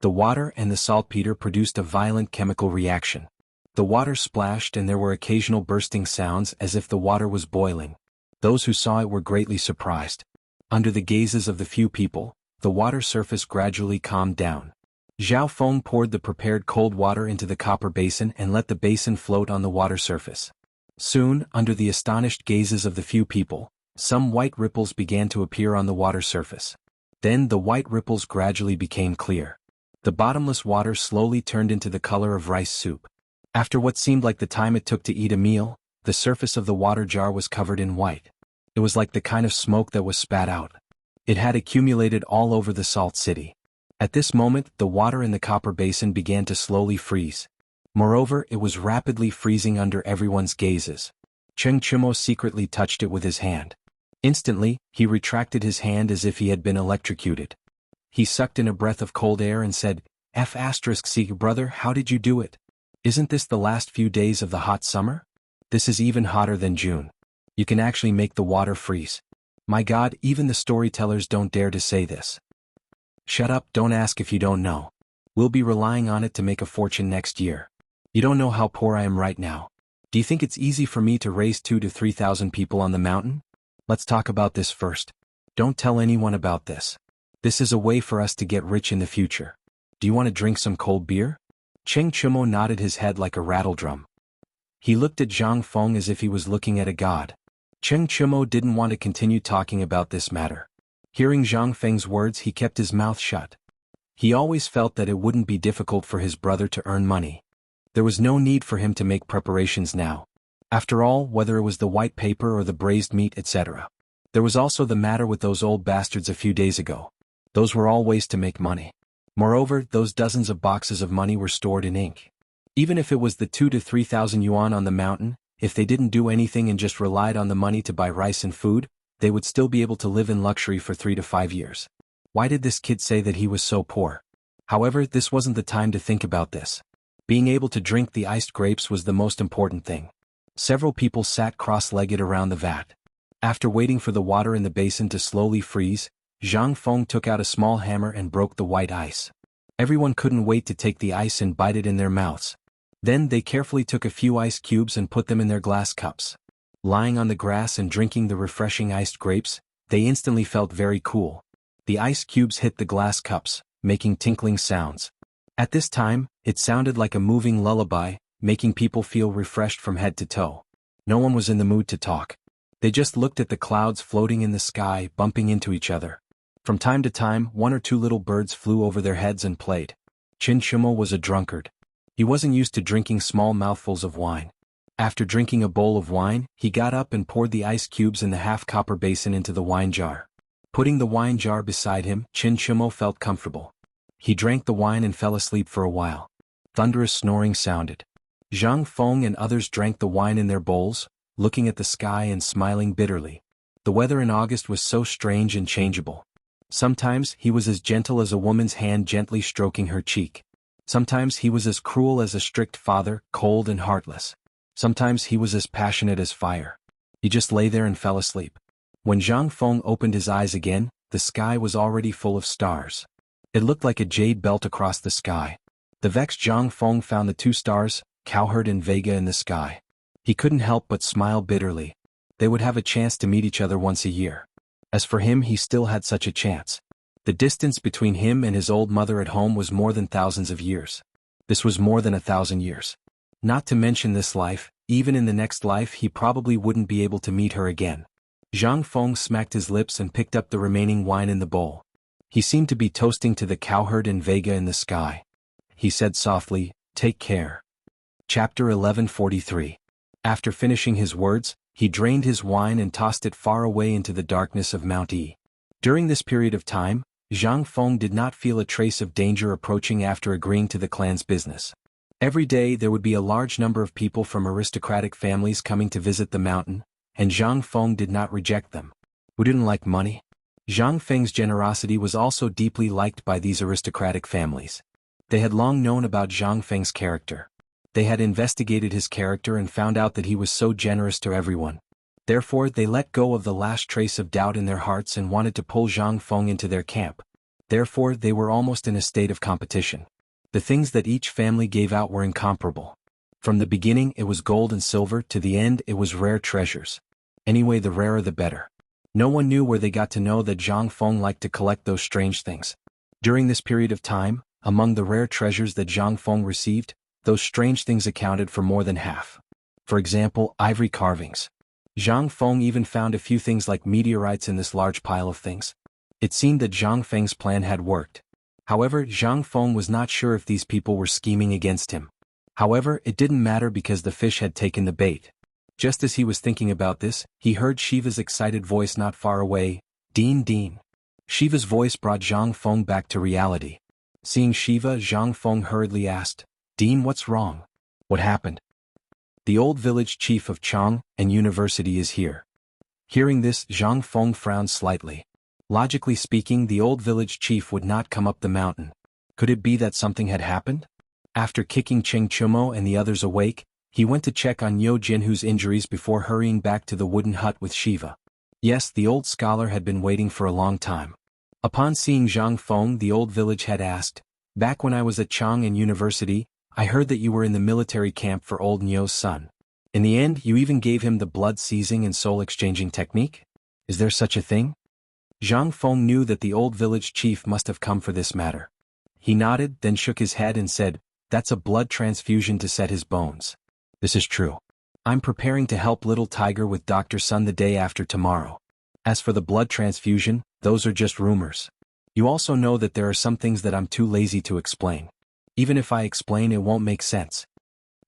The water and the saltpeter produced a violent chemical reaction. The water splashed and there were occasional bursting sounds as if the water was boiling. Those who saw it were greatly surprised. Under the gazes of the few people, the water surface gradually calmed down. Zhao Feng poured the prepared cold water into the copper basin and let the basin float on the water surface. Soon, under the astonished gazes of the few people, some white ripples began to appear on the water surface. Then the white ripples gradually became clear. The bottomless water slowly turned into the color of rice soup. After what seemed like the time it took to eat a meal, the surface of the water jar was covered in white. It was like the kind of smoke that was spat out. It had accumulated all over the salt city. At this moment, the water in the copper basin began to slowly freeze. Moreover, it was rapidly freezing under everyone's gazes. Cheng Chumo secretly touched it with his hand. Instantly, he retracted his hand as if he had been electrocuted. He sucked in a breath of cold air and said, "See, brother, how did you do it? Isn't this the last few days of the hot summer? This is even hotter than June. You can actually make the water freeze. My God, even the storytellers don't dare to say this." "Shut up, don't ask if you don't know. We'll be relying on it to make a fortune next year. You don't know how poor I am right now. Do you think it's easy for me to raise 2,000 to 3,000 people on the mountain? Let's talk about this first. Don't tell anyone about this. This is a way for us to get rich in the future. Do you want to drink some cold beer?" Cheng Chumo nodded his head like a rattledrum. He looked at Zhang Feng as if he was looking at a god. Cheng Chumo didn't want to continue talking about this matter. Hearing Zhang Feng's words, he kept his mouth shut. He always felt that it wouldn't be difficult for his brother to earn money. There was no need for him to make preparations now. After all, whether it was the white paper or the braised meat, etc. There was also the matter with those old bastards a few days ago. Those were all ways to make money. Moreover, those dozens of boxes of money were stored in ink. Even if it was the 2,000 to 3,000 yuan on the mountain, if they didn't do anything and just relied on the money to buy rice and food, they would still be able to live in luxury for 3 to 5 years. Why did this kid say that he was so poor? However, this wasn't the time to think about this. Being able to drink the iced grapes was the most important thing. Several people sat cross-legged around the vat. After waiting for the water in the basin to slowly freeze, Zhang Feng took out a small hammer and broke the white ice. Everyone couldn't wait to take the ice and bite it in their mouths. Then they carefully took a few ice cubes and put them in their glass cups. Lying on the grass and drinking the refreshing iced grapes, they instantly felt very cool. The ice cubes hit the glass cups, making tinkling sounds. At this time, it sounded like a moving lullaby, making people feel refreshed from head to toe. No one was in the mood to talk. They just looked at the clouds floating in the sky, bumping into each other. From time to time, 1 or 2 little birds flew over their heads and played. Chin Chumo was a drunkard. He wasn't used to drinking small mouthfuls of wine. After drinking a bowl of wine, he got up and poured the ice cubes in the half-copper basin into the wine jar. Putting the wine jar beside him, Chin Chumo felt comfortable. He drank the wine and fell asleep for a while. Thunderous snoring sounded. Zhang Feng and others drank the wine in their bowls, looking at the sky and smiling bitterly. The weather in August was so strange and changeable. Sometimes he was as gentle as a woman's hand gently stroking her cheek. Sometimes he was as cruel as a strict father, cold and heartless. Sometimes he was as passionate as fire. He just lay there and fell asleep. When Zhang Feng opened his eyes again, the sky was already full of stars. It looked like a jade belt across the sky. The vexed Zhang Feng found the 2 stars, Cowherd and Vega, in the sky. He couldn't help but smile bitterly. They would have a chance to meet each other once a year. As for him, he still had such a chance. The distance between him and his old mother at home was more than thousands of years. This was more than 1,000 years. Not to mention this life, even in the next life he probably wouldn't be able to meet her again. Zhang Feng smacked his lips and picked up the remaining wine in the bowl. He seemed to be toasting to the Cowherd and Vega in the sky. He said softly, "Take care." Chapter 1143. After finishing his words, he drained his wine and tossed it far away into the darkness of Mount E. During this period of time, Zhang Feng did not feel a trace of danger approaching after agreeing to the clan's business. Every day there would be a large number of people from aristocratic families coming to visit the mountain, and Zhang Feng did not reject them. Who didn't like money? Zhang Feng's generosity was also deeply liked by these aristocratic families. They had long known about Zhang Feng's character. They had investigated his character and found out that he was so generous to everyone. Therefore they let go of the last trace of doubt in their hearts and wanted to pull Zhang Feng into their camp. Therefore they were almost in a state of competition. The things that each family gave out were incomparable. From the beginning it was gold and silver, to the end it was rare treasures. Anyway, the rarer the better. No one knew where they got to know that Zhang Feng liked to collect those strange things. During this period of time, among the rare treasures that Zhang Feng received, those strange things accounted for more than half. For example, ivory carvings. Zhang Feng even found a few things like meteorites in this large pile of things. It seemed that Zhang Feng's plan had worked. However, Zhang Feng was not sure if these people were scheming against him. However, it didn't matter because the fish had taken the bait. Just as he was thinking about this, he heard Shiva's excited voice not far away, "Dean, Dean." Shiva's voice brought Zhang Feng back to reality. Seeing Shiva, Zhang Feng hurriedly asked, "Dean, what's wrong? What happened?" "The old village chief of Chang and University is here." Hearing this, Zhang Feng frowned slightly. Logically speaking, the old village chief would not come up the mountain. Could it be that something had happened? After kicking Cheng Chumo and the others awake, he went to check on Yo Jinhu's injuries before hurrying back to the wooden hut with Shiva. Yes, the old scholar had been waiting for a long time. Upon seeing Zhang Feng, the old village had asked, "Back when I was at Chang'an University, I heard that you were in the military camp for old Nyo's son. In the end, you even gave him the blood-seizing and soul-exchanging technique? Is there such a thing?" Zhang Feng knew that the old village chief must have come for this matter. He nodded, then shook his head and said, "That's a blood transfusion to set his bones. This is true. I'm preparing to help little Tiger with Dr. Sun the day after tomorrow. As for the blood transfusion, those are just rumors. You also know that there are some things that I'm too lazy to explain. Even if I explain, it won't make sense."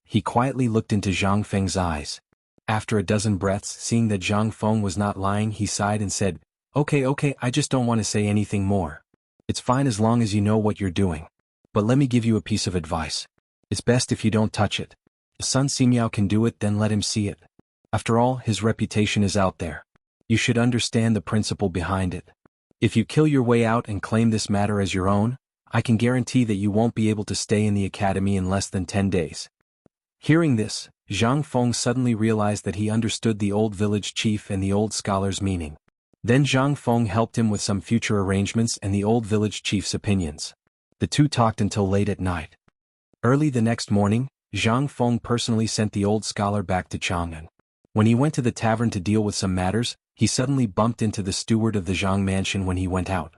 He quietly looked into Zhang Feng's eyes. After a dozen breaths, seeing that Zhang Feng was not lying, he sighed and said, Okay, I just don't want to say anything more. It's fine as long as you know what you're doing. But let me give you a piece of advice. It's best if you don't touch it. If Sun Simiao can do it, then let him see it. After all, his reputation is out there. You should understand the principle behind it. If you kill your way out and claim this matter as your own, I can guarantee that you won't be able to stay in the academy in less than 10 days. Hearing this, Zhang Feng suddenly realized that he understood the old village chief and the old scholar's meaning. Then Zhang Feng helped him with some future arrangements and the old village chief's opinions. The two talked until late at night. Early the next morning, Zhang Feng personally sent the old scholar back to Chang'an. When he went to the tavern to deal with some matters, he suddenly bumped into the steward of the Zhang mansion when he went out.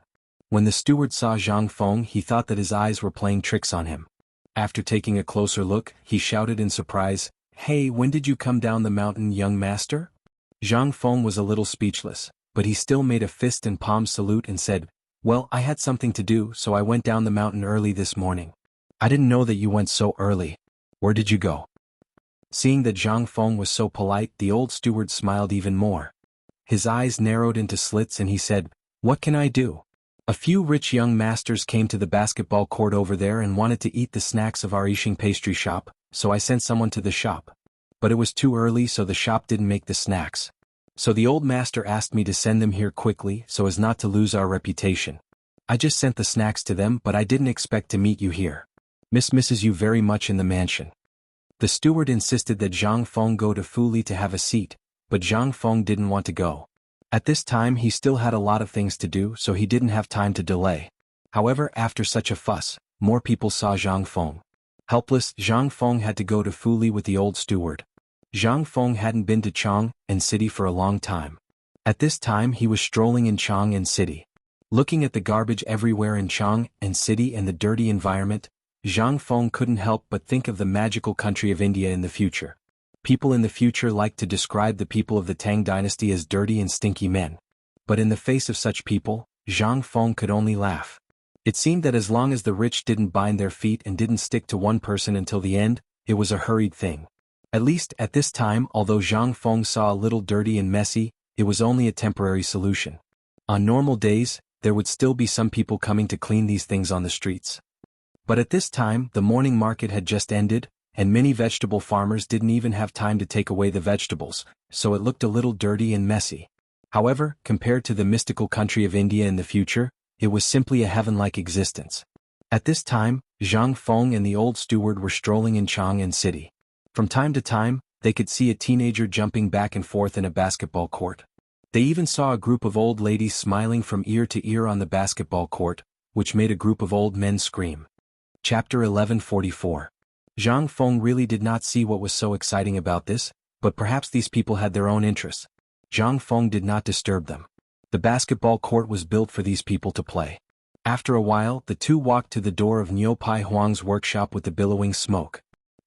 When the steward saw Zhang Feng, he thought that his eyes were playing tricks on him. After taking a closer look, he shouted in surprise, "Hey, when did you come down the mountain, young master?" Zhang Feng was a little speechless, but he still made a fist and palm salute and said, "Well, I had something to do, so I went down the mountain early this morning." "I didn't know that you went so early. Where did you go?" Seeing that Zhang Feng was so polite, the old steward smiled even more. His eyes narrowed into slits and he said, "What can I do? A few rich young masters came to the basketball court over there and wanted to eat the snacks of our Yixing pastry shop, so I sent someone to the shop. But it was too early, so the shop didn't make the snacks. So the old master asked me to send them here quickly so as not to lose our reputation. I just sent the snacks to them, but I didn't expect to meet you here. Miss misses you very much in the mansion." The steward insisted that Zhang Feng go to Fuli to have a seat, but Zhang Feng didn't want to go. At this time he still had a lot of things to do, so he didn't have time to delay. However, after such a fuss, more people saw Zhang Feng. Helpless, Zhang Feng had to go to Fuli with the old steward. Zhang Feng hadn't been to Chang'an City for a long time. At this time he was strolling in Chang'an City. Looking at the garbage everywhere in Chang'an City and the dirty environment, Zhang Feng couldn't help but think of the magical country of India in the future. People in the future like to describe the people of the Tang Dynasty as dirty and stinky men. But in the face of such people, Zhang Feng could only laugh. It seemed that as long as the rich didn't bind their feet and didn't stick to one person until the end, it was a hurried thing. At least at this time, although Zhang Feng saw a little dirty and messy, it was only a temporary solution. On normal days, there would still be some people coming to clean these things on the streets. But at this time, the morning market had just ended, and many vegetable farmers didn't even have time to take away the vegetables, so it looked a little dirty and messy. However, compared to the mystical country of India in the future, it was simply a heaven-like existence. At this time, Zhang Feng and the old steward were strolling in Chang'an City. From time to time, they could see a teenager jumping back and forth in a basketball court. They even saw a group of old ladies smiling from ear to ear on the basketball court, which made a group of old men scream. Chapter 1144. Zhang Feng really did not see what was so exciting about this, but perhaps these people had their own interests. Zhang Feng did not disturb them. The basketball court was built for these people to play. After a while, the two walked to the door of Niu Pai Huang's workshop with the billowing smoke.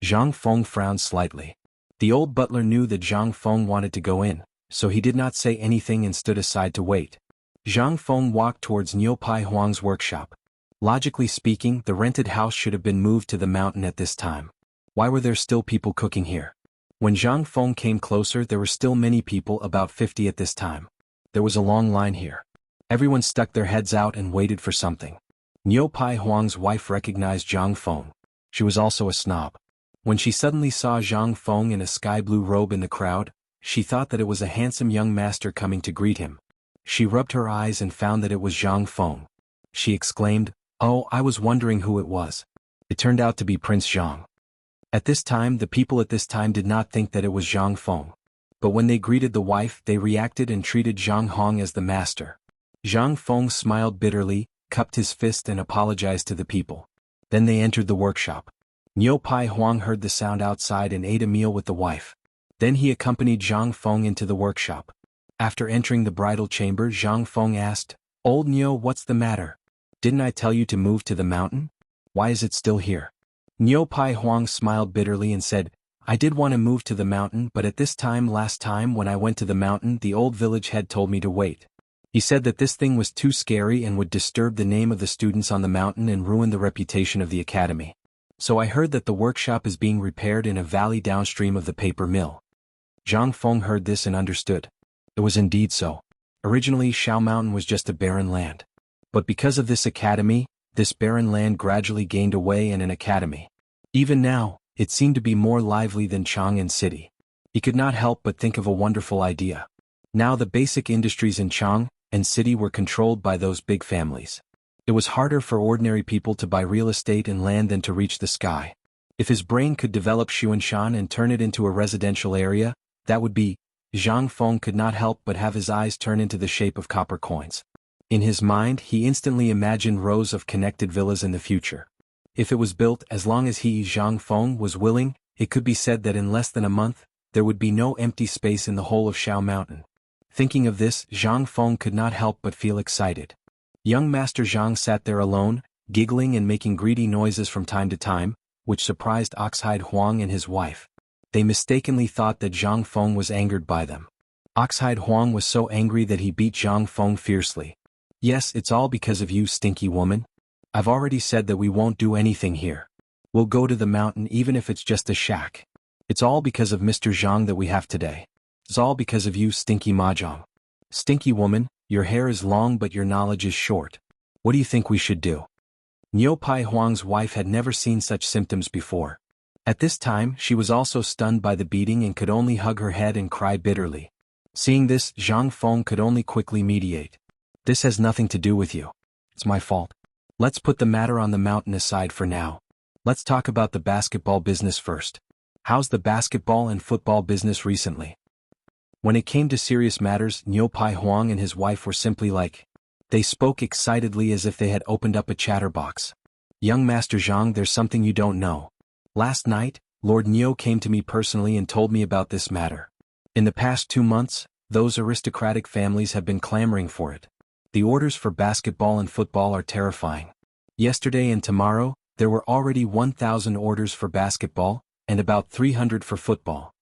Zhang Feng frowned slightly. The old butler knew that Zhang Feng wanted to go in, so he did not say anything and stood aside to wait. Zhang Feng walked towards Niu Pai Huang's workshop. Logically speaking, the rented house should have been moved to the mountain at this time. Why were there still people cooking here? When Zhang Feng came closer, there were still many people, about 50 at this time. There was a long line here. Everyone stuck their heads out and waited for something. Niu Pai Huang's wife recognized Zhang Feng. She was also a snob. When she suddenly saw Zhang Feng in a sky blue robe in the crowd, she thought that it was a handsome young master coming to greet him. She rubbed her eyes and found that it was Zhang Feng. She exclaimed, "Oh, I was wondering who it was." It turned out to be Prince Zhang. At this time, the people at this time did not think that it was Zhang Feng. But when they greeted the wife, they reacted and treated Zhang Hong as the master. Zhang Feng smiled bitterly, cupped his fist and apologized to the people. Then they entered the workshop. Niu Pai Huang heard the sound outside and ate a meal with the wife. Then he accompanied Zhang Feng into the workshop. After entering the bridal chamber, Zhang Feng asked, "Old Niu, what's the matter? Didn't I tell you to move to the mountain? Why is it still here?" Niu Pai Huang smiled bitterly and said, "I did want to move to the mountain, but at this time last time when I went to the mountain, the old village head told me to wait. He said that this thing was too scary and would disturb the name of the students on the mountain and ruin the reputation of the academy. So I heard that the workshop is being repaired in a valley downstream of the paper mill." Zhang Feng heard this and understood. It was indeed so. Originally, Shao Mountain was just a barren land. But because of this academy, this barren land gradually gained away and an academy. Even now, it seemed to be more lively than Chang'an City. He could not help but think of a wonderful idea. Now the basic industries in Chang'an City were controlled by those big families. It was harder for ordinary people to buy real estate and land than to reach the sky. If his brain could develop Xuanshan and turn it into a residential area, that would be. Zhang Feng could not help but have his eyes turn into the shape of copper coins. In his mind, he instantly imagined rows of connected villas in the future. If it was built, as long as he, Zhang Feng, was willing, it could be said that in less than a month, there would be no empty space in the whole of Shao Mountain. Thinking of this, Zhang Feng could not help but feel excited. Young Master Zhang sat there alone, giggling and making greedy noises from time to time, which surprised Oxhide Huang and his wife. They mistakenly thought that Zhang Feng was angered by them. Oxhide Huang was so angry that he beat Zhang Feng fiercely. "Yes, it's all because of you, stinky woman. I've already said that we won't do anything here. We'll go to the mountain even if it's just a shack. It's all because of Mr. Zhang that we have today. It's all because of you, stinky mahjong. Stinky woman, your hair is long but your knowledge is short. What do you think we should do?" Niu Pai Huang's wife had never seen such symptoms before. At this time, she was also stunned by the beating and could only hug her head and cry bitterly. Seeing this, Zhang Feng could only quickly mediate. "This has nothing to do with you. It's my fault. Let's put the matter on the mountain aside for now. Let's talk about the basketball business first. How's the basketball and football business recently?" When it came to serious matters, Niu Pai Huang and his wife were simply like. They spoke excitedly as if they had opened up a chatterbox. "Young Master Zhang, there's something you don't know. Last night, Lord Niu came to me personally and told me about this matter. In the past 2 months, those aristocratic families have been clamoring for it. The orders for basketball and football are terrifying. Yesterday and tomorrow, there were already 1,000 orders for basketball, and about 300 for football.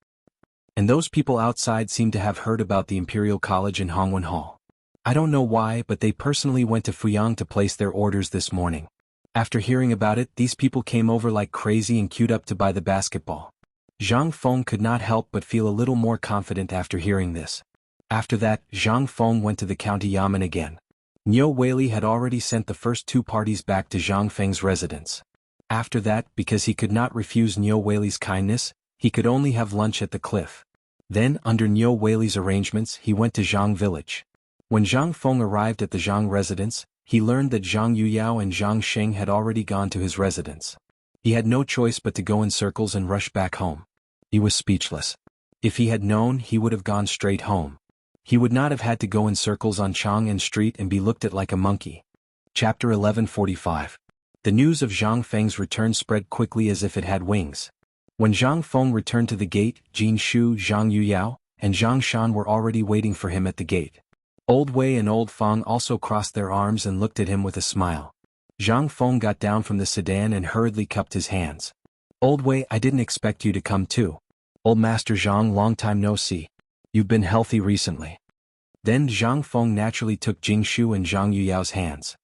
And those people outside seem to have heard about the Imperial College in Hongwen Hall. I don't know why, but they personally went to Fuyang to place their orders this morning. After hearing about it, these people came over like crazy and queued up to buy the basketball." Zhang Feng could not help but feel a little more confident after hearing this. After that, Zhang Feng went to the county yamen again. Niu Weili had already sent the first 2 parties back to Zhang Feng's residence. After that, because he could not refuse Niu Weili's kindness, he could only have lunch at the cliff. Then, under Niu Weili's arrangements, he went to Zhang village. When Zhang Feng arrived at the Zhang residence, he learned that Zhang Yuyao and Zhang Sheng had already gone to his residence. He had no choice but to go in circles and rush back home. He was speechless. If he had known, he would have gone straight home. He would not have had to go in circles on Chang'an Street and be looked at like a monkey. Chapter 1145. The news of Zhang Feng's return spread quickly as if it had wings. When Zhang Feng returned to the gate, Jin Shu, Zhang Yuyao, and Zhang Shan were already waiting for him at the gate. Old Wei and Old Feng also crossed their arms and looked at him with a smile. Zhang Feng got down from the sedan and hurriedly cupped his hands. "Old Wei, I didn't expect you to come too. Old Master Zhang, long time no see. You've been healthy recently." Then Zhang Feng naturally took Jingshu and Zhang Yuyao's hands.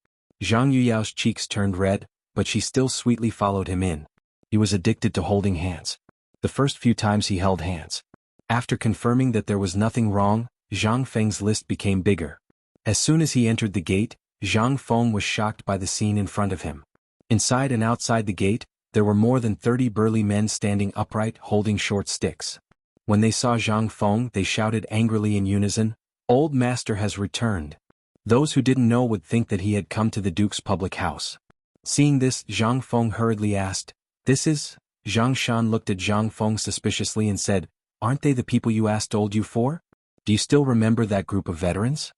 Zhang Yuyao's cheeks turned red, but she still sweetly followed him in. He was addicted to holding hands. The first few times he held hands. After confirming that there was nothing wrong, Zhang Feng's list became bigger. As soon as he entered the gate, Zhang Feng was shocked by the scene in front of him. Inside and outside the gate, there were more than 30 burly men standing upright holding short sticks. When they saw Zhang Feng, they shouted angrily in unison, Old master has returned. Those who didn't know would think that he had come to the duke's public house. Seeing this, Zhang Feng hurriedly asked, "This is?" Zhang Shan looked at Zhang Feng suspiciously and said, "Aren't they the people you asked old you for? Do you still remember that group of veterans?"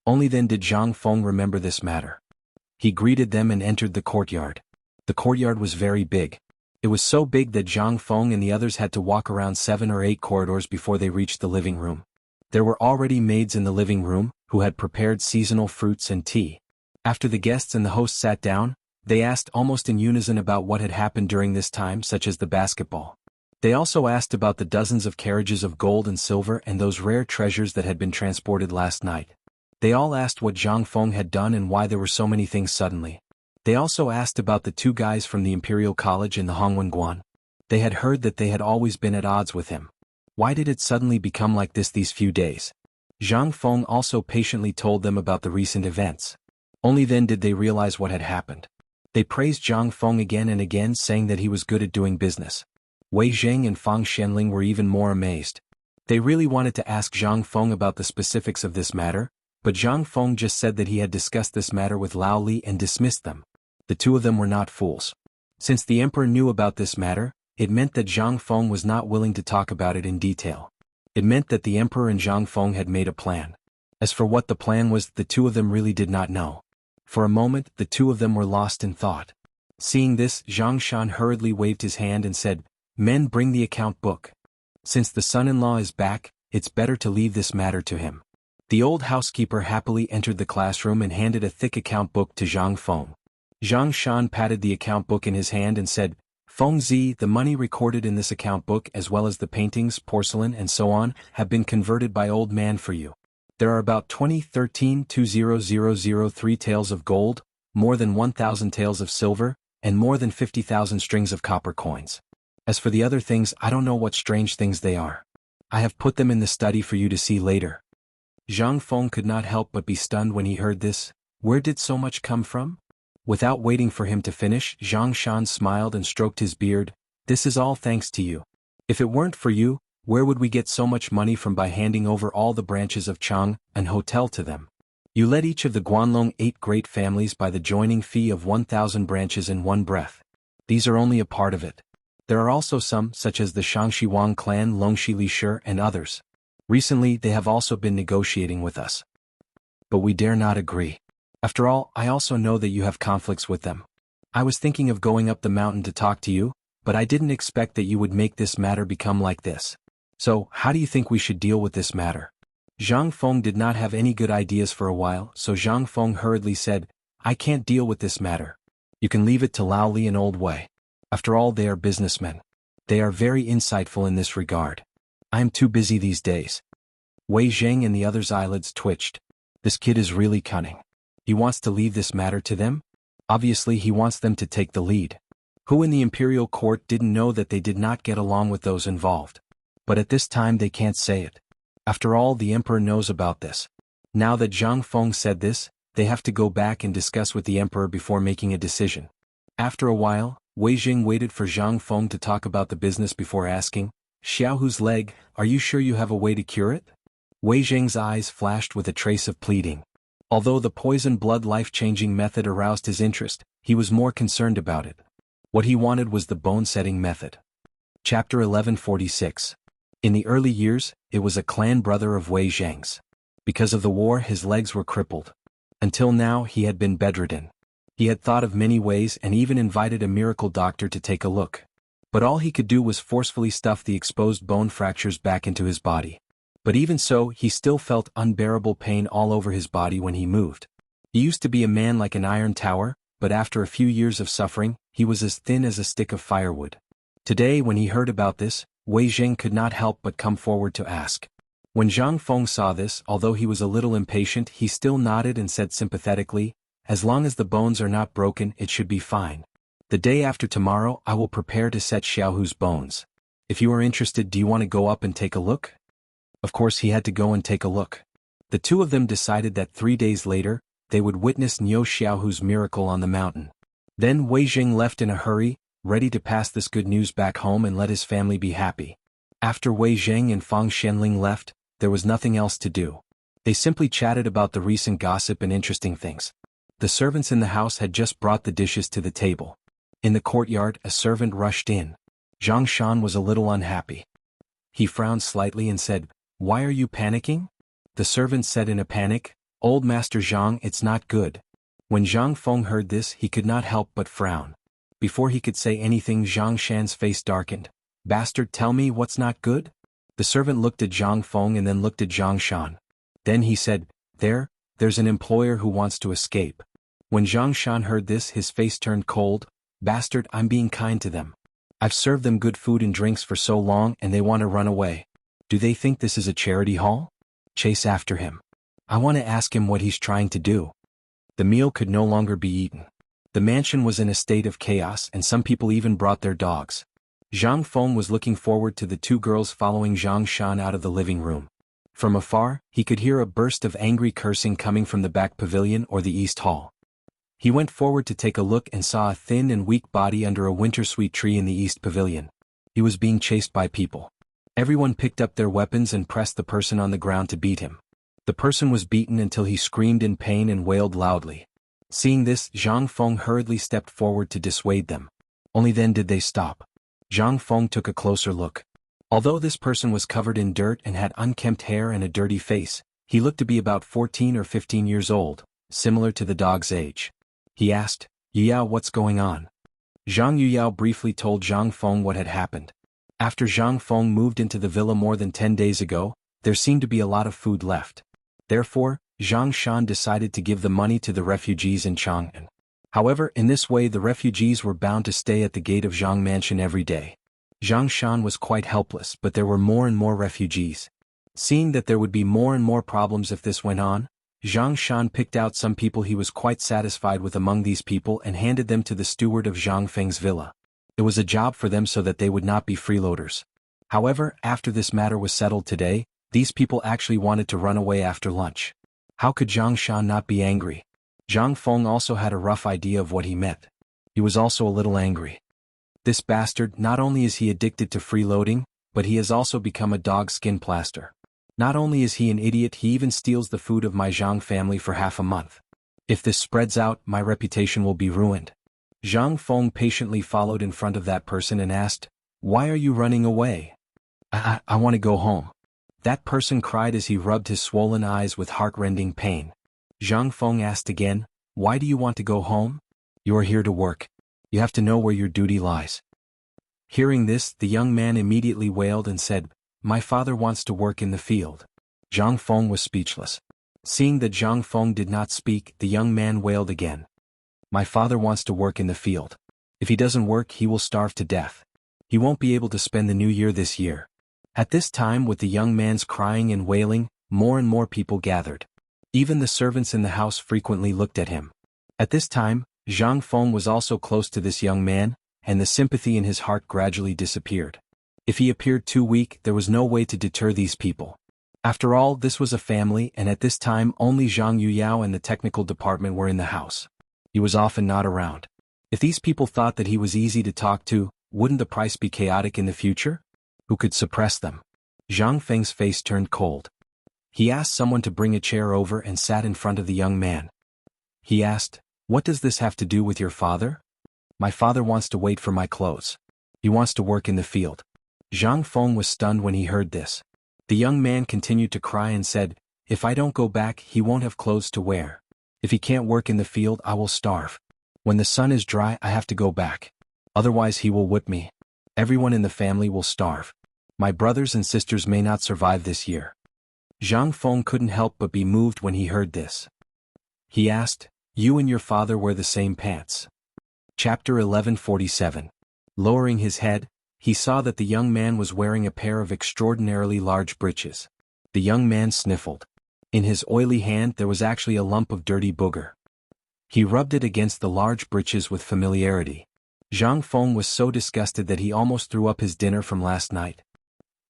Only then did Zhang Feng remember this matter. He greeted them and entered the courtyard. The courtyard was very big. It was so big that Zhang Feng and the others had to walk around 7 or 8 corridors before they reached the living room. There were already maids in the living room, who had prepared seasonal fruits and tea. After the guests and the host sat down, they asked almost in unison about what had happened during this time, such as the basketball. They also asked about the dozens of carriages of gold and silver and those rare treasures that had been transported last night. They all asked what Zhang Feng had done and why there were so many things suddenly. They also asked about the 2 guys from the Imperial College in the Hongwen. They had heard that they had always been at odds with him. Why did it suddenly become like this these few days? Zhang Feng also patiently told them about the recent events. Only then did they realize what had happened. They praised Zhang Feng again and again, saying that he was good at doing business. Wei Zheng and Fang Xianling were even more amazed. They really wanted to ask Zhang Feng about the specifics of this matter, but Zhang Feng just said that he had discussed this matter with Lao Li and dismissed them. The 2 of them were not fools. Since the emperor knew about this matter, it meant that Zhang Feng was not willing to talk about it in detail. It meant that the emperor and Zhang Feng had made a plan. As for what the plan was, the 2 of them really did not know. For a moment, the 2 of them were lost in thought. Seeing this, Zhang Shan hurriedly waved his hand and said, "Men, bring the account book. Since the son-in-law is back, it's better to leave this matter to him." The old housekeeper happily entered the classroom and handed a thick account book to Zhang Feng. Zhang Shan patted the account book in his hand and said, "Feng Zi, the money recorded in this account book as well as the paintings, porcelain and so on, have been converted by old man for you. There are about 20,13,20,003 taels of gold, more than 1,000 taels of silver, and more than 50,000 strings of copper coins. As for the other things, I don't know what strange things they are. I have put them in the study for you to see later." Zhang Feng could not help but be stunned when he heard this. Where did so much come from? Without waiting for him to finish, Zhang Shan smiled and stroked his beard. "This is all thanks to you. If it weren't for you, where would we get so much money from by handing over all the branches of Chang, an hotel to them? You led each of the Guanlong 8 great families by the joining fee of 1,000 branches in one breath. These are only a part of it. There are also some, such as the Shangxi Wang clan, Longxi Li Shi, and others. Recently they have also been negotiating with us. But we dare not agree. After all, I also know that you have conflicts with them. I was thinking of going up the mountain to talk to you, but I didn't expect that you would make this matter become like this. So, how do you think we should deal with this matter?" Zhang Feng did not have any good ideas for a while, so Zhang Feng hurriedly said, "I can't deal with this matter. You can leave it to Lao Li and Old Wei. After all, they are businessmen. They are very insightful in this regard. I am too busy these days." Wei Zheng and the others' eyelids twitched. This kid is really cunning. He wants to leave this matter to them? Obviously he wants them to take the lead. Who in the imperial court didn't know that they did not get along with those involved? But at this time they can't say it. After all, the emperor knows about this. Now that Zhang Feng said this, they have to go back and discuss with the emperor before making a decision. After a while, Wei Jing waited for Zhang Feng to talk about the business before asking, "Xiaohu's leg, are you sure you have a way to cure it?" Wei Jing's eyes flashed with a trace of pleading. Although the poison blood life-changing method aroused his interest, he was more concerned about it. What he wanted was the bone-setting method. Chapter 1146. In the early years, it was a clan brother of Wei Zheng's. Because of the war, his legs were crippled. Until now, he had been bedridden. He had thought of many ways and even invited a miracle doctor to take a look. But all he could do was forcefully stuff the exposed bone fractures back into his body. But even so, he still felt unbearable pain all over his body when he moved. He used to be a man like an iron tower, but after a few years of suffering, he was as thin as a stick of firewood. Today, when he heard about this, Wei Zheng could not help but come forward to ask. When Zhang Feng saw this, although he was a little impatient, he still nodded and said sympathetically, "As long as the bones are not broken, it should be fine. The day after tomorrow, I will prepare to set Xiaohu's bones. If you are interested, do you want to go up and take a look?" Of course he had to go and take a look. The two of them decided that 3 days later, they would witness Niu Xiaohu's miracle on the mountain. Then Wei Jing left in a hurry, ready to pass this good news back home and let his family be happy. After Wei Zheng and Fang Xianling left, there was nothing else to do. They simply chatted about the recent gossip and interesting things. The servants in the house had just brought the dishes to the table. In the courtyard, a servant rushed in. Zhang Shan was a little unhappy. He frowned slightly and said, "Why are you panicking?" The servant said in a panic, "Old Master Zhang, it's not good." When Zhang Feng heard this, he could not help but frown. Before he could say anything, Zhang Shan's face darkened. "Bastard, tell me what's not good?" The servant looked at Zhang Feng and then looked at Zhang Shan. Then he said, There's an employer who wants to escape." When Zhang Shan heard this, his face turned cold. "Bastard, I'm being kind to them. I've served them good food and drinks for so long and they want to run away. Do they think this is a charity hall? Chase after him. I want to ask him what he's trying to do." The meal could no longer be eaten. The mansion was in a state of chaos and some people even brought their dogs. Zhang Feng was looking forward to the two girls following Zhang Shan out of the living room. From afar, he could hear a burst of angry cursing coming from the back pavilion or the east hall. He went forward to take a look and saw a thin and weak body under a wintersweet tree in the east pavilion. He was being chased by people. Everyone picked up their weapons and pressed the person on the ground to beat him. The person was beaten until he screamed in pain and wailed loudly. Seeing this, Zhang Feng hurriedly stepped forward to dissuade them. Only then did they stop. Zhang Feng took a closer look. Although this person was covered in dirt and had unkempt hair and a dirty face, he looked to be about 14 or 15 years old, similar to the dog's age. He asked, "Yuyao, what's going on?" Zhang Yuyao briefly told Zhang Feng what had happened. After Zhang Feng moved into the villa more than 10 days ago, there seemed to be a lot of food left. Therefore, Zhang Shan decided to give the money to the refugees in Chang'an. However, in this way the refugees were bound to stay at the gate of Zhang Mansion every day. Zhang Shan was quite helpless, but there were more and more refugees. Seeing that there would be more and more problems if this went on, Zhang Shan picked out some people he was quite satisfied with among these people and handed them to the steward of Zhang Feng's villa. It was a job for them so that they would not be freeloaders. However, after this matter was settled today, these people actually wanted to run away after lunch. How could Zhang Shan not be angry? Zhang Feng also had a rough idea of what he meant. He was also a little angry. This bastard, not only is he addicted to freeloading, but he has also become a dog skin plaster. Not only is he an idiot, he even steals the food of my Zhang family for half a month. If this spreads out, my reputation will be ruined. Zhang Feng patiently followed in front of that person and asked, "Why are you running away?" I want to go home." That person cried as he rubbed his swollen eyes with heart-rending pain. Zhang Feng asked again, "Why do you want to go home?" "You are here to work. You have to know where your duty lies." Hearing this, the young man immediately wailed and said, "My father wants to work in the field." Zhang Feng was speechless. Seeing that Zhang Feng did not speak, the young man wailed again. "My father wants to work in the field. If he doesn't work, he will starve to death. He won't be able to spend the new year this year." At this time, with the young man's crying and wailing, more and more people gathered. Even the servants in the house frequently looked at him. At this time, Zhang Feng was also close to this young man, and the sympathy in his heart gradually disappeared. If he appeared too weak, there was no way to deter these people. After all, this was a family, and at this time only Zhang Yuyao and the technical department were in the house. He was often not around. If these people thought that he was easy to talk to, wouldn't the price be chaotic in the future? Who could suppress them? Zhang Feng's face turned cold. He asked someone to bring a chair over and sat in front of the young man. He asked, "What does this have to do with your father?" "My father wants to wait for my clothes. He wants to work in the field." Zhang Feng was stunned when he heard this. The young man continued to cry and said, "If I don't go back, he won't have clothes to wear. If he can't work in the field, I will starve. When the sun is dry, I have to go back. Otherwise he will whip me. Everyone in the family will starve. My brothers and sisters may not survive this year." Zhang Feng couldn't help but be moved when he heard this. He asked, "You and your father wear the same pants?" Chapter 1147. Lowering his head, he saw that the young man was wearing a pair of extraordinarily large breeches. The young man sniffled. In his oily hand there was actually a lump of dirty booger. He rubbed it against the large breeches with familiarity. Zhang Feng was so disgusted that he almost threw up his dinner from last night.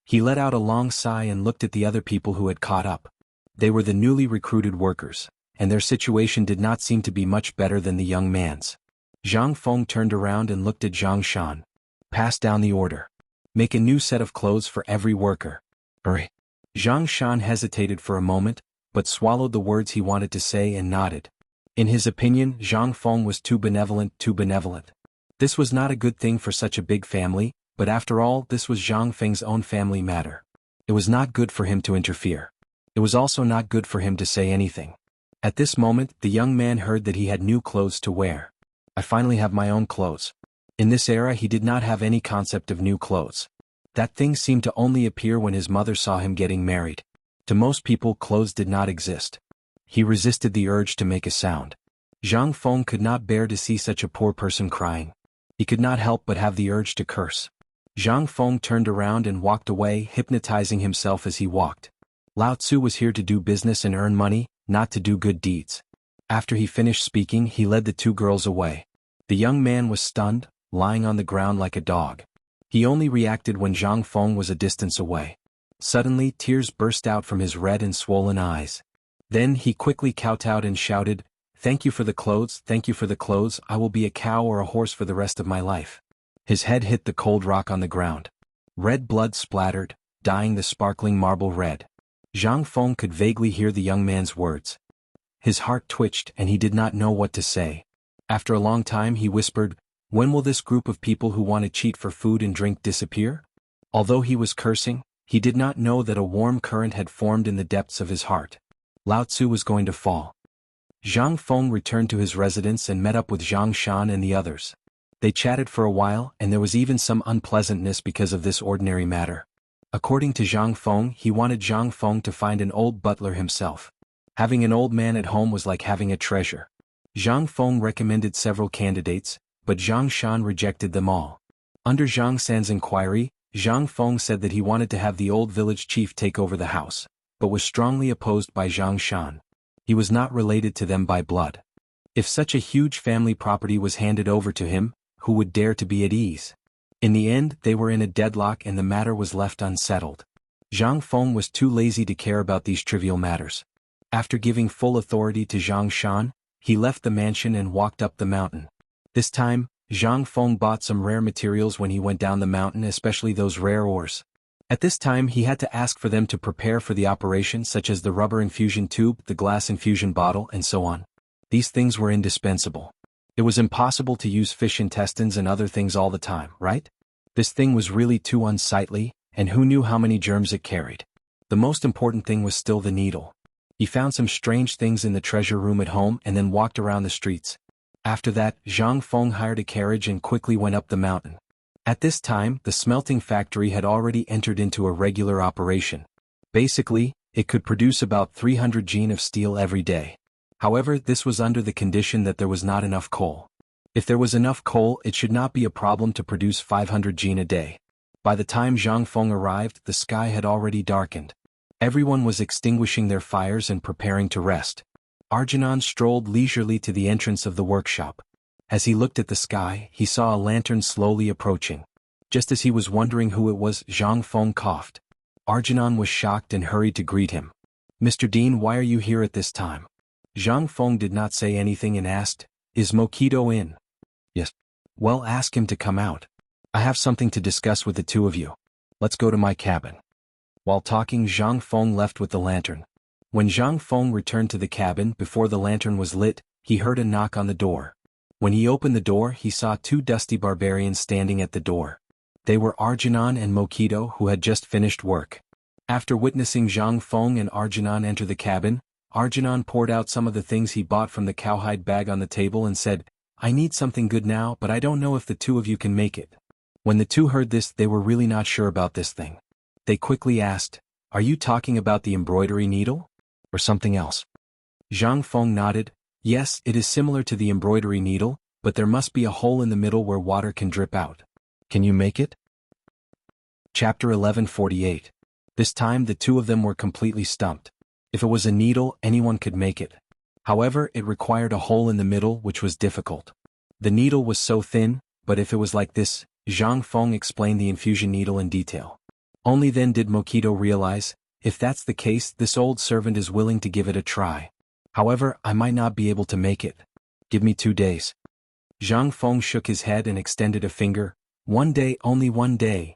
He let out a long sigh and looked at the other people who had caught up. They were the newly recruited workers, and their situation did not seem to be much better than the young man's. Zhang Feng turned around and looked at Zhang Shan. "Pass down the order. Make a new set of clothes for every worker." Hurry. Zhang Shan hesitated for a moment, but swallowed the words he wanted to say and nodded. In his opinion, Zhang Feng was too benevolent, too benevolent. This was not a good thing for such a big family, but after all, this was Zhang Feng's own family matter. It was not good for him to interfere. It was also not good for him to say anything. At this moment, the young man heard that he had new clothes to wear. I finally have my own clothes. In this era he did not have any concept of new clothes. That thing seemed to only appear when his mother saw him getting married. To most people, clothes did not exist. He resisted the urge to make a sound. Zhang Feng could not bear to see such a poor person crying. He could not help but have the urge to curse. Zhang Feng turned around and walked away, hypnotizing himself as he walked. Lao Tzu was here to do business and earn money, not to do good deeds. After he finished speaking, he led the two girls away. The young man was stunned, lying on the ground like a dog. He only reacted when Zhang Feng was a distance away. Suddenly, tears burst out from his red and swollen eyes. Then he quickly kowtowed and shouted, "Thank you for the clothes, thank you for the clothes, I will be a cow or a horse for the rest of my life." His head hit the cold rock on the ground. Red blood splattered, dyeing the sparkling marble red. Zhang Feng could vaguely hear the young man's words. His heart twitched and he did not know what to say. After a long time he whispered, "When will this group of people who want to cheat for food and drink disappear?" Although he was cursing, he did not know that a warm current had formed in the depths of his heart. Lao Tzu was going to fall. Zhang Feng returned to his residence and met up with Zhang Shan and the others. They chatted for a while and there was even some unpleasantness because of this ordinary matter. According to Zhang Feng, he wanted Zhang Feng to find an old butler himself. Having an old man at home was like having a treasure. Zhang Feng recommended several candidates, but Zhang Shan rejected them all. Under Zhang San's inquiry, Zhang Feng said that he wanted to have the old village chief take over the house, but was strongly opposed by Zhang Shan. He was not related to them by blood. If such a huge family property was handed over to him, who would dare to be at ease? In the end, they were in a deadlock and the matter was left unsettled. Zhang Feng was too lazy to care about these trivial matters. After giving full authority to Zhang Shan, he left the mansion and walked up the mountain. This time, Zhang Feng bought some rare materials when he went down the mountain, especially those rare ores. At this time he had to ask for them to prepare for the operation, such as the rubber infusion tube, the glass infusion bottle, and so on. These things were indispensable. It was impossible to use fish intestines and other things all the time, right? This thing was really too unsightly, and who knew how many germs it carried. The most important thing was still the needle. He found some strange things in the treasure room at home and then walked around the streets. After that, Zhang Feng hired a carriage and quickly went up the mountain. At this time, the smelting factory had already entered into a regular operation. Basically, it could produce about 300 jin of steel every day. However, this was under the condition that there was not enough coal. If there was enough coal, it should not be a problem to produce 500 jin a day. By the time Zhang Feng arrived, the sky had already darkened. Everyone was extinguishing their fires and preparing to rest. Arjunan strolled leisurely to the entrance of the workshop. As he looked at the sky, he saw a lantern slowly approaching. Just as he was wondering who it was, Zhang Feng coughed. Arjunan was shocked and hurried to greet him. "Mr. Dean, why are you here at this time?" Zhang Feng did not say anything and asked, "Is Mokito in?" "Yes." "Well, ask him to come out. I have something to discuss with the two of you. Let's go to my cabin." While talking, Zhang Feng left with the lantern. When Zhang Feng returned to the cabin before the lantern was lit, he heard a knock on the door. When he opened the door, he saw two dusty barbarians standing at the door. They were Arjunan and Mokito, who had just finished work. After witnessing Zhang Feng and Arjunan enter the cabin, Arjunan poured out some of the things he bought from the cowhide bag on the table and said, "I need something good now, but I don't know if the two of you can make it." When the two heard this, they were really not sure about this thing. They quickly asked, "Are you talking about the embroidery needle? Or something else?" Zhang Feng nodded, "Yes, it is similar to the embroidery needle, but there must be a hole in the middle where water can drip out. Can you make it?" Chapter 1148. This time the two of them were completely stumped. If it was a needle, anyone could make it. However, it required a hole in the middle, which was difficult. The needle was so thin, but if it was like this, Zhang Feng explained the infusion needle in detail. Only then did Mokito realize, if that's the case, this old servant is willing to give it a try. However, I might not be able to make it. Give me 2 days. Zhang Feng shook his head and extended a finger. 1 day, only 1 day.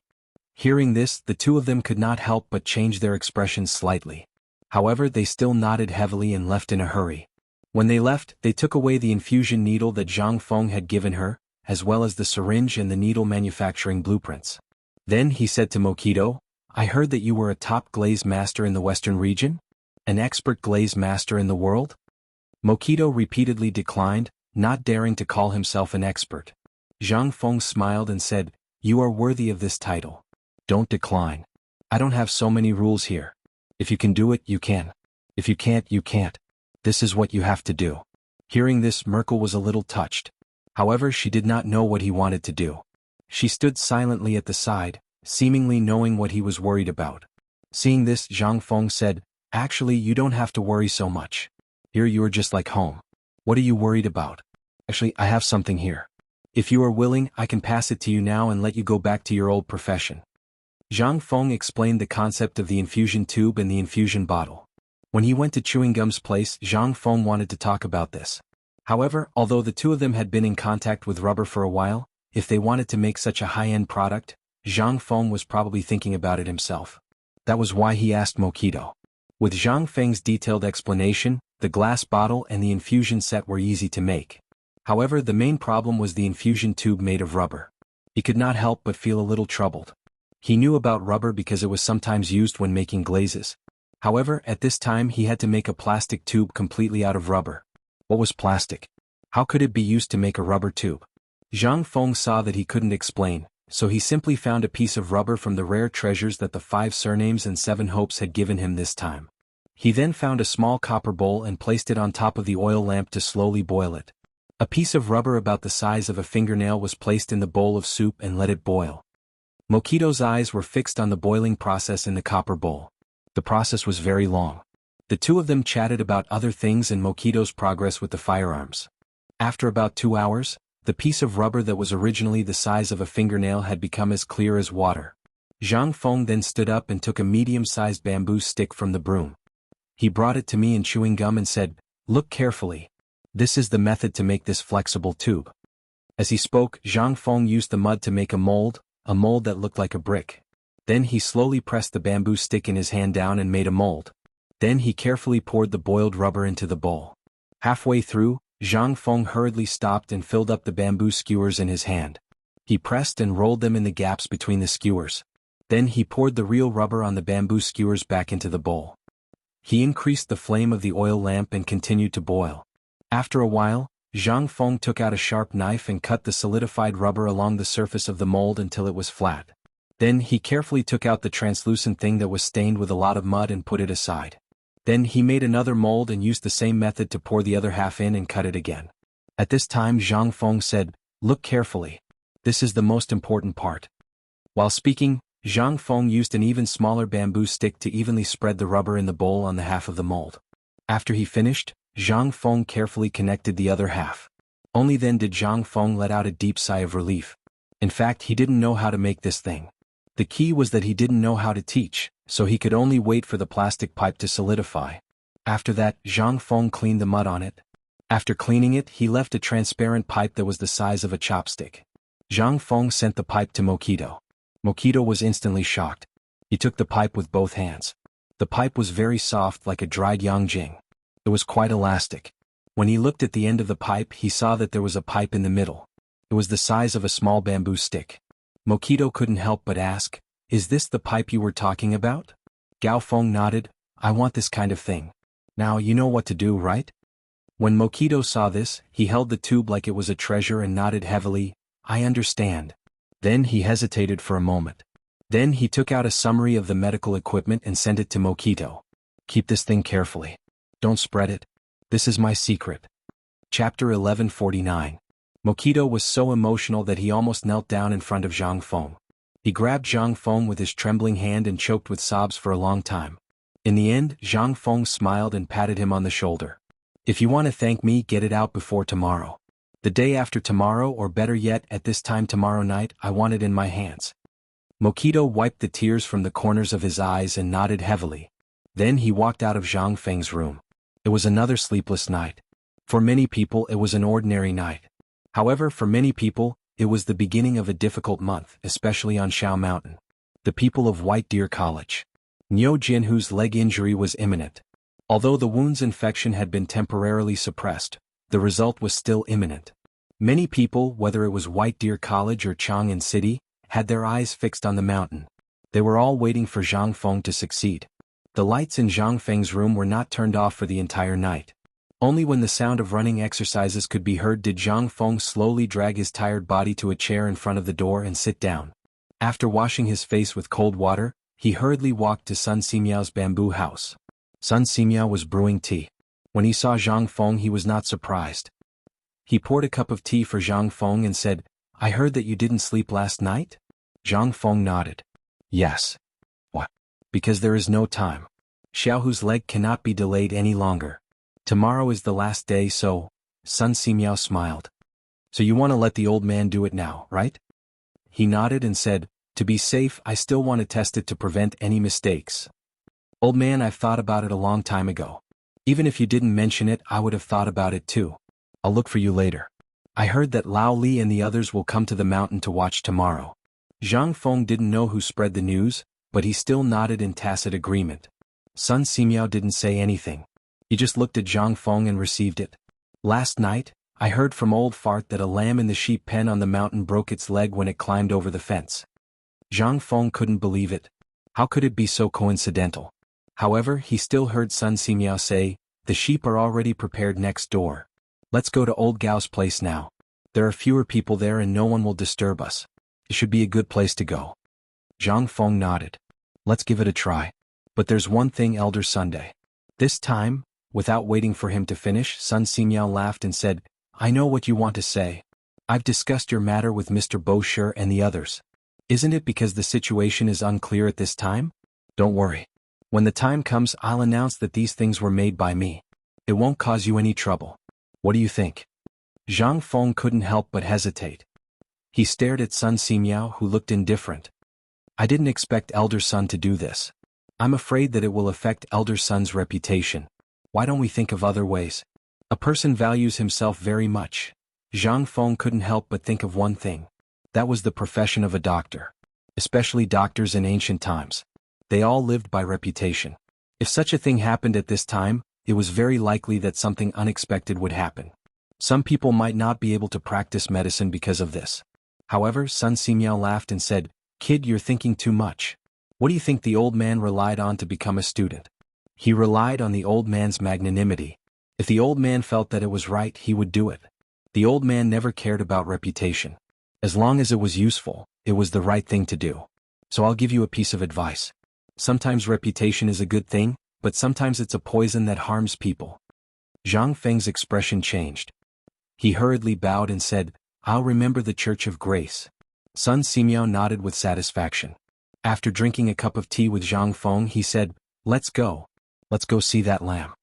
Hearing this, the two of them could not help but change their expressions slightly. However, they still nodded heavily and left in a hurry. When they left, they took away the infusion needle that Zhang Feng had given her, as well as the syringe and the needle manufacturing blueprints. Then he said to Mokido, "I heard that you were a top glaze master in the Western region? An expert glaze master in the world?" Mokido repeatedly declined, not daring to call himself an expert. Zhang Feng smiled and said, "You are worthy of this title. Don't decline. I don't have so many rules here. If you can do it, you can. If you can't, you can't. This is what you have to do." Hearing this, Merkel was a little touched. However, she did not know what he wanted to do. She stood silently at the side, seemingly knowing what he was worried about. Seeing this, Zhang Feng said, "Actually, you don't have to worry so much. Here you are just like home. What are you worried about? Actually, I have something here. If you are willing, I can pass it to you now and let you go back to your old profession." Zhang Feng explained the concept of the infusion tube and the infusion bottle. When he went to Chewing Gum's place, Zhang Feng wanted to talk about this. However, although the two of them had been in contact with rubber for a while, if they wanted to make such a high-end product, Zhang Feng was probably thinking about it himself. That was why he asked Mokido. With Zhang Feng's detailed explanation, the glass bottle and the infusion set were easy to make. However, the main problem was the infusion tube made of rubber. He could not help but feel a little troubled. He knew about rubber because it was sometimes used when making glazes. However, at this time he had to make a plastic tube completely out of rubber. What was plastic? How could it be used to make a rubber tube? Zhang Feng saw that he couldn't explain, so he simply found a piece of rubber from the rare treasures that the 5 surnames and 7 hopes had given him this time. He then found a small copper bowl and placed it on top of the oil lamp to slowly boil it. A piece of rubber about the size of a fingernail was placed in the bowl of soup and let it boil. Mokido's eyes were fixed on the boiling process in the copper bowl. The process was very long. The two of them chatted about other things and Mokido's progress with the firearms. After about 2 hours, the piece of rubber that was originally the size of a fingernail had become as clear as water. Zhang Feng then stood up and took a medium-sized bamboo stick from the broom. He brought it to me in chewing gum and said, "Look carefully. This is the method to make this flexible tube." As he spoke, Zhang Feng used the mud to make a mold that looked like a brick. Then he slowly pressed the bamboo stick in his hand down and made a mold. Then he carefully poured the boiled rubber into the bowl. Halfway through, Zhang Feng hurriedly stopped and filled up the bamboo skewers in his hand. He pressed and rolled them in the gaps between the skewers. Then he poured the real rubber on the bamboo skewers back into the bowl. He increased the flame of the oil lamp and continued to boil. After a while, Zhang Feng took out a sharp knife and cut the solidified rubber along the surface of the mold until it was flat. Then he carefully took out the translucent thing that was stained with a lot of mud and put it aside. Then he made another mold and used the same method to pour the other half in and cut it again. At this time Zhang Feng said, "Look carefully. This is the most important part." While speaking, Zhang Feng used an even smaller bamboo stick to evenly spread the rubber in the bowl on the half of the mold. After he finished, Zhang Feng carefully connected the other half. Only then did Zhang Feng let out a deep sigh of relief. In fact, he didn't know how to make this thing. The key was that he didn't know how to teach, so he could only wait for the plastic pipe to solidify. After that, Zhang Feng cleaned the mud on it. After cleaning it, he left a transparent pipe that was the size of a chopstick. Zhang Feng sent the pipe to Mokido. Mokido was instantly shocked. He took the pipe with both hands. The pipe was very soft like a dried yangjing. It was quite elastic. When he looked at the end of the pipe, he saw that there was a pipe in the middle. It was the size of a small bamboo stick. Mokido couldn't help but ask, "Is this the pipe you were talking about?" Gao Feng nodded, "I want this kind of thing. Now you know what to do, right?" When Mokido saw this, he held the tube like it was a treasure and nodded heavily, "I understand." Then he hesitated for a moment. Then he took out a summary of the medical equipment and sent it to Mokido. "Keep this thing carefully. Don't spread it. This is my secret." Chapter 1149. Mokido was so emotional that he almost knelt down in front of Zhang Feng. He grabbed Zhang Feng with his trembling hand and choked with sobs for a long time. In the end, Zhang Feng smiled and patted him on the shoulder. "If you want to thank me, get it out before tomorrow. The day after tomorrow, or better yet, at this time tomorrow night, I want it in my hands." Mokido wiped the tears from the corners of his eyes and nodded heavily. Then he walked out of Zhang Feng's room. It was another sleepless night. For many people it was an ordinary night. However, for many people, it was the beginning of a difficult month, especially on Shao Mountain. The people of White Deer College. Niu Jinhu's leg injury was imminent. Although the wound's infection had been temporarily suppressed, the result was still imminent. Many people, whether it was White Deer College or Chang'an City, had their eyes fixed on the mountain. They were all waiting for Zhang Feng to succeed. The lights in Zhang Feng's room were not turned off for the entire night. Only when the sound of running exercises could be heard did Zhang Feng slowly drag his tired body to a chair in front of the door and sit down. After washing his face with cold water, he hurriedly walked to Sun Simiao's bamboo house. Sun Simiao was brewing tea. When he saw Zhang Feng, he was not surprised. He poured a cup of tea for Zhang Feng and said, "I heard that you didn't sleep last night?" Zhang Feng nodded. "Yes." "What?" "Because there is no time. Xiaohu's leg cannot be delayed any longer. Tomorrow is the last day, so..." Sun Simiao smiled. "So you want to let the old man do it now, right?" He nodded and said, "To be safe, I still want to test it to prevent any mistakes." "Old man, I've thought about it a long time ago. Even if you didn't mention it, I would have thought about it too. I'll look for you later. I heard that Lao Li and the others will come to the mountain to watch tomorrow." Zhang Feng didn't know who spread the news, but he still nodded in tacit agreement. Sun Simiao didn't say anything. He just looked at Zhang Feng and received it. "Last night, I heard from Old Fart that a lamb in the sheep pen on the mountain broke its leg when it climbed over the fence." Zhang Feng couldn't believe it. How could it be so coincidental? However, he still heard Sun Simiao say, "The sheep are already prepared next door. Let's go to Old Gao's place now. There are fewer people there and no one will disturb us. It should be a good place to go." Zhang Feng nodded. "Let's give it a try. But there's one thing, Elder Sunday." This time, without waiting for him to finish, Sun Simiao laughed and said, "I know what you want to say. I've discussed your matter with Mr. Bosher and the others. Isn't it because the situation is unclear at this time? Don't worry. When the time comes, I'll announce that these things were made by me. It won't cause you any trouble. What do you think?" Zhang Feng couldn't help but hesitate. He stared at Sun Simiao, who looked indifferent. "I didn't expect Elder Sun to do this. I'm afraid that it will affect Elder Sun's reputation. Why don't we think of other ways? A person values himself very much." Zhang Feng couldn't help but think of one thing. That was the profession of a doctor. Especially doctors in ancient times. They all lived by reputation. If such a thing happened at this time, it was very likely that something unexpected would happen. Some people might not be able to practice medicine because of this. However, Sun Simiao laughed and said, "Kid, you're thinking too much. What do you think the old man relied on to become a student? He relied on the old man's magnanimity. If the old man felt that it was right, he would do it. The old man never cared about reputation. As long as it was useful, it was the right thing to do. So I'll give you a piece of advice. Sometimes reputation is a good thing, but sometimes it's a poison that harms people." Zhang Feng's expression changed. He hurriedly bowed and said, "I'll remember the Church of Grace." Sun Simiao nodded with satisfaction. After drinking a cup of tea with Zhang Feng, he said, "Let's go. Let's go see that lamb."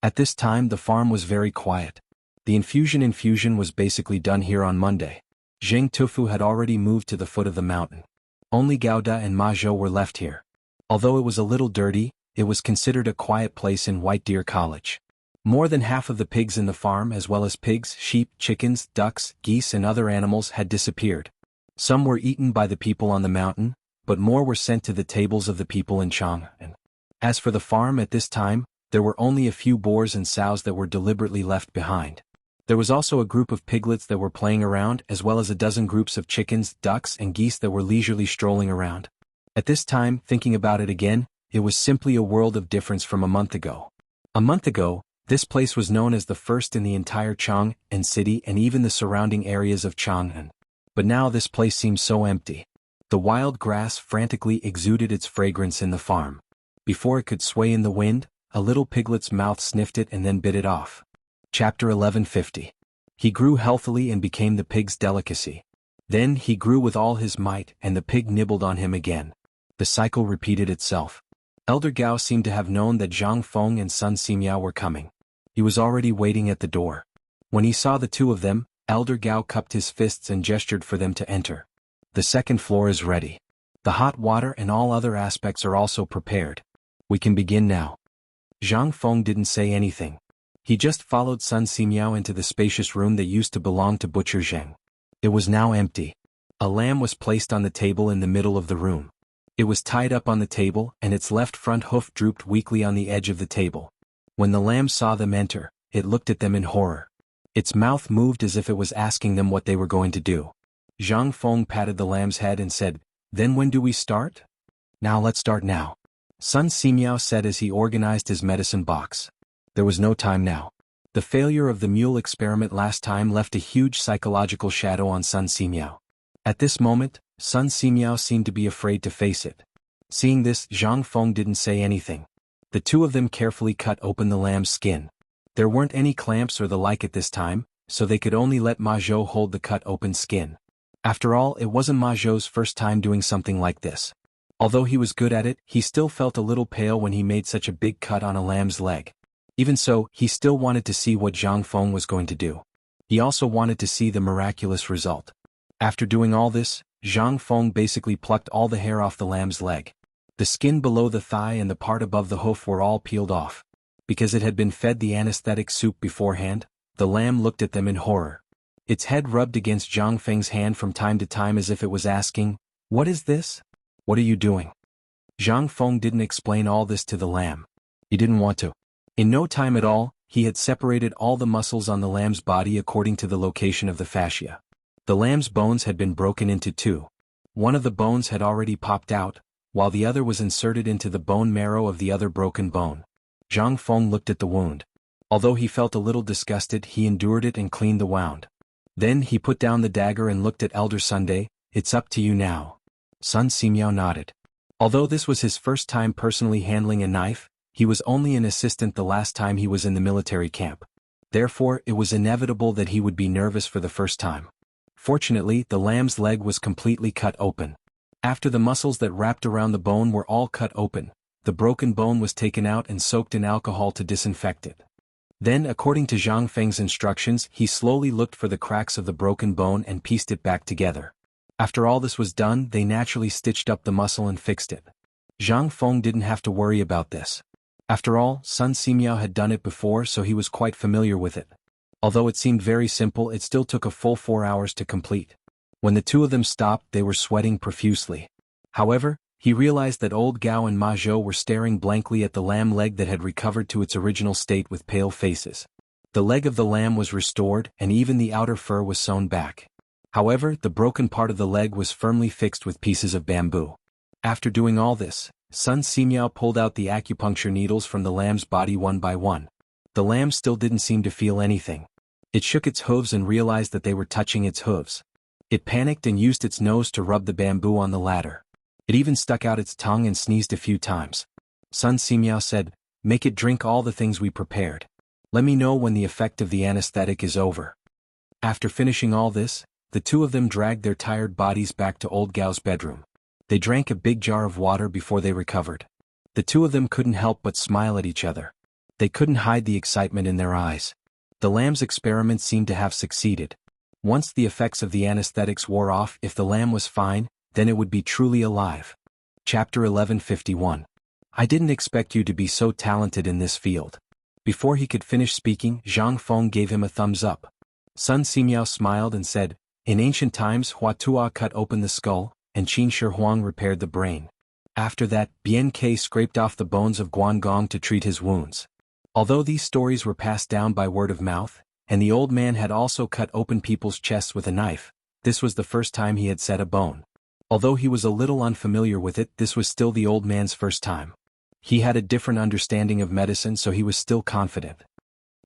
At this time the farm was very quiet. The infusion was basically done here on Monday. Zheng Tufu had already moved to the foot of the mountain. Only Gauda and Ma Zhou were left here. Although it was a little dirty, it was considered a quiet place in White Deer College. More than half of the pigs in the farm, as well as pigs, sheep, chickens, ducks, geese and other animals, had disappeared. Some were eaten by the people on the mountain, but more were sent to the tables of the people in Chang'an. As for the farm at this time, there were only a few boars and sows that were deliberately left behind. There was also a group of piglets that were playing around, as well as a dozen groups of chickens, ducks and geese that were leisurely strolling around. At this time, thinking about it again, it was simply a world of difference from a month ago. A month ago, this place was known as the first in the entire Chang'an city and even the surrounding areas of Chang'an. But now this place seemed so empty. The wild grass frantically exuded its fragrance in the farm. Before it could sway in the wind, a little piglet's mouth sniffed it and then bit it off. Chapter 1150. He grew healthily and became the pig's delicacy. Then he grew with all his might and the pig nibbled on him again. The cycle repeated itself. Elder Gao seemed to have known that Zhang Feng and Sun Simiao were coming. He was already waiting at the door. When he saw the two of them, Elder Gao cupped his fists and gestured for them to enter. "The second floor is ready. The hot water and all other aspects are also prepared. We can begin now." Zhang Feng didn't say anything. He just followed Sun Simiao into the spacious room that used to belong to Butcher Zheng. It was now empty. A lamb was placed on the table in the middle of the room. It was tied up on the table and its left front hoof drooped weakly on the edge of the table. When the lamb saw them enter, it looked at them in horror. Its mouth moved as if it was asking them what they were going to do. Zhang Feng patted the lamb's head and said, "Then when do we start?" "Now let's start now," Sun Simiao said as he organized his medicine box. There was no time now. The failure of the mule experiment last time left a huge psychological shadow on Sun Simiao. At this moment, Sun Simiao seemed to be afraid to face it. Seeing this, Zhang Feng didn't say anything. The two of them carefully cut open the lamb's skin. There weren't any clamps or the like at this time, so they could only let Ma Zhou hold the cut-open skin. After all, it wasn't Ma Zhou's first time doing something like this. Although he was good at it, he still felt a little pale when he made such a big cut on a lamb's leg. Even so, he still wanted to see what Zhang Feng was going to do. He also wanted to see the miraculous result. After doing all this, Zhang Feng basically plucked all the hair off the lamb's leg. The skin below the thigh and the part above the hoof were all peeled off. Because it had been fed the anesthetic soup beforehand, the lamb looked at them in horror. Its head rubbed against Zhang Feng's hand from time to time as if it was asking, "What is this? What are you doing?" Zhang Feng didn't explain all this to the lamb. He didn't want to. In no time at all, he had separated all the muscles on the lamb's body according to the location of the fascia. The lamb's bones had been broken into two. One of the bones had already popped out, while the other was inserted into the bone marrow of the other broken bone. Zhang Feng looked at the wound. Although he felt a little disgusted, he endured it and cleaned the wound. Then he put down the dagger and looked at Elder Sunday. "It's up to you now." Sun Simiao nodded. Although this was his first time personally handling a knife, he was only an assistant the last time he was in the military camp. Therefore, it was inevitable that he would be nervous for the first time. Fortunately, the lamb's leg was completely cut open. After the muscles that wrapped around the bone were all cut open, the broken bone was taken out and soaked in alcohol to disinfect it. Then, according to Zhang Feng's instructions, he slowly looked for the cracks of the broken bone and pieced it back together. After all this was done, they naturally stitched up the muscle and fixed it. Zhang Feng didn't have to worry about this. After all, Sun Simiao had done it before, so he was quite familiar with it. Although it seemed very simple, it still took a full 4 hours to complete. When the two of them stopped, they were sweating profusely. However, he realized that old Gao and Ma Zhou were staring blankly at the lamb leg that had recovered to its original state with pale faces. The leg of the lamb was restored, and even the outer fur was sewn back. However, the broken part of the leg was firmly fixed with pieces of bamboo. After doing all this, Sun Simiao pulled out the acupuncture needles from the lamb's body one by one. The lamb still didn't seem to feel anything. It shook its hooves and realized that they were touching its hooves. It panicked and used its nose to rub the bamboo on the latter. It even stuck out its tongue and sneezed a few times. Sun Simiao said, "Make it drink all the things we prepared. Let me know when the effect of the anesthetic is over." After finishing all this, the two of them dragged their tired bodies back to old Gao's bedroom. They drank a big jar of water before they recovered. The two of them couldn't help but smile at each other. They couldn't hide the excitement in their eyes. The lamb's experiment seemed to have succeeded. Once the effects of the anesthetics wore off, if the lamb was fine, then it would be truly alive. Chapter 1151. I didn't expect you to be so talented in this field. Before he could finish speaking, Zhang Feng gave him a thumbs up. Sun Simiao smiled and said, "In ancient times, Hua Tuo cut open the skull, and Qin Shi Huang repaired the brain. After that, Bian Ke scraped off the bones of Guangong to treat his wounds." Although these stories were passed down by word of mouth, and the old man had also cut open people's chests with a knife, this was the first time he had set a bone. Although he was a little unfamiliar with it, this was still the old man's first time. He had a different understanding of medicine, so he was still confident.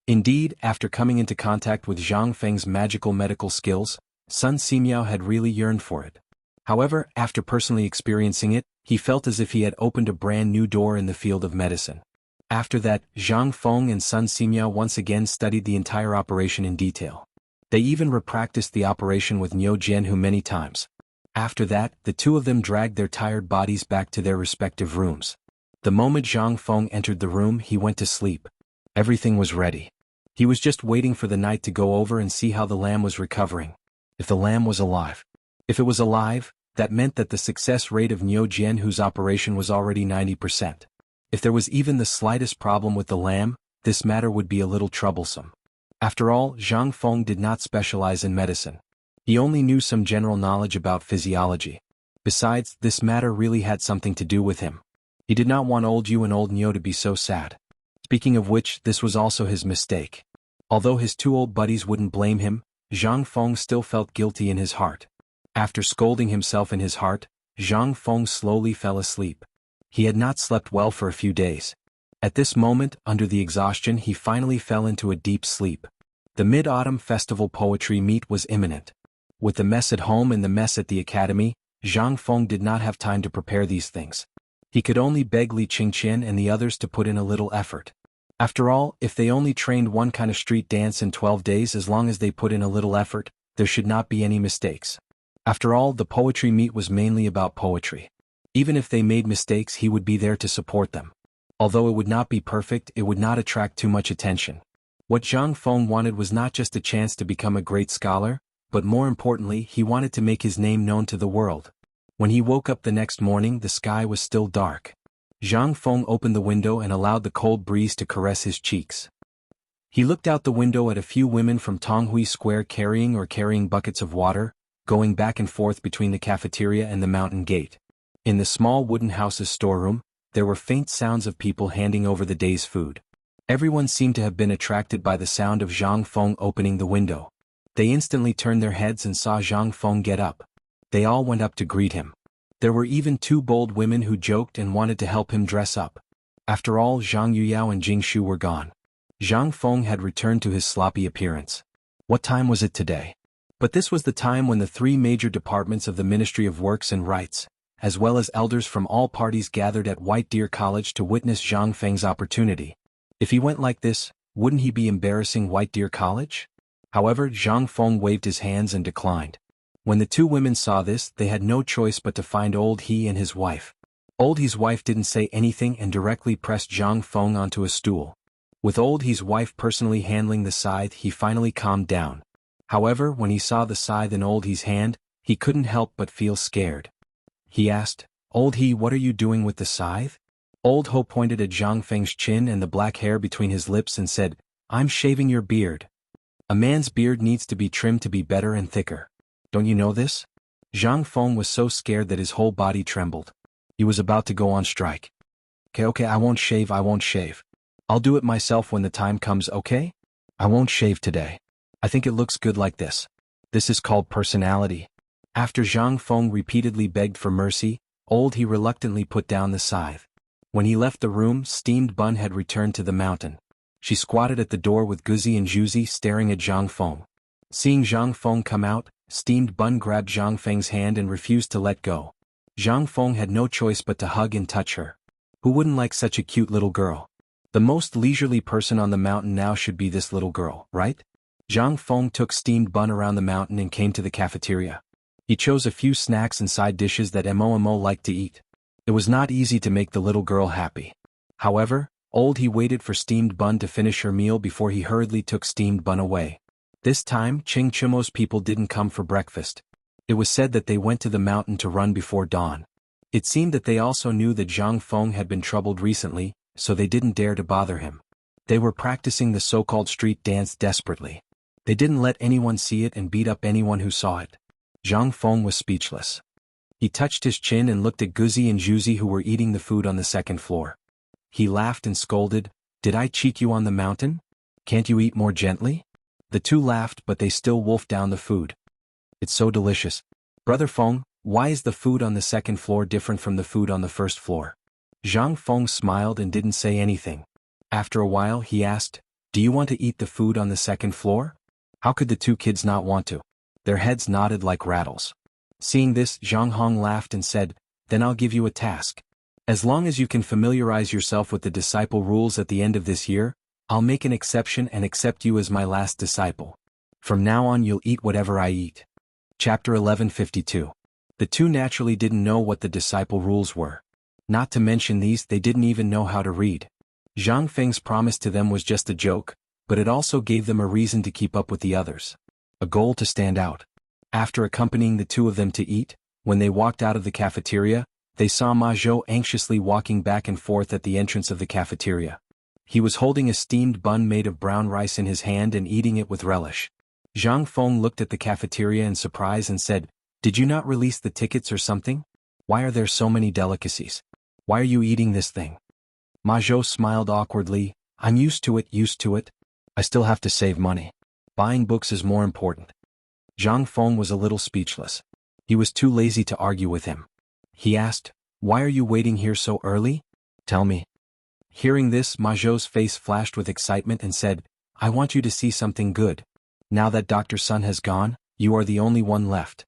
Indeed, after coming into contact with Zhang Feng's magical medical skills, Sun Simiao had really yearned for it. However, after personally experiencing it, he felt as if he had opened a brand new door in the field of medicine. After that, Zhang Feng and Sun Simiao once again studied the entire operation in detail. They even repracticed the operation with Niu Jianhu many times. After that, the two of them dragged their tired bodies back to their respective rooms. The moment Zhang Feng entered the room, he went to sleep. Everything was ready. He was just waiting for the night to go over and see how the lamb was recovering. If the lamb was alive. If it was alive, that meant that the success rate of Niu Jianhu's operation was already 90%. If there was even the slightest problem with the lamb, this matter would be a little troublesome. After all, Zhang Feng did not specialize in medicine. He only knew some general knowledge about physiology. Besides, this matter really had something to do with him. He did not want old Yu and old Nyo to be so sad. Speaking of which, this was also his mistake. Although his two old buddies wouldn't blame him, Zhang Feng still felt guilty in his heart. After scolding himself in his heart, Zhang Feng slowly fell asleep. He had not slept well for a few days. At this moment, under the exhaustion, he finally fell into a deep sleep. The Mid-Autumn Festival poetry meet was imminent. With the mess at home and the mess at the academy, Zhang Feng did not have time to prepare these things. He could only beg Li Qingqian and the others to put in a little effort. After all, if they only trained one kind of street dance in 12 days, as long as they put in a little effort, there should not be any mistakes. After all, the poetry meet was mainly about poetry. Even if they made mistakes, he would be there to support them. Although it would not be perfect, it would not attract too much attention. What Zhang Feng wanted was not just a chance to become a great scholar, but more importantly, he wanted to make his name known to the world. When he woke up the next morning, the sky was still dark. Zhang Feng opened the window and allowed the cold breeze to caress his cheeks. He looked out the window at a few women from Tonghui Square carrying buckets of water, going back and forth between the cafeteria and the mountain gate. In the small wooden house's storeroom, there were faint sounds of people handing over the day's food. Everyone seemed to have been attracted by the sound of Zhang Feng opening the window. They instantly turned their heads and saw Zhang Feng get up. They all went up to greet him. There were even two bold women who joked and wanted to help him dress up. After all, Zhang Yuyao and Jing Shu were gone. Zhang Feng had returned to his sloppy appearance. What time was it today? But this was the time when the three major departments of the Ministry of Works and Rights, as well as elders from all parties, gathered at White Deer College to witness Zhang Feng's opportunity. If he went like this, wouldn't he be embarrassing White Deer College? However, Zhang Feng waved his hands and declined. When the two women saw this, they had no choice but to find Old He and his wife. Old He's wife didn't say anything and directly pressed Zhang Feng onto a stool. With Old He's wife personally handling the scythe, he finally calmed down. However, when he saw the scythe in Old He's hand, he couldn't help but feel scared. He asked, "Old He, what are you doing with the scythe?" Old Ho pointed at Zhang Feng's chin and the black hair between his lips and said, "I'm shaving your beard. A man's beard needs to be trimmed to be better and thicker. Don't you know this?" Zhang Feng was so scared that his whole body trembled. He was about to go on strike. Okay, I won't shave. I'll do it myself when the time comes, okay? I won't shave today. I think it looks good like this. This is called personality. After Zhang Feng repeatedly begged for mercy, Old He reluctantly put down the scythe. When he left the room, Steamed Bun had returned to the mountain. She squatted at the door with Guzi and Juzi staring at Zhang Feng. Seeing Zhang Feng come out, Steamed Bun grabbed Zhang Feng's hand and refused to let go. Zhang Feng had no choice but to hug and touch her. Who wouldn't like such a cute little girl? The most leisurely person on the mountain now should be this little girl, right? Zhang Feng took Steamed Bun around the mountain and came to the cafeteria. He chose a few snacks and side dishes that Mo liked to eat. It was not easy to make the little girl happy. However, Old He waited for Steamed Bun to finish her meal before he hurriedly took Steamed Bun away. This time, Ching Chimo's people didn't come for breakfast. It was said that they went to the mountain to run before dawn. It seemed that they also knew that Zhang Feng had been troubled recently, so they didn't dare to bother him. They were practicing the so-called street dance desperately. They didn't let anyone see it and beat up anyone who saw it. Zhang Feng was speechless. He touched his chin and looked at Guzi and Juzi who were eating the food on the second floor. He laughed and scolded, "Did I cheat you on the mountain? Can't you eat more gently?" The two laughed, but they still wolfed down the food. "It's so delicious. Brother Feng, why is the food on the second floor different from the food on the first floor?" Zhang Feng smiled and didn't say anything. After a while, he asked, "Do you want to eat the food on the second floor?" How could the two kids not want to? Their heads nodded like rattles. Seeing this, Zhang Hong laughed and said, "Then I'll give you a task. As long as you can familiarize yourself with the disciple rules at the end of this year, I'll make an exception and accept you as my last disciple. From now on you'll eat whatever I eat." Chapter 1152. The two naturally didn't know what the disciple rules were. Not to mention these, they didn't even know how to read. Zhang Feng's promise to them was just a joke, but it also gave them a reason to keep up with the others. A goal to stand out. After accompanying the two of them to eat, when they walked out of the cafeteria, they saw Ma Zhou anxiously walking back and forth at the entrance of the cafeteria. He was holding a steamed bun made of brown rice in his hand and eating it with relish. Zhang Feng looked at the cafeteria in surprise and said, "Did you not release the tickets or something? Why are there so many delicacies? Why are you eating this thing? Ma Zhou smiled awkwardly. I'm used to it. I still have to save money. Buying books is more important. Zhang Feng was a little speechless. He was too lazy to argue with him. He asked, why are you waiting here so early? Tell me. Hearing this, Ma Zhou's face flashed with excitement and said, I want you to see something good. Now that Dr. Sun has gone, you are the only one left.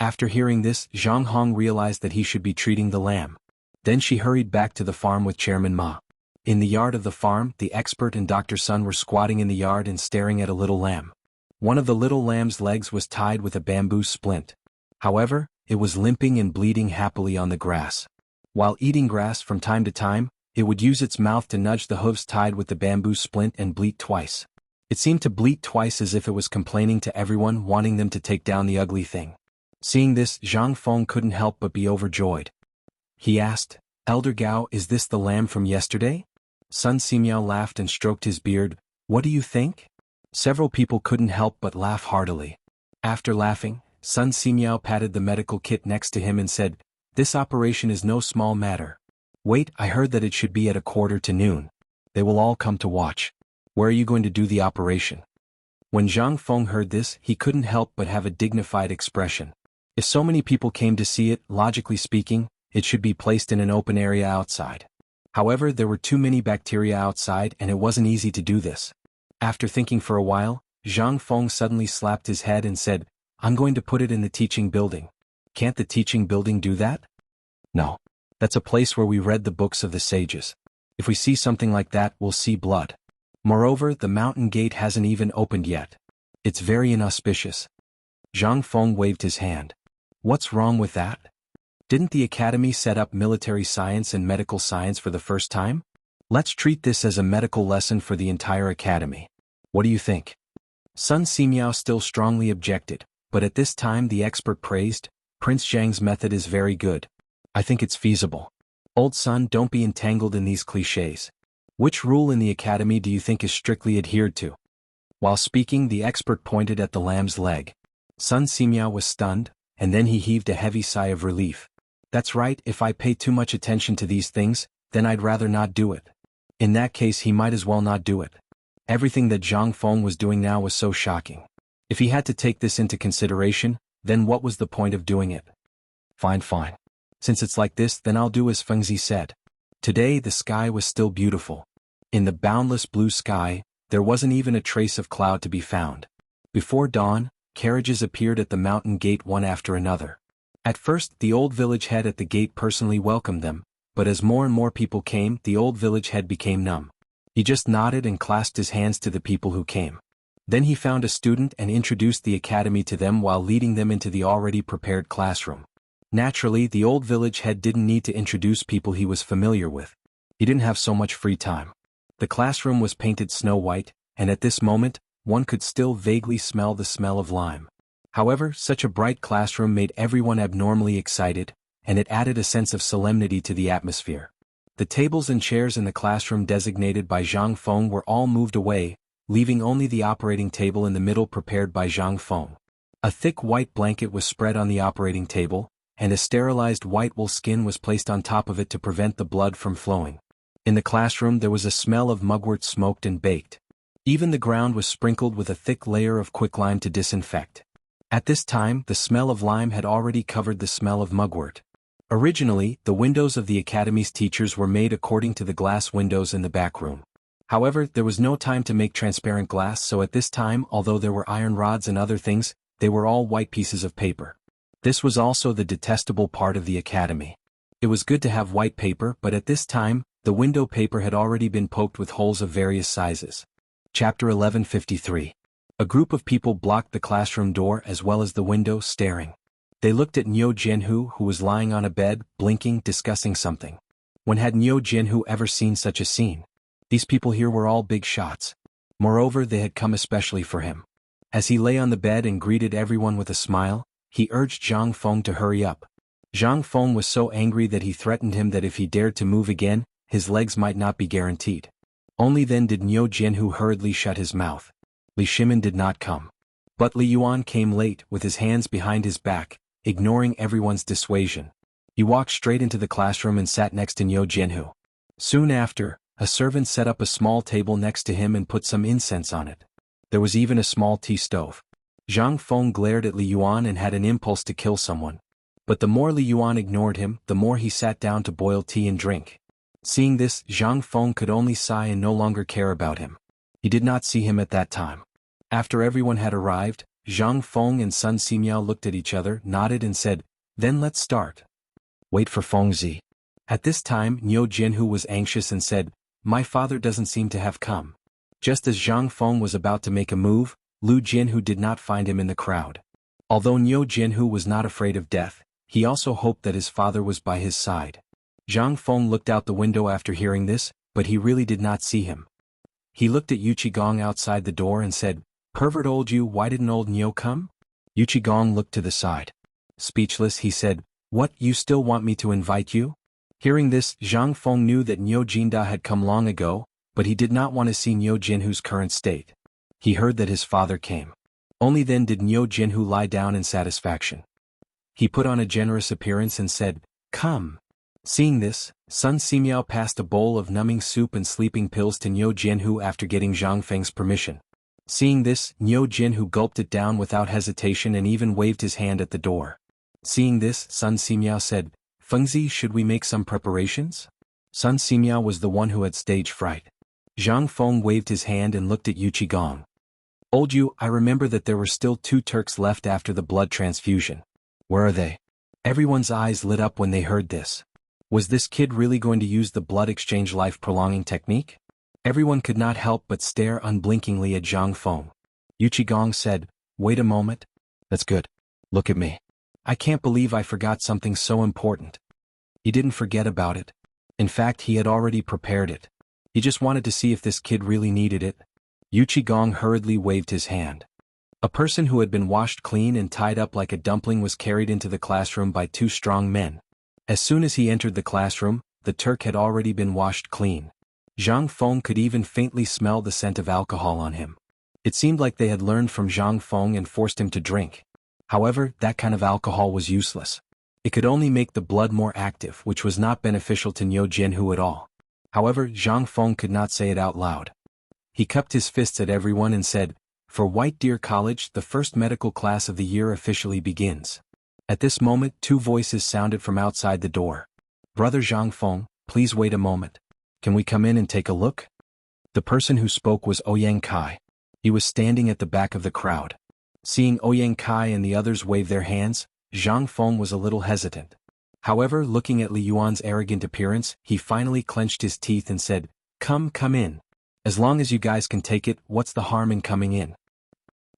After hearing this, Zhang Hong realized that he should be treating the lamb. Then she hurried back to the farm with Chairman Ma. In the yard of the farm, the expert and Dr. Sun were squatting in the yard and staring at a little lamb. One of the little lamb's legs was tied with a bamboo splint. However, it was limping and bleeding happily on the grass. While eating grass from time to time, it would use its mouth to nudge the hooves tied with the bamboo splint and bleat twice. It seemed to bleat twice as if it was complaining to everyone, wanting them to take down the ugly thing. Seeing this, Zhang Feng couldn't help but be overjoyed. He asked, Elder Gao, is this the lamb from yesterday? Sun Simiao laughed and stroked his beard. What do you think? Several people couldn't help but laugh heartily. After laughing, Sun Simiao patted the medical kit next to him and said, this operation is no small matter. Wait, I heard that it should be at 12:45. They will all come to watch. Where are you going to do the operation? When Zhang Feng heard this, he couldn't help but have a dignified expression. If so many people came to see it, logically speaking, it should be placed in an open area outside. However, there were too many bacteria outside and it wasn't easy to do this. After thinking for a while, Zhang Feng suddenly slapped his head and said, I'm going to put it in the teaching building. Can't the teaching building do that? No. That's a place where we read the books of the sages. If we see something like that, we'll see blood. Moreover, the mountain gate hasn't even opened yet. It's very inauspicious. Zhang Feng waved his hand. What's wrong with that? Didn't the academy set up military science and medical science for the first time? Let's treat this as a medical lesson for the entire academy. What do you think? Sun Simiao still strongly objected, but at this time the expert praised, Prince Zhang's method is very good. I think it's feasible. Old Sun, don't be entangled in these clichés. Which rule in the academy do you think is strictly adhered to? While speaking, the expert pointed at the lamb's leg. Sun Simiao was stunned, and then he heaved a heavy sigh of relief. That's right, if I pay too much attention to these things, then I'd rather not do it. In that case, he might as well not do it. Everything that Zhang Feng was doing now was so shocking. If he had to take this into consideration, then what was the point of doing it? Fine. Since it's like this, then I'll do as Fengzi said. Today the sky was still beautiful. In the boundless blue sky, there wasn't even a trace of cloud to be found. Before dawn, carriages appeared at the mountain gate one after another. At first, the old village head at the gate personally welcomed them, but as more and more people came, the old village head became numb. He just nodded and clasped his hands to the people who came. Then he found a student and introduced the academy to them while leading them into the already prepared classroom. Naturally, the old village head didn't need to introduce people he was familiar with. He didn't have so much free time. The classroom was painted snow white, and at this moment, one could still vaguely smell the smell of lime. However, such a bright classroom made everyone abnormally excited, and it added a sense of solemnity to the atmosphere. The tables and chairs in the classroom designated by Zhang Feng were all moved away, leaving only the operating table in the middle prepared by Zhang Feng. A thick white blanket was spread on the operating table, and a sterilized white wool skin was placed on top of it to prevent the blood from flowing. In the classroom there was a smell of mugwort smoked and baked. Even the ground was sprinkled with a thick layer of quicklime to disinfect. At this time, the smell of lime had already covered the smell of mugwort. Originally, the windows of the academy's teachers were made according to the glass windows in the back room. However, there was no time to make transparent glass, so at this time, although there were iron rods and other things, they were all white pieces of paper. This was also the detestable part of the academy. It was good to have white paper, but at this time, the window paper had already been poked with holes of various sizes. Chapter 1153. A group of people blocked the classroom door as well as the window, staring. They looked at Niu Jianhu, who was lying on a bed, blinking, discussing something. When had Niu Jianhu ever seen such a scene? These people here were all big shots. Moreover, they had come especially for him. As he lay on the bed and greeted everyone with a smile, he urged Zhang Feng to hurry up. Zhang Feng was so angry that he threatened him that if he dared to move again, his legs might not be guaranteed. Only then did Niu Jianhu hurriedly shut his mouth. Li Shimin did not come. But Li Yuan came late, with his hands behind his back, ignoring everyone's dissuasion. He walked straight into the classroom and sat next to Niu Jianhu. Soon after, a servant set up a small table next to him and put some incense on it. There was even a small tea stove. Zhang Feng glared at Li Yuan and had an impulse to kill someone. But the more Li Yuan ignored him, the more he sat down to boil tea and drink. Seeing this, Zhang Feng could only sigh and no longer care about him. He did not see him at that time. After everyone had arrived, Zhang Feng and Sun Simiao looked at each other, nodded and said, "Then let's start." "Wait for Fengzi." At this time, Niu Jianhu was anxious and said, "My father doesn't seem to have come." Just as Zhang Feng was about to make a move, Lu Jianhu did not find him in the crowd. Although Niu Jianhu was not afraid of death, he also hoped that his father was by his side. Zhang Feng looked out the window after hearing this, but he really did not see him. He looked at Yu Qigong outside the door and said, "Pervert old you, why didn't old Niu come?" Yu Qigong looked to the side. Speechless, he said, "What, you still want me to invite you?" Hearing this, Zhang Feng knew that Niu Jinda had come long ago, but he did not want to see Niu Jinhu's current state. He heard that his father came. Only then did Niu Jinhu lie down in satisfaction. He put on a generous appearance and said, "Come." Seeing this, Sun Simiao passed a bowl of numbing soup and sleeping pills to Niu Jinhu after getting Zhang Feng's permission. Seeing this, Niu Jinhu gulped it down without hesitation and even waved his hand at the door. Seeing this, Sun Simiao said, "Fengzi, should we make some preparations?" Sun Simiao was the one who had stage fright. Zhang Feng waved his hand and looked at Yu Qigong. "Old you, I remember that there were still 2 Turks left after the blood transfusion. Where are they?" Everyone's eyes lit up when they heard this. Was this kid really going to use the blood exchange life-prolonging technique? Everyone could not help but stare unblinkingly at Zhang Feng. Yu Qigong said, "Wait a moment. That's good. Look at me. I can't believe I forgot something so important." He didn't forget about it. In fact, he had already prepared it. He just wanted to see if this kid really needed it. Yu Qigong hurriedly waved his hand. A person who had been washed clean and tied up like a dumpling was carried into the classroom by 2 strong men. As soon as he entered the classroom, the Turk had already been washed clean. Zhang Feng could even faintly smell the scent of alcohol on him. It seemed like they had learned from Zhang Feng and forced him to drink. However, that kind of alcohol was useless. It could only make the blood more active, which was not beneficial to Niu Jianhu at all. However, Zhang Feng could not say it out loud. He cupped his fists at everyone and said, "For White Deer College, the first medical class of the year officially begins." At this moment, 2 voices sounded from outside the door. "Brother Zhang Feng, please wait a moment. Can we come in and take a look?" The person who spoke was Ouyang Kai. He was standing at the back of the crowd. Seeing Ouyang Kai and the others wave their hands, Zhang Feng was a little hesitant. However, looking at Li Yuan's arrogant appearance, he finally clenched his teeth and said, Come in. As long as you guys can take it, what's the harm in coming in?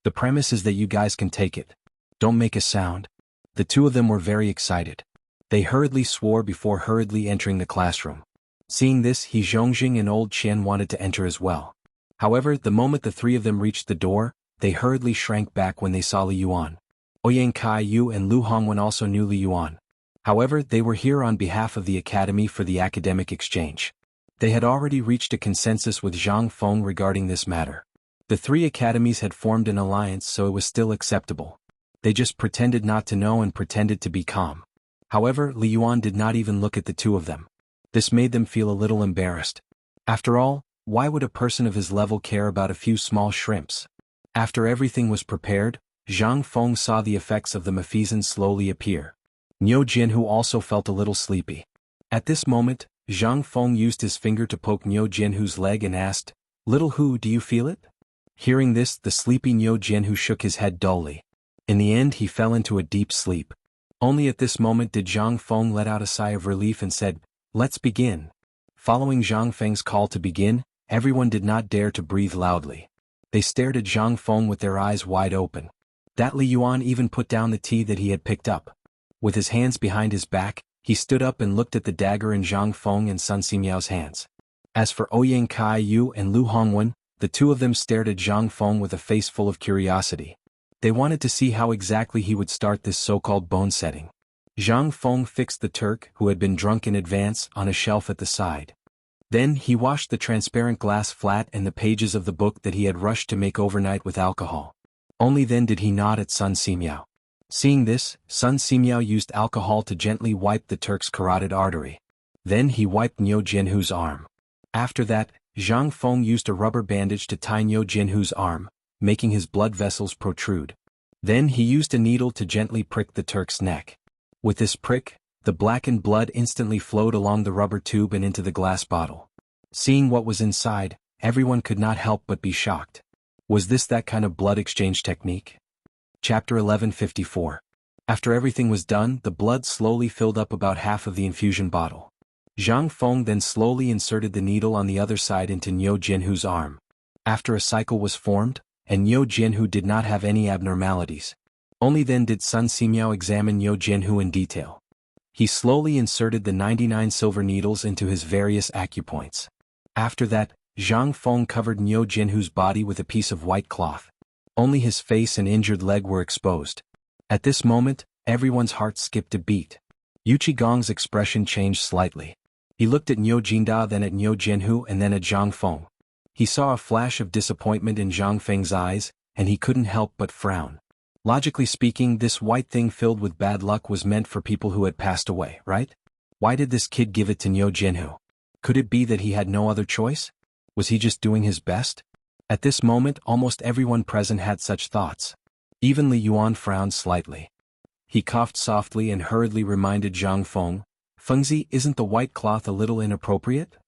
The premise is that you guys can take it. Don't make a sound." The 2 of them were very excited. They hurriedly swore before hurriedly entering the classroom. Seeing this, He Zhongjing and Old Qian wanted to enter as well. However, the moment the 3 of them reached the door, they hurriedly shrank back when they saw Li Yuan. Ouyang Kai Yu and Lu Hongwen also knew Li Yuan. However, they were here on behalf of the Academy for the academic exchange. They had already reached a consensus with Zhang Feng regarding this matter. The 3 academies had formed an alliance, so it was still acceptable. They just pretended not to know and pretended to be calm. However, Li Yuan did not even look at the 2 of them. This made them feel a little embarrassed. After all, why would a person of his level care about a few small shrimps? After everything was prepared, Zhang Feng saw the effects of the Mephisan slowly appear. Niu Jinhu also felt a little sleepy. At this moment, Zhang Feng used his finger to poke Niu Jinhu's leg and asked, "Little Hu, do you feel it?" Hearing this, the sleepy Niu Jinhu shook his head dully. In the end, he fell into a deep sleep. Only at this moment did Zhang Feng let out a sigh of relief and said, "Let's begin." Following Zhang Feng's call to begin, everyone did not dare to breathe loudly. They stared at Zhang Feng with their eyes wide open. That Li Yuan even put down the tea that he had picked up. With his hands behind his back, he stood up and looked at the dagger in Zhang Feng and Sun Simiao's hands. As for Ouyang Kai Yu and Lu Hongwen, the 2 of them stared at Zhang Feng with a face full of curiosity. They wanted to see how exactly he would start this so-called bone setting. Zhang Feng fixed the Turk, who had been drunk in advance, on a shelf at the side. Then he washed the transparent glass flat and the pages of the book that he had rushed to make overnight with alcohol. Only then did he nod at Sun Simiao. Seeing this, Sun Simiao used alcohol to gently wipe the Turk's carotid artery. Then he wiped Niu Jinhu's arm. After that, Zhang Feng used a rubber bandage to tie Niu Jinhu's arm, making his blood vessels protrude. Then he used a needle to gently prick the Turk's neck. With this prick, the blackened blood instantly flowed along the rubber tube and into the glass bottle. Seeing what was inside, everyone could not help but be shocked. Was this that kind of blood exchange technique? Chapter 1154. After everything was done, the blood slowly filled up about half of the infusion bottle. Zhang Feng then slowly inserted the needle on the other side into Niu Jinhu's arm. After a cycle was formed, and Niu Jinhu did not have any abnormalities. Only then did Sun Simiao examine Niu Jinhu in detail. He slowly inserted the 99 silver needles into his various acupoints. After that, Zhang Feng covered Niu Jinhu's body with a piece of white cloth. Only his face and injured leg were exposed. At this moment, everyone's heart skipped a beat. Yu Qigong's expression changed slightly. He looked at Niu Jinda, then at Niu Jinhu, and then at Zhang Feng. He saw a flash of disappointment in Zhang Feng's eyes, and he couldn't help but frown. Logically speaking, this white thing filled with bad luck was meant for people who had passed away, right? Why did this kid give it to Niu Jinhu? Could it be that he had no other choice? Was he just doing his best? At this moment, almost everyone present had such thoughts. Even Li Yuan frowned slightly. He coughed softly and hurriedly reminded Zhang Feng, "Fengzi, isn't the white cloth a little inappropriate?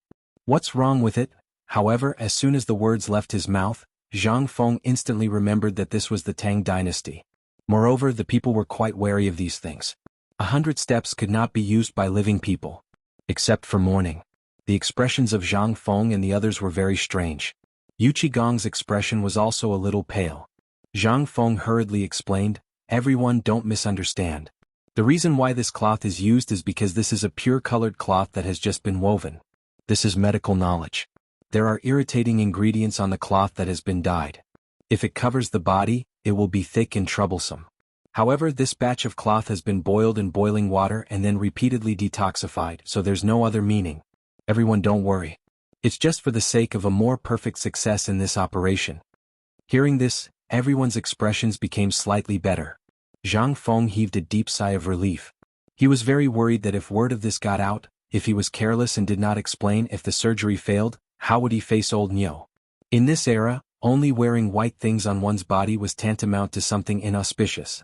What's wrong with it?" However, as soon as the words left his mouth, Zhang Feng instantly remembered that this was the Tang Dynasty. Moreover, the people were quite wary of these things. 100 steps could not be used by living people. Except for mourning. The expressions of Zhang Feng and the others were very strange. Yu Qigong's expression was also a little pale. Zhang Feng hurriedly explained, "Everyone, don't misunderstand. The reason why this cloth is used is because this is a pure colored cloth that has just been woven. This is medical knowledge. There are irritating ingredients on the cloth that has been dyed. If it covers the body, it will be thick and troublesome. However, this batch of cloth has been boiled in boiling water and then repeatedly detoxified, so there's no other meaning. Everyone, don't worry. It's just for the sake of a more perfect success in this operation." Hearing this, everyone's expressions became slightly better. Zhang Feng heaved a deep sigh of relief. He was very worried that if word of this got out, if he was careless and did not explain if the surgery failed, how would he face old Niu? In this era, only wearing white things on one's body was tantamount to something inauspicious.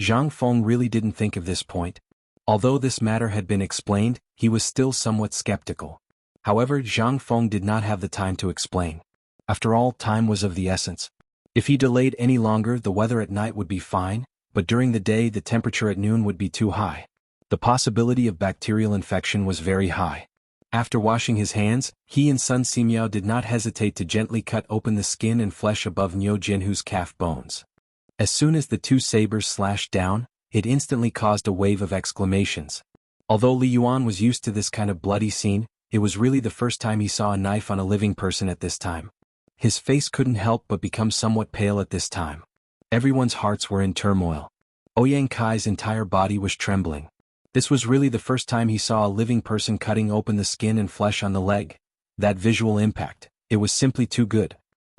Zhang Feng really didn't think of this point. Although this matter had been explained, he was still somewhat skeptical. However, Zhang Feng did not have the time to explain. After all, time was of the essence. If he delayed any longer, the weather at night would be fine, but during the day the temperature at noon would be too high. The possibility of bacterial infection was very high. After washing his hands, he and Sun Simiao did not hesitate to gently cut open the skin and flesh above Niu Jinhu's calf bones. As soon as the two sabers slashed down, it instantly caused a wave of exclamations. Although Li Yuan was used to this kind of bloody scene, it was really the first time he saw a knife on a living person at this time. His face couldn't help but become somewhat pale at this time. Everyone's hearts were in turmoil. Ouyang Kai's entire body was trembling. This was really the first time he saw a living person cutting open the skin and flesh on the leg. That visual impact, it was simply too good.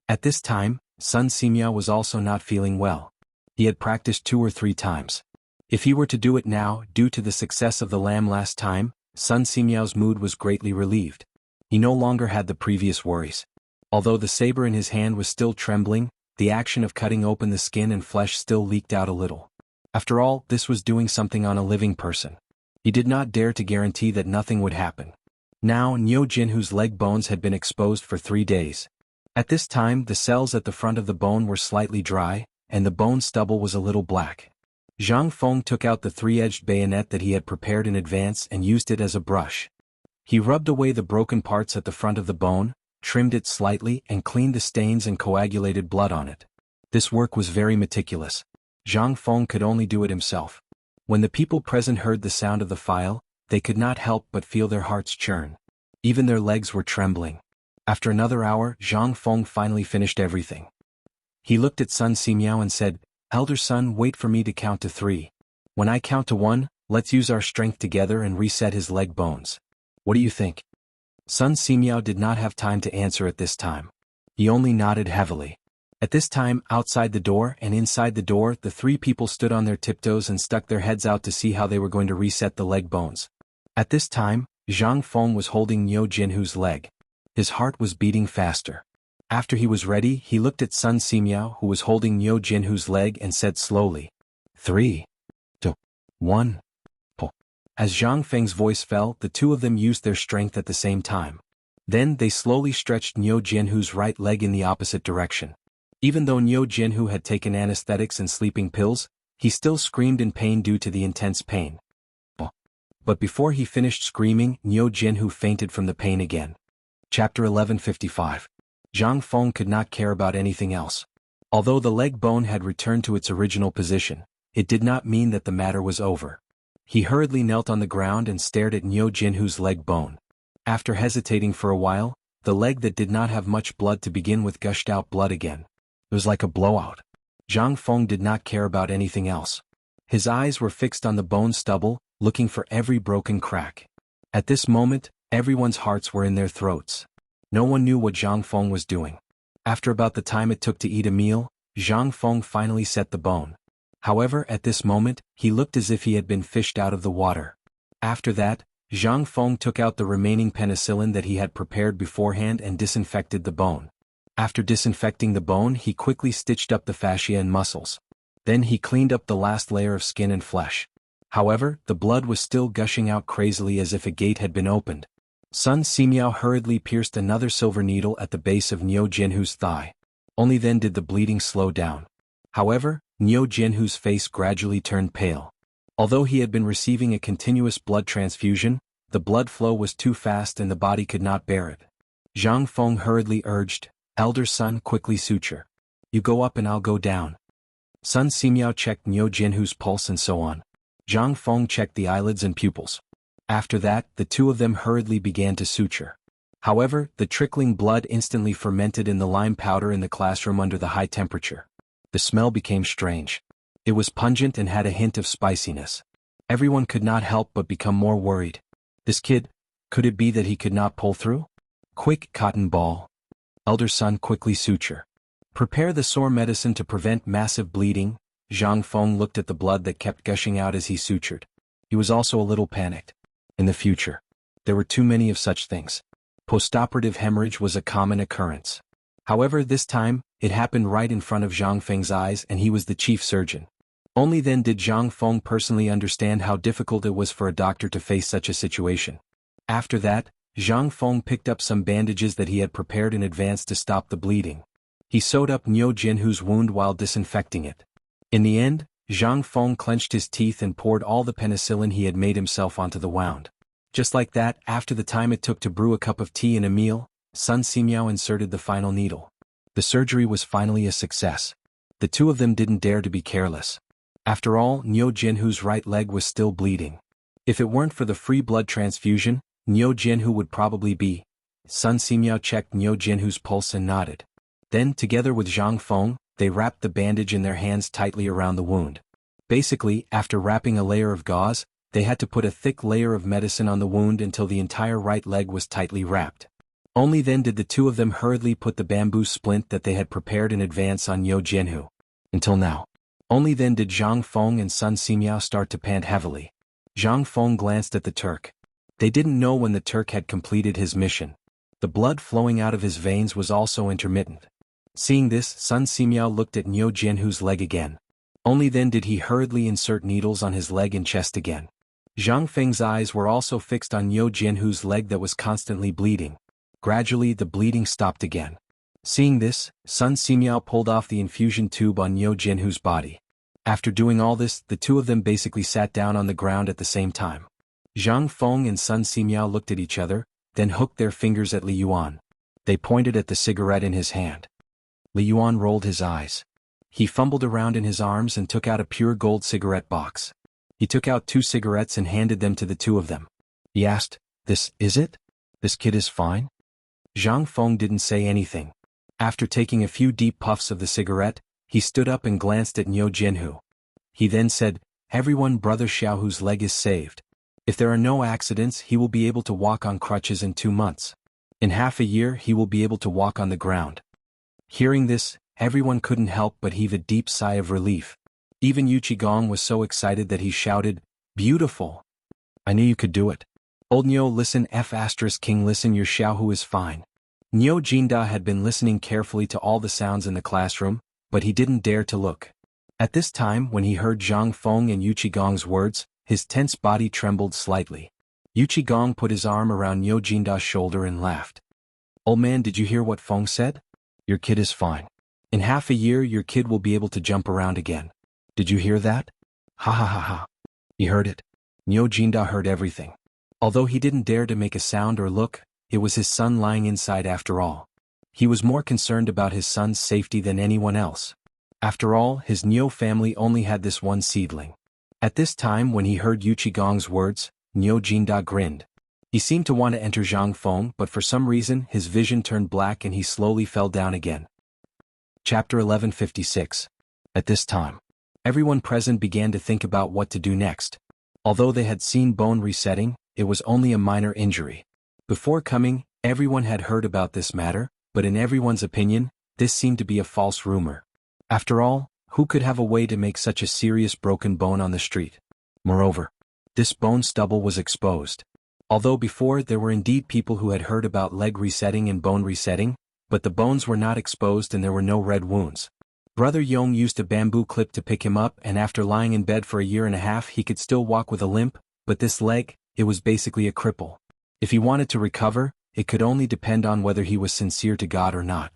At this time, Sun Simiao was also not feeling well. He had practiced 2 or 3 times. If he were to do it now, due to the success of the lamb last time, Sun Simiao's mood was greatly relieved. He no longer had the previous worries. Although the saber in his hand was still trembling, the action of cutting open the skin and flesh still leaked out a little. After all, this was doing something on a living person. He did not dare to guarantee that nothing would happen. Now, Niu Jinhu's leg bones had been exposed for 3 days. At this time, the cells at the front of the bone were slightly dry, and the bone stubble was a little black. Zhang Feng took out the 3-edged bayonet that he had prepared in advance and used it as a brush. He rubbed away the broken parts at the front of the bone, trimmed it slightly and cleaned the stains and coagulated blood on it. This work was very meticulous. Zhang Feng could only do it himself. When the people present heard the sound of the file, they could not help but feel their hearts churn. Even their legs were trembling. After another hour, Zhang Feng finally finished everything. He looked at Sun Simiao and said, "Elder son, wait for me to count to 3. When I count to 1, let's use our strength together and reset his leg bones. What do you think?" Sun Simiao did not have time to answer at this time. He only nodded heavily. At this time, outside the door and inside the door, the three people stood on their tiptoes and stuck their heads out to see how they were going to reset the leg bones. At this time, Zhang Feng was holding Niu Jinhu's leg. His heart was beating faster. After he was ready, he looked at Sun Simiao, who was holding Niu Jinhu's leg, and said slowly, 3, 2, 1, pull. As Zhang Feng's voice fell, the two of them used their strength at the same time. Then they slowly stretched Niu Jinhu's right leg in the opposite direction. Even though Niu Jinhu had taken anesthetics and sleeping pills, he still screamed in pain due to the intense pain. But before he finished screaming, Niu Jinhu fainted from the pain again. Chapter 1155. Zhang Feng could not care about anything else. Although the leg bone had returned to its original position, it did not mean that the matter was over. He hurriedly knelt on the ground and stared at Niu Jinhu's leg bone. After hesitating for a while, the leg that did not have much blood to begin with gushed out blood again. It was like a blowout. Zhang Feng did not care about anything else. His eyes were fixed on the bone stubble, looking for every broken crack. At this moment, everyone's hearts were in their throats. No one knew what Zhang Feng was doing. After about the time it took to eat a meal, Zhang Feng finally set the bone. However, at this moment, he looked as if he had been fished out of the water. After that, Zhang Feng took out the remaining penicillin that he had prepared beforehand and disinfected the bone. After disinfecting the bone, he quickly stitched up the fascia and muscles. Then he cleaned up the last layer of skin and flesh. However, the blood was still gushing out crazily as if a gate had been opened. Sun Simiao hurriedly pierced another silver needle at the base of Niu Jinhu's thigh. Only then did the bleeding slow down. However, Niu Jinhu's face gradually turned pale. Although he had been receiving a continuous blood transfusion, the blood flow was too fast and the body could not bear it. Zhang Feng hurriedly urged, "Elder son, quickly suture. You go up and I'll go down." Sun Simiao checked Niu Jinhu's pulse and so on. Zhang Feng checked the eyelids and pupils. After that, the two of them hurriedly began to suture. However, the trickling blood instantly fermented in the lime powder in the classroom under the high temperature. The smell became strange. It was pungent and had a hint of spiciness. Everyone could not help but become more worried. This kid, could it be that he could not pull through? Quick, cotton ball. Elder son, quickly suture. Prepare the sore medicine to prevent massive bleeding. Zhang Feng looked at the blood that kept gushing out as he sutured. He was also a little panicked. In the future, there were too many of such things. Postoperative hemorrhage was a common occurrence. However, this time, it happened right in front of Zhang Feng's eyes and he was the chief surgeon. Only then did Zhang Feng personally understand how difficult it was for a doctor to face such a situation. After that, Zhang Feng picked up some bandages that he had prepared in advance to stop the bleeding. He sewed up Niu Jinhu's wound while disinfecting it. In the end, Zhang Feng clenched his teeth and poured all the penicillin he had made himself onto the wound. Just like that, after the time it took to brew a cup of tea and a meal, Sun Simiao inserted the final needle. The surgery was finally a success. The two of them didn't dare to be careless. After all, Niu Jinhu's right leg was still bleeding. If it weren't for the free blood transfusion, Niu Jinhu would probably be. Sun Simiao checked Niu Jinhu's pulse and nodded. Then, together with Zhang Feng, they wrapped the bandage in their hands tightly around the wound. Basically, after wrapping a layer of gauze, they had to put a thick layer of medicine on the wound until the entire right leg was tightly wrapped. Only then did the two of them hurriedly put the bamboo splint that they had prepared in advance on Niu Jinhu. Until now. Only then did Zhang Feng and Sun Simiao start to pant heavily. Zhang Feng glanced at the Turk. They didn't know when the Turk had completed his mission. The blood flowing out of his veins was also intermittent. Seeing this, Sun Simiao looked at Niu Jinhu's leg again. Only then did he hurriedly insert needles on his leg and chest again. Zhang Feng's eyes were also fixed on Niu Jinhu's leg that was constantly bleeding. Gradually the bleeding stopped again. Seeing this, Sun Simiao pulled off the infusion tube on Niu Jinhu's body. After doing all this, the two of them basically sat down on the ground at the same time. Zhang Feng and Sun Simiao looked at each other, then hooked their fingers at Li Yuan. They pointed at the cigarette in his hand. Li Yuan rolled his eyes. He fumbled around in his arms and took out a pure gold cigarette box. He took out 2 cigarettes and handed them to the two of them. He asked, "This is it? This kid is fine?" Zhang Feng didn't say anything. After taking a few deep puffs of the cigarette, he stood up and glanced at Niu Jinhu. He then said, "Everyone, Brother Xiaohu's leg is saved. If there are no accidents, he will be able to walk on crutches in 2 months. In half a year he will be able to walk on the ground." Hearing this, everyone couldn't help but heave a deep sigh of relief. Even Yuqigong was so excited that he shouted, "Beautiful! I knew you could do it." Old Nyo, listen, King, listen, your Xiaohu is fine. Nyo Jinda had been listening carefully to all the sounds in the classroom, but he didn't dare to look. At this time, when he heard Zhang Feng and Yuqigong's words, his tense body trembled slightly. Yuqigong put his arm around Nyo Jinda's shoulder and laughed. "Old man, did you hear what Feng said? Your kid is fine. In half a year your kid will be able to jump around again. Did you hear that?" "Ha ha ha ha." He heard it. Nyo Jinda heard everything. Although he didn't dare to make a sound or look, it was his son lying inside after all. He was more concerned about his son's safety than anyone else. After all, his Nyo family only had this one seedling. At this time, when he heard Yuqigong's words, Nyo Jinda grinned. He seemed to want to enter Zhang Feng, but for some reason his vision turned black and he slowly fell down again. Chapter 1156. At this time, everyone present began to think about what to do next. Although they had seen bone resetting, it was only a minor injury. Before coming, everyone had heard about this matter, but in everyone's opinion, this seemed to be a false rumor. After all, who could have a way to make such a serious broken bone on the street? Moreover, this bone stubble was exposed. Although before there were indeed people who had heard about leg resetting and bone resetting, but the bones were not exposed and there were no red wounds. Brother Yong used a bamboo clip to pick him up, and after lying in bed for a year and a half he could still walk with a limp, but this leg, it was basically a cripple. If he wanted to recover, it could only depend on whether he was sincere to God or not.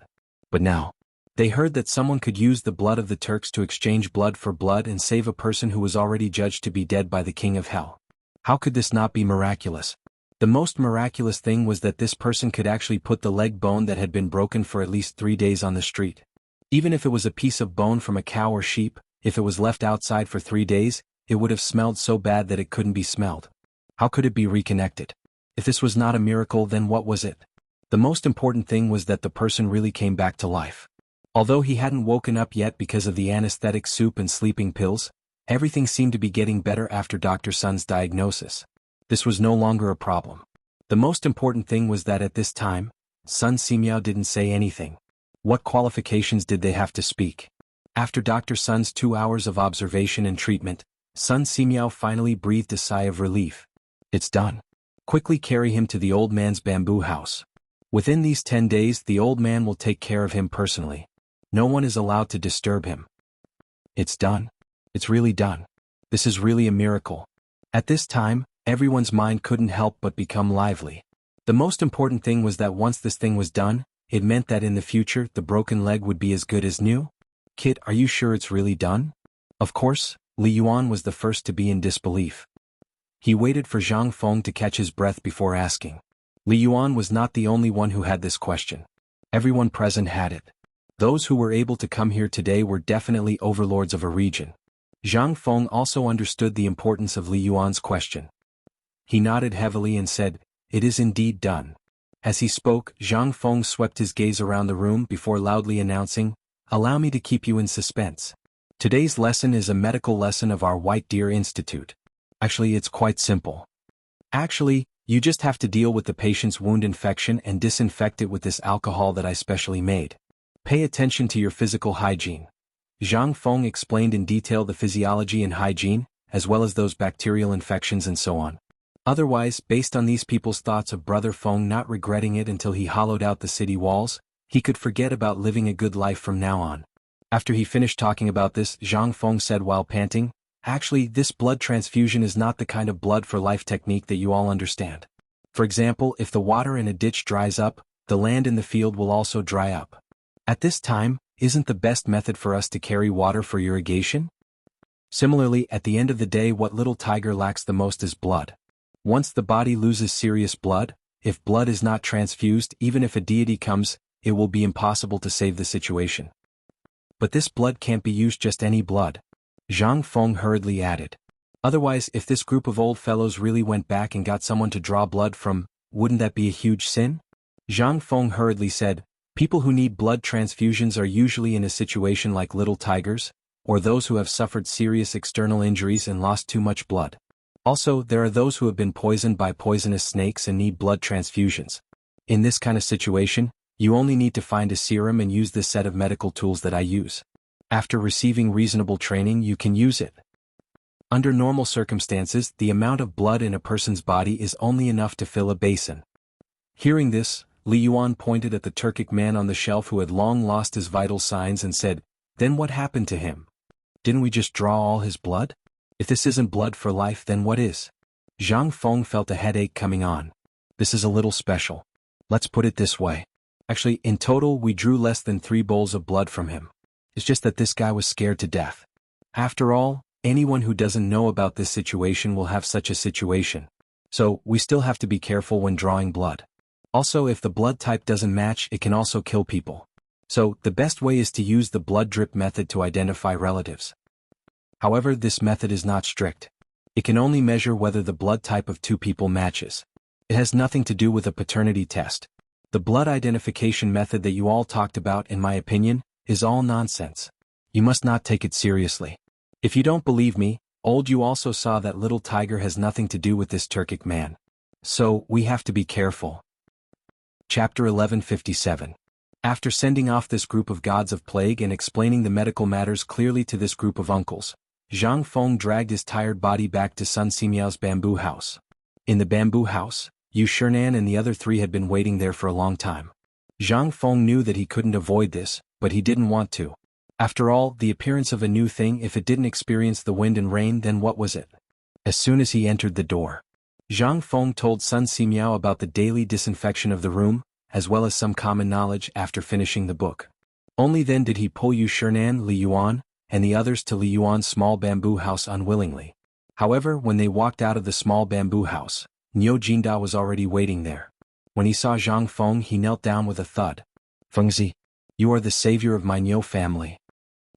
But now, they heard that someone could use the blood of the Turks to exchange blood for blood and save a person who was already judged to be dead by the King of Hell. How could this not be miraculous? The most miraculous thing was that this person could actually put the leg bone that had been broken for at least 3 days on the street. Even if it was a piece of bone from a cow or sheep, if it was left outside for 3 days, it would have smelled so bad that it couldn't be smelled. How could it be reconnected? If this was not a miracle, then what was it? The most important thing was that the person really came back to life. Although he hadn't woken up yet because of the anesthetic soup and sleeping pills, everything seemed to be getting better after Dr. Sun's diagnosis. This was no longer a problem. The most important thing was that at this time, Sun Simiao didn't say anything. What qualifications did they have to speak? After Dr. Sun's 2 hours of observation and treatment, Sun Simiao finally breathed a sigh of relief. "It's done. Quickly carry him to the old man's bamboo house. Within these 10 days the old man will take care of him personally. No one is allowed to disturb him." It's done. It's really done. This is really a miracle. At this time, everyone's mind couldn't help but become lively. The most important thing was that once this thing was done, it meant that in the future the broken leg would be as good as new. "Kid, are you sure it's really done?" Of course, Li Yuan was the first to be in disbelief. He waited for Zhang Feng to catch his breath before asking. Li Yuan was not the only one who had this question. Everyone present had it. Those who were able to come here today were definitely overlords of a region. Zhang Feng also understood the importance of Li Yuan's question. He nodded heavily and said, "It is indeed done." As he spoke, Zhang Feng swept his gaze around the room before loudly announcing, "Allow me to keep you in suspense. Today's lesson is a medical lesson of our White Deer Institute. Actually, it's quite simple. Actually, you just have to deal with the patient's wound infection and disinfect it with this alcohol that I specially made. Pay attention to your physical hygiene." Zhang Feng explained in detail the physiology and hygiene, as well as those bacterial infections and so on. Otherwise, based on these people's thoughts of Brother Feng not regretting it until he hollowed out the city walls, he could forget about living a good life from now on. After he finished talking about this, Zhang Feng said while panting, "Actually, this blood transfusion is not the kind of blood for life technique that you all understand. For example, if the water in a ditch dries up, the land in the field will also dry up. At this time, isn't the best method for us to carry water for irrigation? Similarly, at the end of the day, what little tiger lacks the most is blood. Once the body loses serious blood, if blood is not transfused, even if a deity comes, it will be impossible to save the situation. But this blood can't be used just any blood," Zhang Feng hurriedly added. "Otherwise, if this group of old fellows really went back and got someone to draw blood from, wouldn't that be a huge sin?" Zhang Feng hurriedly said, "People who need blood transfusions are usually in a situation like little tigers, or those who have suffered serious external injuries and lost too much blood. Also, there are those who have been poisoned by poisonous snakes and need blood transfusions. In this kind of situation, You only need to find a serum and use this set of medical tools that I use. After receiving reasonable training, you can use it. Under normal circumstances, the amount of blood in a person's body is only enough to fill a basin. Hearing this, Li Yuan pointed at the Turkic man on the shelf who had long lost his vital signs and said, "Then what happened to him? Didn't we just draw all his blood? If this isn't blood for life, then what is?" Zhang Feng felt a headache coming on. This is a little special. Let's put it this way. Actually, in total we drew less than 3 bowls of blood from him. It's just that this guy was scared to death. After all, anyone who doesn't know about this situation will have such a situation. So, we still have to be careful when drawing blood. Also, if the blood type doesn't match, it can also kill people. So, the best way is to use the blood drip method to identify relatives. However, this method is not strict. It can only measure whether the blood type of 2 people matches. It has nothing to do with a paternity test. The blood identification method that you all talked about, in my opinion, is all nonsense. You must not take it seriously. If you don't believe me, you also saw that little tiger has nothing to do with this Turkic man. So, we have to be careful. Chapter 1157. After sending off this group of gods of plague and explaining the medical matters clearly to this group of uncles, Zhang Feng dragged his tired body back to Sun Simiao's bamboo house. In the bamboo house, Yu Shernan and the other 3 had been waiting there for a long time. Zhang Feng knew that he couldn't avoid this, but he didn't want to. After all, the appearance of a new thing, if it didn't experience the wind and rain, then what was it? As soon as he entered the door, Zhang Feng told Sun Simiao about the daily disinfection of the room, as well as some common knowledge after finishing the book. Only then did he pull Yu Shernan, Li Yuan, and the others to Li Yuan's small bamboo house unwillingly. However, when they walked out of the small bamboo house, Niu Jinda was already waiting there. When he saw Zhang Feng, he knelt down with a thud. "Fengzi, you are the savior of my Niu family."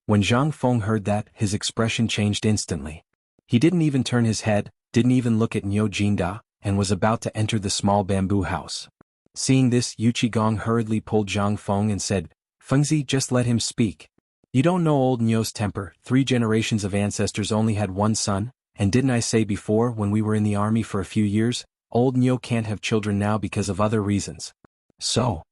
When Zhang Feng heard that, his expression changed instantly. He didn't even turn his head, didn't even look at Niu Jinda, and was about to enter the small bamboo house. Seeing this, Yu Qigong hurriedly pulled Zhang Feng and said, "Fengzi, just let him speak. You don't know old Niu's temper. 3 generations of ancestors only had 1 son, and didn't I say before when we were in the army for a few years, old Niu can't have children now because of other reasons. So,"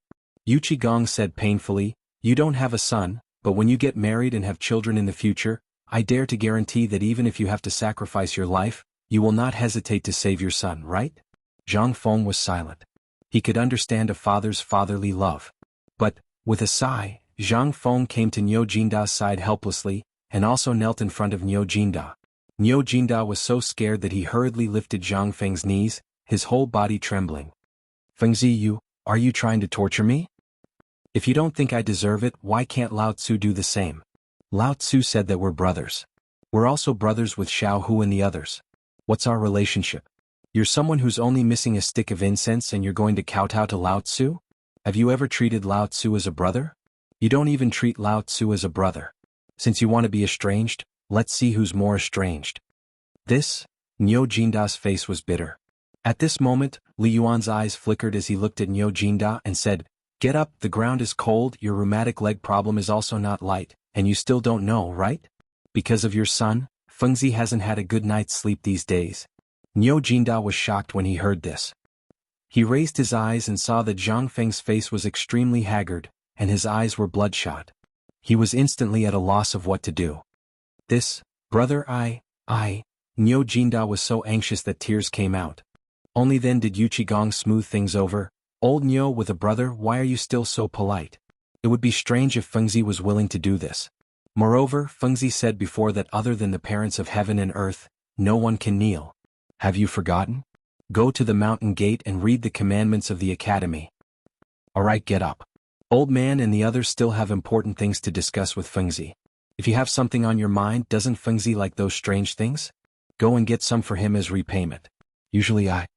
Yu Qigong said painfully, "you don't have a son, but when you get married and have children in the future, I dare to guarantee that even if you have to sacrifice your life, you will not hesitate to save your son, right?" Zhang Feng was silent. He could understand a father's fatherly love. But, with a sigh, Zhang Feng came to Niu Jinda's side helplessly, and also knelt in front of Niu Jinda. Niu Jinda was so scared that he hurriedly lifted Zhang Feng's knees, his whole body trembling. "Fengzi, are you trying to torture me? If you don't think I deserve it, why can't Lao Tzu do the same? Lao Tzu said that we're brothers. We're also brothers with Xiao Hu and the others. What's our relationship? You're someone who's only missing a stick of incense and you're going to kowtow to Lao Tzu? Have you ever treated Lao Tzu as a brother? You don't even treat Lao Tzu as a brother. Since you want to be estranged, let's see who's more estranged." This, Niu Jinda's face was bitter. At this moment, Li Yuan's eyes flickered as he looked at Niu Jinda and said, "Get up, the ground is cold, your rheumatic leg problem is also not light, and you still don't know, right? Because of your son, Fengzi hasn't had a good night's sleep these days." Niu Jinda was shocked when he heard this. He raised his eyes and saw that Zhang Feng's face was extremely haggard, and his eyes were bloodshot. He was instantly at a loss of what to do. "This, brother, Niu Jinda was so anxious that tears came out. Only then did Yu Qigong smooth things over. "Old Niu with a brother, why are you still so polite? It would be strange if Fengzi was willing to do this. Moreover, Fengzi said before that other than the parents of heaven and earth, no one can kneel. Have you forgotten? Go to the mountain gate and read the commandments of the academy. Alright, get up. Old man and the others still have important things to discuss with Fengzi. If you have something on your mind, doesn't Fengzi like those strange things? Go and get some for him as repayment. Usually I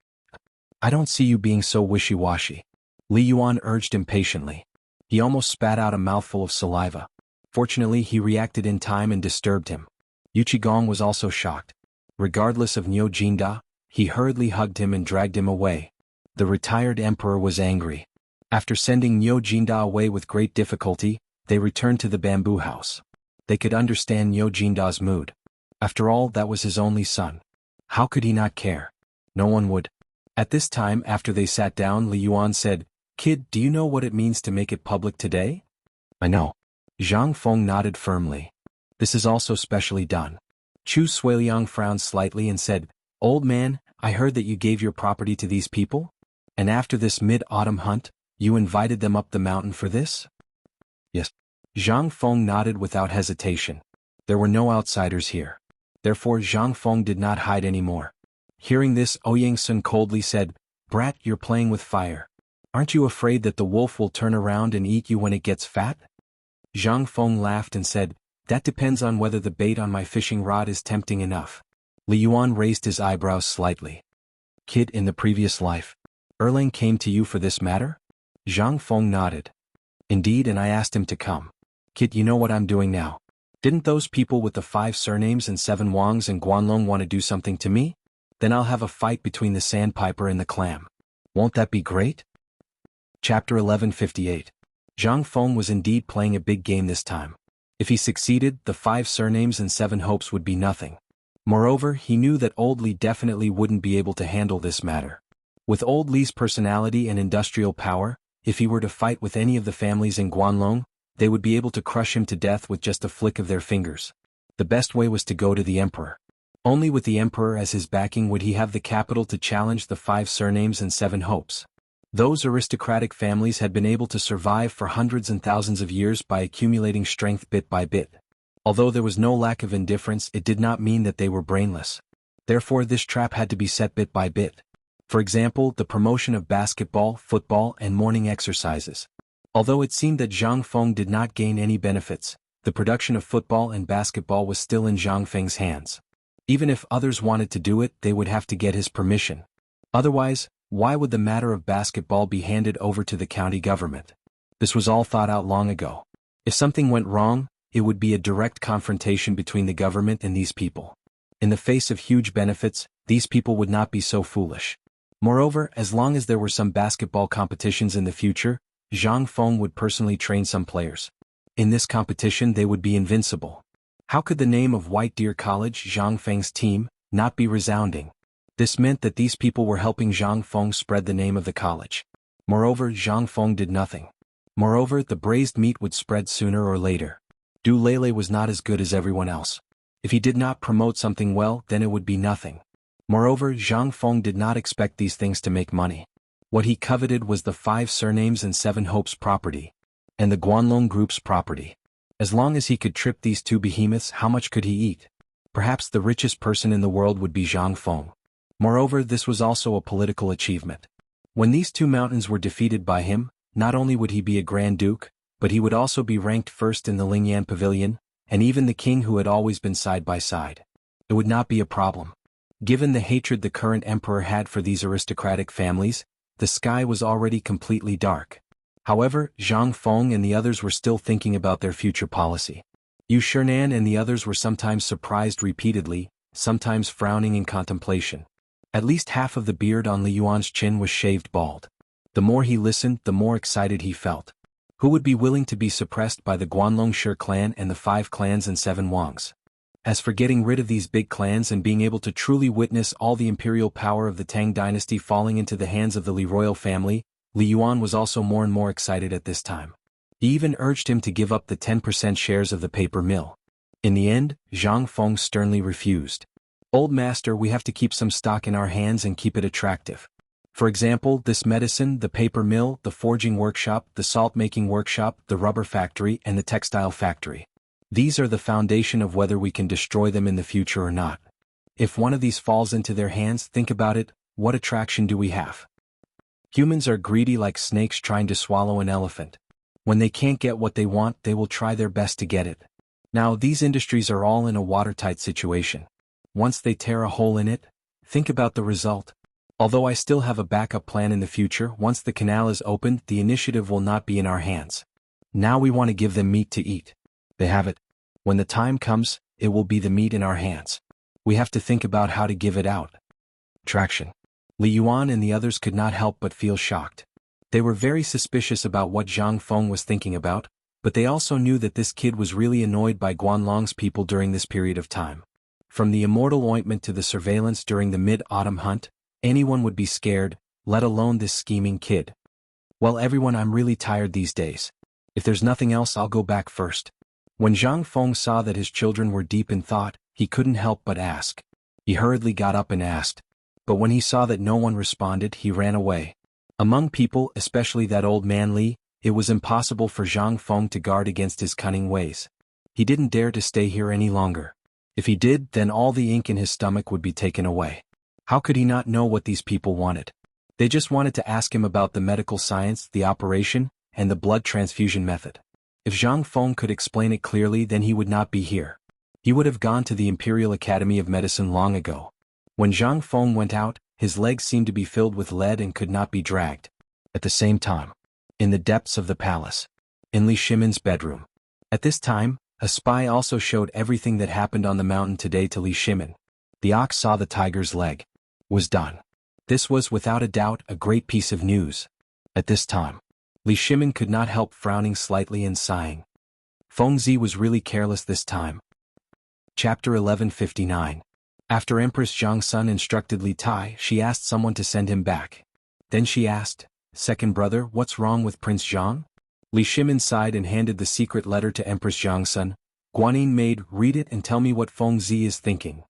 don't see you being so wishy-washy." Li Yuan urged impatiently. He almost spat out a mouthful of saliva. Fortunately, he reacted in time and disturbed him. Yu Qigong was also shocked. Regardless of Niu Jinda, he hurriedly hugged him and dragged him away. The retired emperor was angry. After sending Niu Jinda away with great difficulty, they returned to the bamboo house. They could understand Niu Jinda's mood. After all, that was his only son. How could he not care? No one would. At this time, after they sat down, Li Yuan said, Kid, do you know what it means to make it public today? I know. Zhang Feng nodded firmly. This is also specially done. Chu Suiliang frowned slightly and said, Old man, I heard that you gave your property to these people? And after this mid-autumn hunt, you invited them up the mountain for this? Yes. Zhang Feng nodded without hesitation. There were no outsiders here. Therefore Zhang Feng did not hide anymore. Hearing this, Ouyang Sun coldly said, Brat, you're playing with fire. Aren't you afraid that the wolf will turn around and eat you when it gets fat? Zhang Feng laughed and said, That depends on whether the bait on my fishing rod is tempting enough. Li Yuan raised his eyebrows slightly. Kid, in the previous life, Erlang came to you for this matter? Zhang Feng nodded. Indeed, and I asked him to come. Kid, you know what I'm doing now. Didn't those people with the 5 surnames and 7 Wangs and Guanlong want to do something to me? Then I'll have a fight between the sandpiper and the clam. Won't that be great? Chapter 1158. Zhang Feng was indeed playing a big game this time. If he succeeded, the 5 surnames and 7 hopes would be nothing. Moreover, he knew that Old Li definitely wouldn't be able to handle this matter. With Old Li's personality and industrial power, if he were to fight with any of the families in Guanlong, they would be able to crush him to death with just a flick of their fingers. The best way was to go to the emperor. Only with the emperor as his backing would he have the capital to challenge the 5 surnames and 7 hopes. Those aristocratic families had been able to survive for hundreds and thousands of years by accumulating strength bit by bit. Although there was no lack of indifference, it did not mean that they were brainless. Therefore this trap had to be set bit by bit. For example, the promotion of basketball, football, and morning exercises. Although it seemed that Zhang Feng did not gain any benefits, the production of football and basketball was still in Zhang Feng's hands. Even if others wanted to do it, they would have to get his permission. Otherwise, why would the matter of basketball be handed over to the county government? This was all thought out long ago. If something went wrong, it would be a direct confrontation between the government and these people. In the face of huge benefits, these people would not be so foolish. Moreover, as long as there were some basketball competitions in the future, Zhang Feng would personally train some players. In this competition they would be invincible. How could the name of White Deer College, Zhang Feng's team, not be resounding? This meant that these people were helping Zhang Feng spread the name of the college. Moreover, Zhang Feng did nothing. Moreover, the braised meat would spread sooner or later. Du Lele was not as good as everyone else. If he did not promote something well, then it would be nothing. Moreover, Zhang Feng did not expect these things to make money. What he coveted was the 5 surnames and 7 hopes property, and the Guanlong group's property. As long as he could trip these 2 behemoths, how much could he eat? Perhaps the richest person in the world would be Zhang Feng. Moreover, this was also a political achievement. When these 2 mountains were defeated by him, not only would he be a Grand Duke, but he would also be ranked first in the Lingyan Pavilion, and even the king who had always been side by side. It would not be a problem. Given the hatred the current emperor had for these aristocratic families, the sky was already completely dark. However, Zhang Feng and the others were still thinking about their future policy. Yu Shernan and the others were sometimes surprised repeatedly, sometimes frowning in contemplation. At least half of the beard on Li Yuan's chin was shaved bald. The more he listened, the more excited he felt. Who would be willing to be suppressed by the Guanlong Shi clan and the 5 clans and 7 Wangs? As for getting rid of these big clans and being able to truly witness all the imperial power of the Tang dynasty falling into the hands of the Li royal family, Li Yuan was also more and more excited at this time. He even urged him to give up the 10% shares of the paper mill. In the end, Zhang Feng sternly refused. Old master, we have to keep some stock in our hands and keep it attractive. For example, this medicine, the paper mill, the forging workshop, the salt-making workshop, the rubber factory, and the textile factory. These are the foundation of whether we can destroy them in the future or not. If one of these falls into their hands, think about it, what attraction do we have? Humans are greedy like snakes trying to swallow an elephant. When they can't get what they want, they will try their best to get it. Now, these industries are all in a watertight situation. Once they tear a hole in it, think about the result. Although I still have a backup plan in the future, once the canal is opened, the initiative will not be in our hands. Now we want to give them meat to eat. They have it. When the time comes, it will be the meat in our hands. We have to think about how to give it out. Traction. Li Yuan and the others could not help but feel shocked. They were very suspicious about what Zhang Feng was thinking about, but they also knew that this kid was really annoyed by Guanlong's people during this period of time. From the immortal ointment to the surveillance during the mid-autumn hunt, anyone would be scared, let alone this scheming kid. Well everyone, I'm really tired these days. If there's nothing else, I'll go back first. When Zhang Feng saw that his children were deep in thought, he couldn't help but ask. He hurriedly got up and asked. But when he saw that no one responded, he ran away. Among people, especially that old man Li, it was impossible for Zhang Feng to guard against his cunning ways. He didn't dare to stay here any longer. If he did, then all the ink in his stomach would be taken away. How could he not know what these people wanted? They just wanted to ask him about the medical science, the operation, and the blood transfusion method. If Zhang Feng could explain it clearly, then he would not be here. He would have gone to the Imperial Academy of Medicine long ago. When Zhang Feng went out, his legs seemed to be filled with lead and could not be dragged. At the same time, in the depths of the palace, in Li Shimin's bedroom. At this time, a spy also showed everything that happened on the mountain today to Li Shimin. The ox saw the tiger's leg. Was done. This was without a doubt a great piece of news. At this time, Li Shimin could not help frowning slightly and sighing. Fengzi was really careless this time. Chapter 1159. After Empress Zhangsun instructed Li Tai, she asked someone to send him back. Then she asked, "Second brother, what's wrong with Prince Zhang?" Li Shimin sighed and handed the secret letter to Empress Zhangsun. "Guanyin maid, read it and tell me what Fengzi is thinking.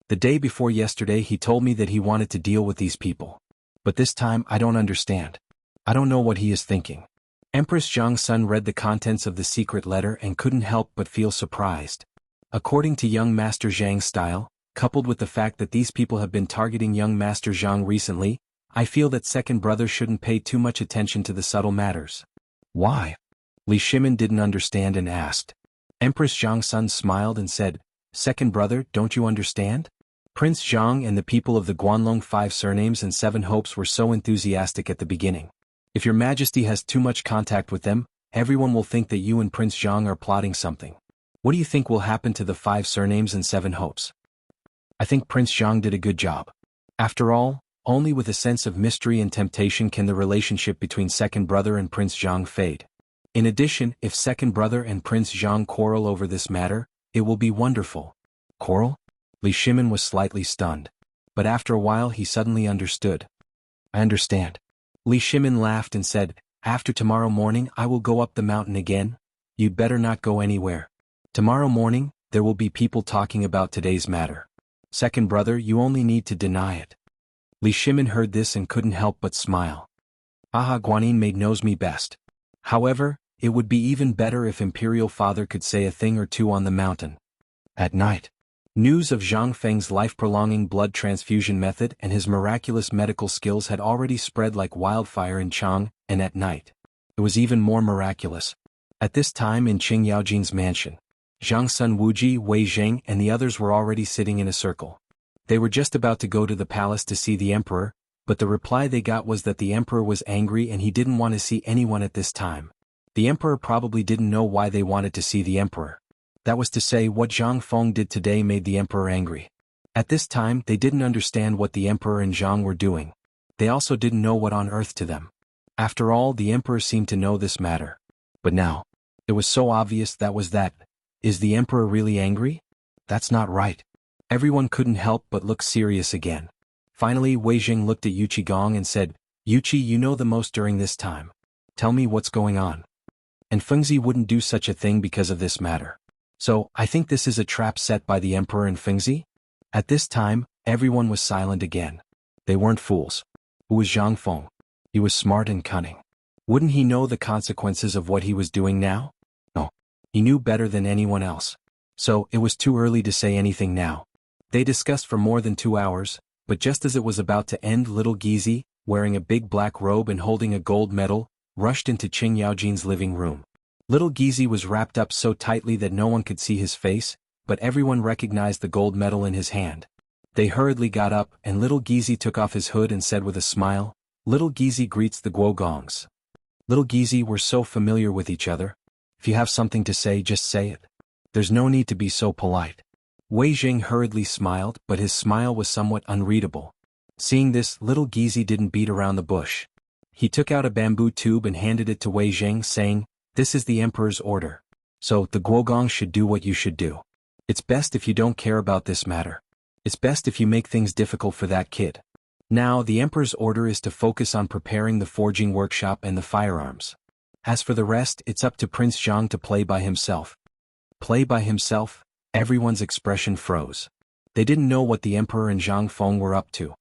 The day before yesterday he told me that he wanted to deal with these people. But this time I don't understand. I don't know what he is thinking." Empress Zhangsun read the contents of the secret letter and couldn't help but feel surprised. According to young Master Zhang's style, coupled with the fact that these people have been targeting young Master Zhang recently, I feel that second brother shouldn't pay too much attention to the subtle matters. Why? Li Shimin didn't understand and asked. Empress Zhangsun smiled and said, "Second brother, don't you understand? Prince Zhang and the people of the Guanlong 5 surnames and 7 hopes were so enthusiastic at the beginning. If your majesty has too much contact with them, everyone will think that you and Prince Zhang are plotting something. What do you think will happen to the 5 surnames and 7 hopes? I think Prince Zhang did a good job. After all, only with a sense of mystery and temptation can the relationship between second brother and Prince Zhang fade. In addition, if second brother and Prince Zhang quarrel over this matter, it will be wonderful." Quarrel? Li Shimin was slightly stunned. But after a while he suddenly understood. "I understand." Li Shimin laughed and said, "After tomorrow morning I will go up the mountain again. You'd better not go anywhere. Tomorrow morning, there will be people talking about today's matter. Second brother, you only need to deny it." Li Shimin heard this and couldn't help but smile. Aha, Guanyin maid knows me best. However, it would be even better if Imperial Father could say a thing or two on the mountain. At night, news of Zhang Feng's life-prolonging blood transfusion method and his miraculous medical skills had already spread like wildfire in Chang, and at night, it was even more miraculous. At this time in Qing Yaojin's mansion, Zhang Sun Wuji, Wei Zheng and the others were already sitting in a circle. They were just about to go to the palace to see the emperor, but the reply they got was that the emperor was angry and he didn't want to see anyone at this time. The emperor probably didn't know why they wanted to see the emperor. That was to say, what Zhang Feng did today made the emperor angry. At this time they didn't understand what the emperor and Zhang were doing. They also didn't know what on earth to them. After all, the emperor seemed to know this matter. But now, it was so obvious that was that. Is the emperor really angry? That's not right. Everyone couldn't help but look serious again. Finally Wei Zheng looked at Yuqi Gong and said, "Yuqi, you know the most during this time. Tell me what's going on." And Fengzi wouldn't do such a thing because of this matter. So, I think this is a trap set by the emperor and Fengzi? At this time, everyone was silent again. They weren't fools. Who was Zhang Feng? He was smart and cunning. Wouldn't he know the consequences of what he was doing now? No. He knew better than anyone else. So, it was too early to say anything now. They discussed for more than 2 hours, but just as it was about to end, little Gizi, wearing a big black robe and holding a gold medal, rushed into Qing Yaojin's living room. Little Gizi was wrapped up so tightly that no one could see his face, but everyone recognized the gold medal in his hand. They hurriedly got up and little Gizi took off his hood and said with a smile, "Little Gizi greets the Guogongs." Little Gizi were so familiar with each other. If you have something to say, just say it. There's no need to be so polite. Wei Zheng hurriedly smiled, but his smile was somewhat unreadable. Seeing this, little Gizi didn't beat around the bush. He took out a bamboo tube and handed it to Wei Zheng, saying, "This is the emperor's order. So, the Guogong should do what you should do. It's best if you don't care about this matter. It's best if you make things difficult for that kid." Now, the emperor's order is to focus on preparing the forging workshop and the firearms. As for the rest, it's up to Prince Zhang to play by himself. Play by himself? Everyone's expression froze. They didn't know what the emperor and Zhang Feng were up to.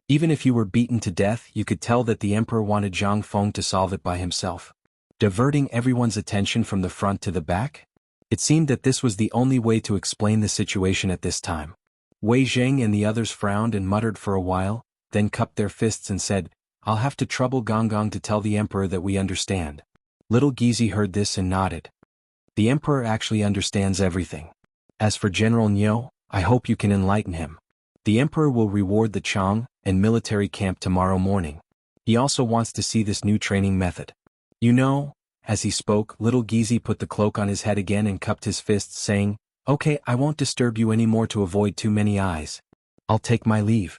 Even if you were beaten to death, you could tell that the emperor wanted Zhang Feng to solve it by himself. Diverting everyone's attention from the front to the back? It seemed that this was the only way to explain the situation at this time. Wei Zheng and the others frowned and muttered for a while, then cupped their fists and said, "I'll have to trouble Gong Gong to tell the emperor that we understand." Little Gizi heard this and nodded. The emperor actually understands everything. As for General Niu, I hope you can enlighten him. The emperor will reward the Chang and military camp tomorrow morning. He also wants to see this new training method. You know, as he spoke, Little Gizi put the cloak on his head again and cupped his fists, saying, "Okay, I won't disturb you anymore to avoid too many eyes. I'll take my leave."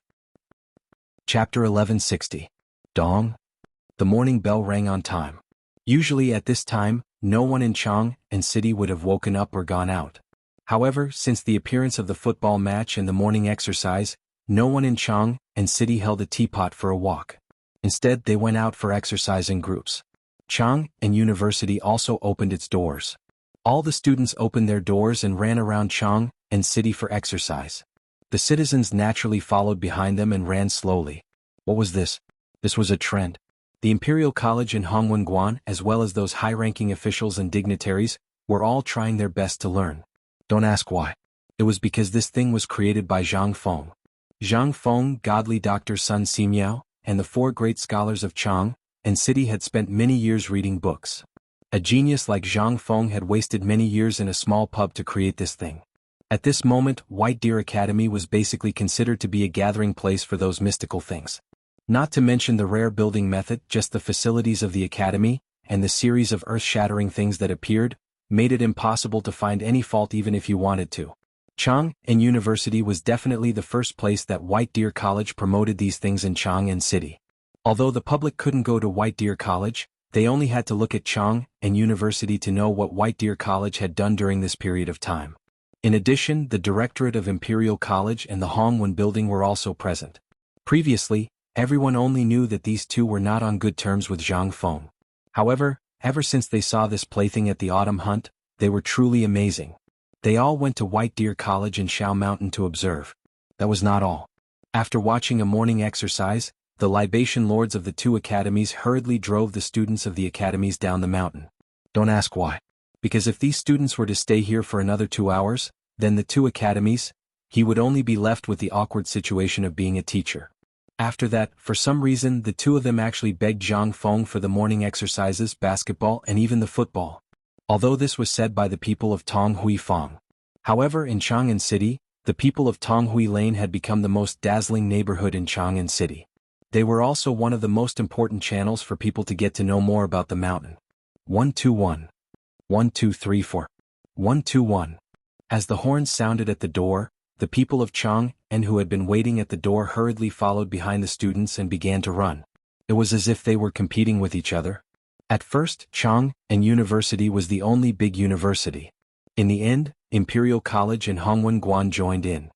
Chapter 1160. Dong. The morning bell rang on time. Usually at this time, no one in Chang and city would have woken up or gone out. However, since the appearance of the football match and the morning exercise, no one in Chang and city held a teapot for a walk. Instead, they went out for exercise in groups. Chang and University also opened its doors. All the students opened their doors and ran around Chang and city for exercise. The citizens naturally followed behind them and ran slowly. What was this? This was a trend. The Imperial College in Hongwen-Guan, as well as those high-ranking officials and dignitaries, were all trying their best to learn. Don't ask why. It was because this thing was created by Zhang Feng. Zhang Feng, godly Dr. Sun Simiao, and the four great scholars of Chang and city had spent many years reading books. A genius like Zhang Feng had wasted many years in a small pub to create this thing. At this moment, White Deer Academy was basically considered to be a gathering place for those mystical things. Not to mention the rare building method, just the facilities of the academy, and the series of earth-shattering things that appeared, made it impossible to find any fault even if you wanted to. Chang and University was definitely the first place that White Deer College promoted these things in Chang and city. Although the public couldn't go to White Deer College, they only had to look at Chang and University to know what White Deer College had done during this period of time. In addition, the Directorate of Imperial College and the Hongwen building were also present. Previously, everyone only knew that these two were not on good terms with Zhang Feng. However, ever since they saw this plaything at the autumn hunt, they were truly amazing. They all went to White Deer College in Shao Mountain to observe. That was not all. After watching a morning exercise, the libation lords of the two academies hurriedly drove the students of the academies down the mountain. Don't ask why. Because if these students were to stay here for another 2 hours, then the two academies, he would only be left with the awkward situation of being a teacher. After that, for some reason, the two of them actually begged Zhang Feng for the morning exercises, basketball, and even the football. Although this was said by the people of Tong Hui Fang. However, in Chang'an City, the people of Tong Hui Lane had become the most dazzling neighborhood in Chang'an City. They were also one of the most important channels for people to get to know more about the mountain. 121. 1234. 121. As the horns sounded at the door, the people of Chang and who had been waiting at the door hurriedly followed behind the students and began to run. It was as if they were competing with each other. At first, Chang and University was the only big university. In the end, Imperial College and Hongwen-Guan joined in.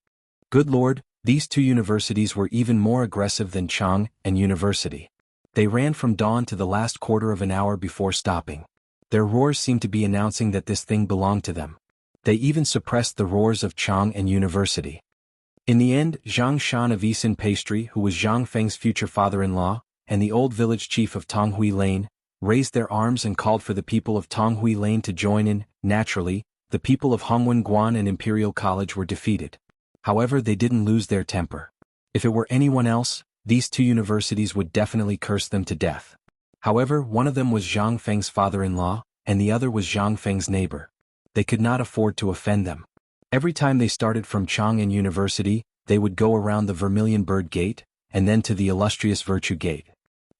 Good Lord, these two universities were even more aggressive than Chang and University. They ran from dawn to the last quarter of an hour before stopping. Their roars seemed to be announcing that this thing belonged to them. They even suppressed the roars of Chang and University. In the end, Zhang Shan of Yisun Pastry, who was Zhang Feng's future father-in-law, and the old village chief of Tonghui Lane, raised their arms and called for the people of Tonghui Lane to join in. Naturally, the people of Hongwen-Guan and Imperial College were defeated. However, they didn't lose their temper. If it were anyone else, these two universities would definitely curse them to death. However, one of them was Zhang Feng's father-in-law, and the other was Zhang Feng's neighbor. They could not afford to offend them. Every time they started from Chang'an University, they would go around the Vermilion Bird Gate, and then to the illustrious Virtue Gate.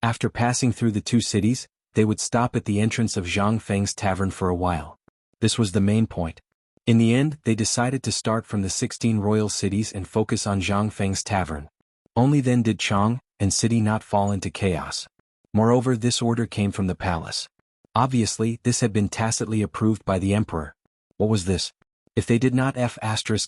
After passing through the two cities, they would stop at the entrance of Zhang Feng's tavern for a while. This was the main point. In the end, they decided to start from the 16 royal cities and focus on Zhang Feng's tavern. Only then did Chang and city not fall into chaos. Moreover, this order came from the palace. Obviously, this had been tacitly approved by the emperor. What was this? If they did not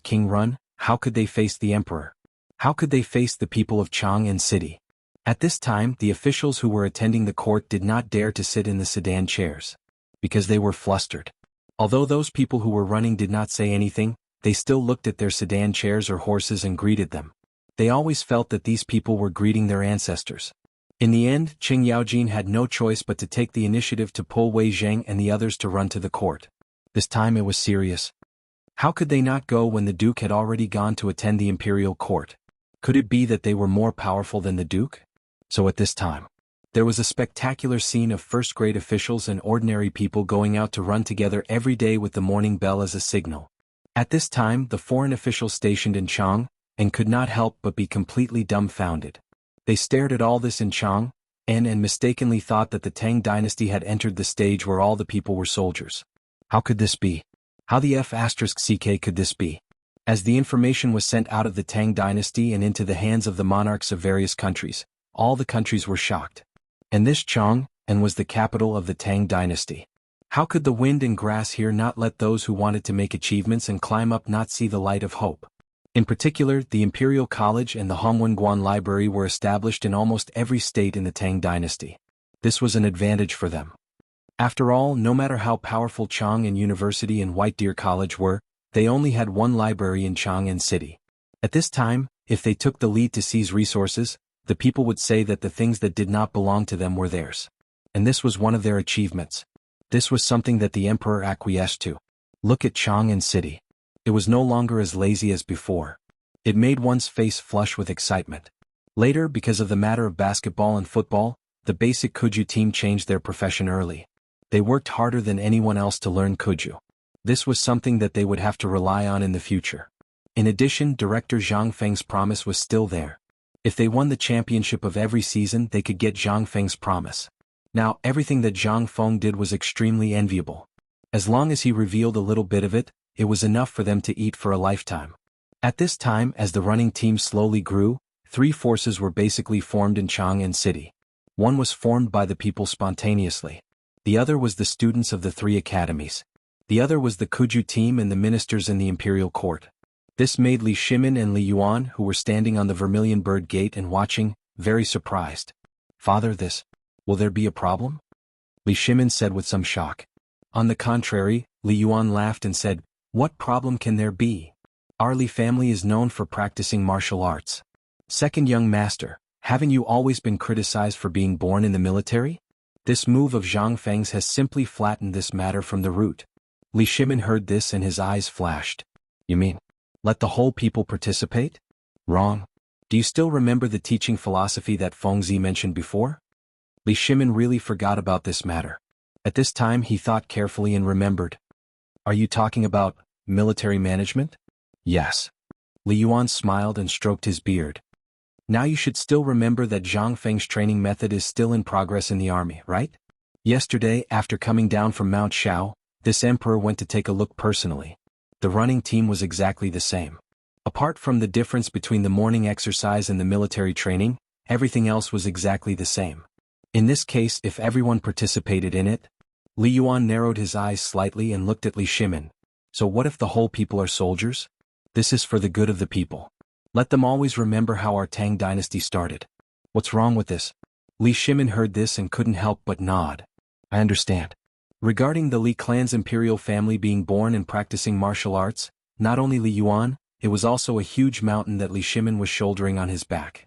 King run, how could they face the emperor? How could they face the people of Chang and city? At this time, the officials who were attending the court did not dare to sit in the sedan chairs, because they were flustered. Although those people who were running did not say anything, they still looked at their sedan chairs or horses and greeted them. They always felt that these people were greeting their ancestors. In the end, Qing Yaojin had no choice but to take the initiative to pull Wei Zheng and the others to run to the court. This time it was serious. How could they not go when the Duke had already gone to attend the imperial court? Could it be that they were more powerful than the Duke? So at this time, there was a spectacular scene of first-grade officials and ordinary people going out to run together every day with the morning bell as a signal. At this time, the foreign officials stationed in Chang and could not help but be completely dumbfounded. They stared at all this in Chang and mistakenly thought that the Tang dynasty had entered the stage where all the people were soldiers. How could this be? How the F***ck could this be? As the information was sent out of the Tang dynasty and into the hands of the monarchs of various countries, all the countries were shocked. And this Chang was the capital of the Tang dynasty. How could the wind and grass here not let those who wanted to make achievements and climb up not see the light of hope? In particular, the Imperial College and the Hongwenguan Library were established in almost every state in the Tang dynasty. This was an advantage for them. After all, no matter how powerful Chang and University and White Deer College were, they only had one library in Chang and city. At this time, if they took the lead to seize resources, the people would say that the things that did not belong to them were theirs. And this was one of their achievements. This was something that the emperor acquiesced to. Look at Chang and city. It was no longer as lazy as before. It made one's face flush with excitement. Later, because of the matter of basketball and football, the basic Kuju team changed their profession early. They worked harder than anyone else to learn Kuju. This was something that they would have to rely on in the future. In addition, Director Zhang Feng's promise was still there. If they won the championship of every season, they could get Zhang Feng's promise. Now, everything that Zhang Feng did was extremely enviable. As long as he revealed a little bit of it, it was enough for them to eat for a lifetime. At this time, as the running team slowly grew, three forces were basically formed in Chang and city. One was formed by the people spontaneously. The other was the students of the three academies. The other was the Kuju team and the ministers in the imperial court. This made Li Shimin and Li Yuan, who were standing on the Vermilion Bird Gate and watching, very surprised. "Father, will there be a problem?" Li Shimin said with some shock. On the contrary, Li Yuan laughed and said, "What problem can there be? Our Li family is known for practicing martial arts. Second young master, haven't you always been criticized for being born in the military?" This move of Zhang Feng's has simply flattened this matter from the root. Li Shimin heard this and his eyes flashed. "You mean, let the whole people participate?" "Wrong. Do you still remember the teaching philosophy that Fengzi mentioned before?" Li Shimin really forgot about this matter. At this time he thought carefully and remembered. "Are you talking about military management?" "Yes." Li Yuan smiled and stroked his beard. "Now you should still remember that Zhang Feng's training method is still in progress in the army, right? Yesterday, after coming down from Mount Shao, this emperor went to take a look personally. The running team was exactly the same. Apart from the difference between the morning exercise and the military training, everything else was exactly the same. In this case, if everyone participated in it..." Li Yuan narrowed his eyes slightly and looked at Li Shimin. "So what if the whole people are soldiers? This is for the good of the people. Let them always remember how our Tang dynasty started." "What's wrong with this?" Li Shimin heard this and couldn't help but nod. "I understand." Regarding the Li clan's imperial family being born and practicing martial arts, not only Li Yuan, it was also a huge mountain that Li Shimin was shouldering on his back.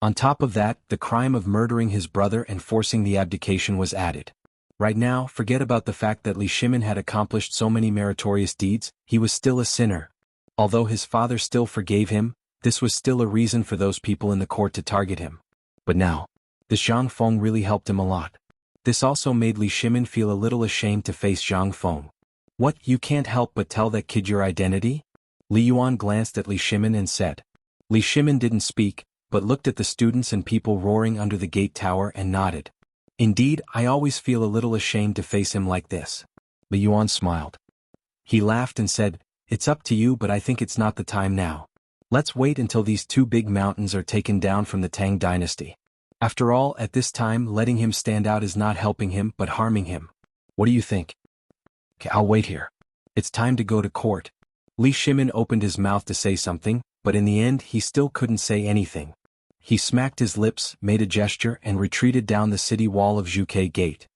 On top of that, the crime of murdering his brother and forcing the abdication was added. Right now, forget about the fact that Li Shimin had accomplished so many meritorious deeds, he was still a sinner. Although his father still forgave him, this was still a reason for those people in the court to target him. But now, this Zhang Feng really helped him a lot. This also made Li Shimin feel a little ashamed to face Zhang Feng. "What, you can't help but tell that kid your identity?" Li Yuan glanced at Li Shimin and said. Li Shimin didn't speak, but looked at the students and people roaring under the gate tower and nodded. "Indeed, I always feel a little ashamed to face him like this." Li Yuan smiled. He laughed and said, "It's up to you, but I think it's not the time now. Let's wait until these two big mountains are taken down from the Tang dynasty. After all, at this time, letting him stand out is not helping him but harming him. What do you think?" "Okay, I'll wait here. It's time to go to court." Li Shimin opened his mouth to say something, but in the end he still couldn't say anything. He smacked his lips, made a gesture and retreated down the city wall of Zhuke Gate.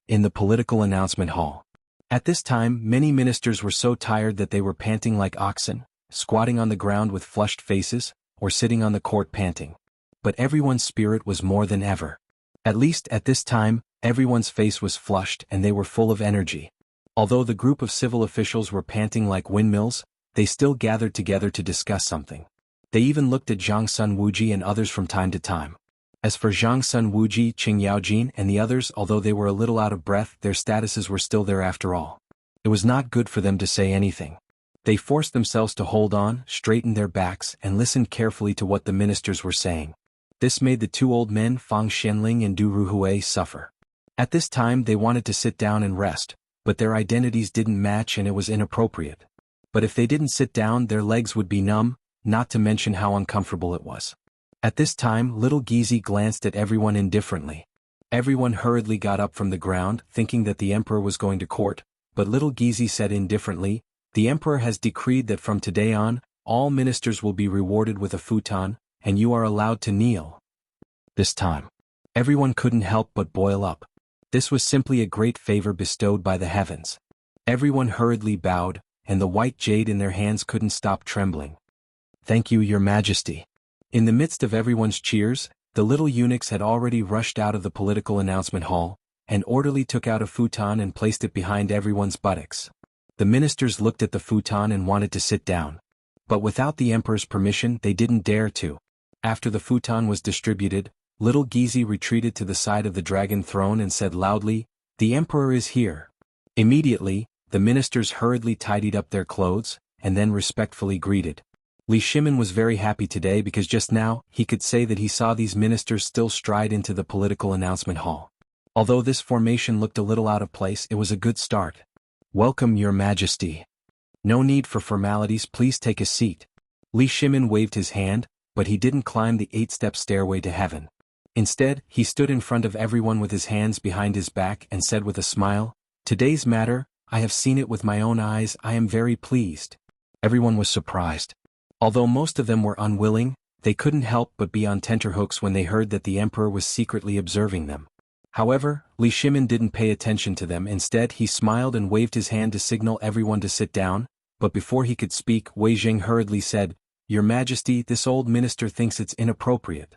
In the political announcement hall. At this time many ministers were so tired that they were panting like oxen, squatting on the ground with flushed faces, or sitting on the court panting. But everyone's spirit was more than ever. At least at this time, everyone's face was flushed and they were full of energy. Although the group of civil officials were panting like windmills, they still gathered together to discuss something. They even looked at Zhang Sun Wuji and others from time to time. As for Zhang Sun Wuji, Qing Yaojin and the others, although they were a little out of breath, their statuses were still there after all. It was not good for them to say anything. They forced themselves to hold on, straighten their backs, and listened carefully to what the ministers were saying. This made the two old men Fang Xianling and Du Ruhui suffer. At this time they wanted to sit down and rest, but their identities didn't match and it was inappropriate. But if they didn't sit down their legs would be numb, not to mention how uncomfortable it was. At this time little Gizi glanced at everyone indifferently. Everyone hurriedly got up from the ground, thinking that the emperor was going to court, but little Gizi said indifferently, "The emperor has decreed that from today on, all ministers will be rewarded with a futon, and you are allowed to kneel." This time, everyone couldn't help but boil up. This was simply a great favor bestowed by the heavens. Everyone hurriedly bowed, and the white jade in their hands couldn't stop trembling. "Thank you, Your Majesty." In the midst of everyone's cheers, the little eunuchs had already rushed out of the political announcement hall, and orderly took out a futon and placed it behind everyone's buttocks. The ministers looked at the futon and wanted to sit down. But without the emperor's permission they didn't dare to. After the futon was distributed, little Gizi retreated to the side of the dragon throne and said loudly, "The emperor is here." Immediately, the ministers hurriedly tidied up their clothes, and then respectfully greeted. Li Shimin was very happy today because just now, he could say that he saw these ministers still stride into the political announcement hall. Although this formation looked a little out of place, it was a good start. "Welcome, Your Majesty. No need for formalities, please take a seat." Li Shimin waved his hand, but he didn't climb the 8-step stairway to heaven. Instead, he stood in front of everyone with his hands behind his back and said with a smile, "Today's matter, I have seen it with my own eyes, I am very pleased." Everyone was surprised. Although most of them were unwilling, they couldn't help but be on tenterhooks when they heard that the emperor was secretly observing them. However, Li Shimin didn't pay attention to them. Instead he smiled and waved his hand to signal everyone to sit down, but before he could speak Wei Zheng hurriedly said, "Your Majesty, this old minister thinks it's inappropriate."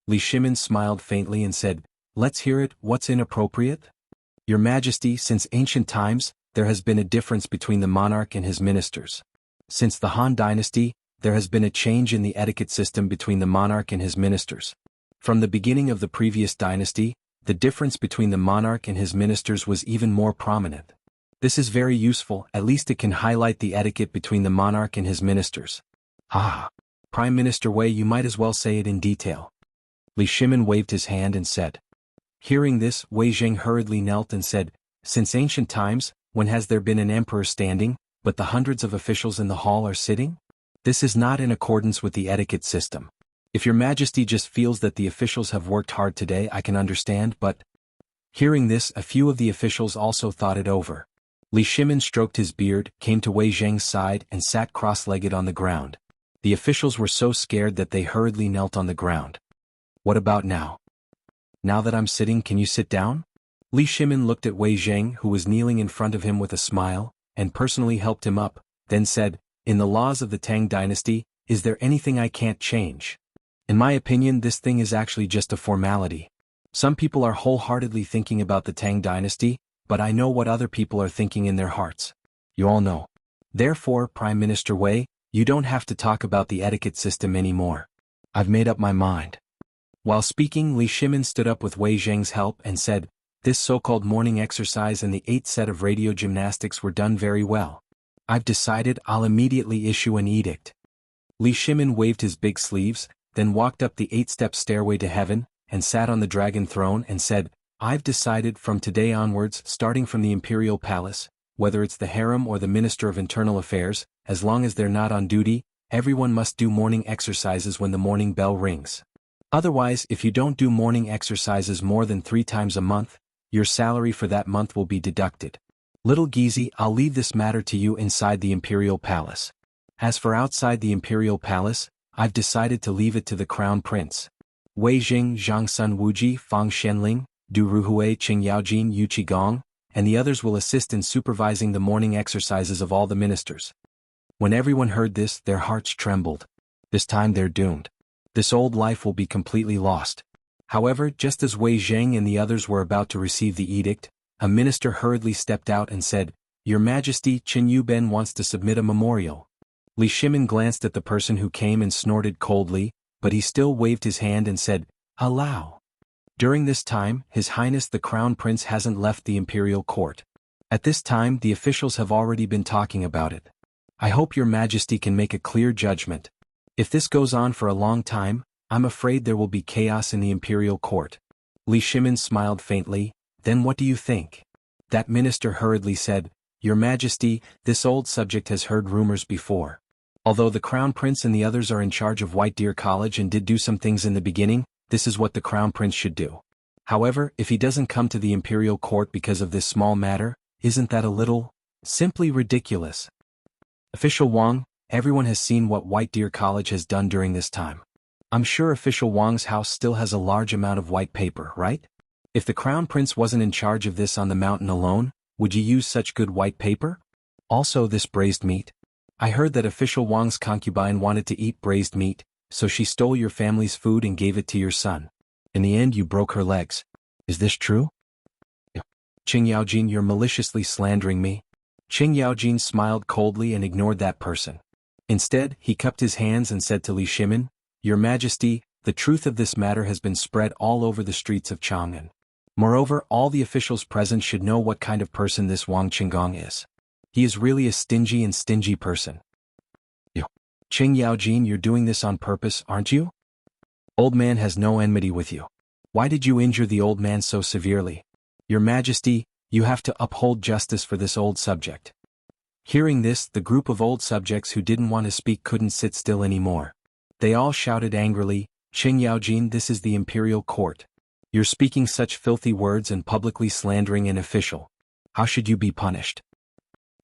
Li Shimin smiled faintly and said, "Let's hear it, what's inappropriate?" "Your Majesty, since ancient times, there has been a difference between the monarch and his ministers. Since the Han Dynasty, there has been a change in the etiquette system between the monarch and his ministers. From the beginning of the previous dynasty, the difference between the monarch and his ministers was even more prominent. This is very useful, at least it can highlight the etiquette between the monarch and his ministers." "Ah, Prime Minister Wei, you might as well say it in detail." Li Shimin waved his hand and said. Hearing this, Wei Zheng hurriedly knelt and said, "Since ancient times, when has there been an emperor standing, but the hundreds of officials in the hall are sitting? This is not in accordance with the etiquette system. If Your Majesty just feels that the officials have worked hard today, I can understand, but..." Hearing this, a few of the officials also thought it over. Li Shimin stroked his beard, came to Wei Zheng's side and sat cross-legged on the ground. The officials were so scared that they hurriedly knelt on the ground. "What about now? Now that I'm sitting, can you sit down?" Li Shimin looked at Wei Zheng, who was kneeling in front of him with a smile, and personally helped him up, then said, "In the laws of the Tang Dynasty, is there anything I can't change? In my opinion, this thing is actually just a formality. Some people are wholeheartedly thinking about the Tang Dynasty, but I know what other people are thinking in their hearts. You all know. Therefore, Prime Minister Wei, you don't have to talk about the etiquette system anymore. I've made up my mind." While speaking, Li Shimin stood up with Wei Zheng's help and said, "This so-called morning exercise and the 8th set of radio gymnastics were done very well. I've decided I'll immediately issue an edict." Li Shimin waved his big sleeves, then walked up the 8-step stairway to heaven, and sat on the dragon throne and said, "I've decided from today onwards, starting from the imperial palace, whether it's the harem or the Minister of Internal Affairs, as long as they're not on duty, everyone must do morning exercises when the morning bell rings. Otherwise, if you don't do morning exercises more than 3 times a month, your salary for that month will be deducted. Little Gizi, I'll leave this matter to you inside the imperial palace. As for outside the imperial palace, I've decided to leave it to the crown prince. Wei Jing, Zhang Sun Wuji, Fang Shenling, Du Ruhui, Qing Yaojin, Yu Qigong, and the others will assist in supervising the morning exercises of all the ministers. When everyone heard this, their hearts trembled. This time they're doomed. This old life will be completely lost. However, just as Wei Zheng and the others were about to receive the edict, a minister hurriedly stepped out and said, "Your Majesty, Qin Yuben wants to submit a memorial." Li Shimin glanced at the person who came and snorted coldly, but he still waved his hand and said, "Allow." During this time, His Highness the Crown Prince hasn't left the imperial court. At this time, the officials have already been talking about it. I hope Your Majesty can make a clear judgment. If this goes on for a long time, I'm afraid there will be chaos in the imperial court. Li Shimin smiled faintly. Then what do you think? That minister hurriedly said, "Your Majesty, this old subject has heard rumors before. Although the Crown Prince and the others are in charge of White Deer College and did do some things in the beginning, this is what the Crown Prince should do. However, if he doesn't come to the imperial court because of this small matter, isn't that a little, simply ridiculous?" Official Wang, everyone has seen what White Deer College has done during this time. I'm sure Official Wang's house still has a large amount of white paper, right? If the Crown Prince wasn't in charge of this on the mountain alone, would you use such good white paper? Also this braised meat. I heard that Official Wang's concubine wanted to eat braised meat, so she stole your family's food and gave it to your son. In the end you broke her legs. Is this true? Qing Yaojin, you're maliciously slandering me. Qing Yaojin smiled coldly and ignored that person. Instead, he cupped his hands and said to Li Shimin, "Your Majesty, the truth of this matter has been spread all over the streets of Chang'an. Moreover, all the officials present should know what kind of person this Wang Qinggong is. He is really a stingy person." Qing Yaojin, you're doing this on purpose, aren't you? Old man has no enmity with you. Why did you injure the old man so severely? Your Majesty, you have to uphold justice for this old subject. Hearing this, the group of old subjects who didn't want to speak couldn't sit still anymore. They all shouted angrily, "Qing Yaojin, this is the imperial court. You're speaking such filthy words and publicly slandering an official. How should you be punished?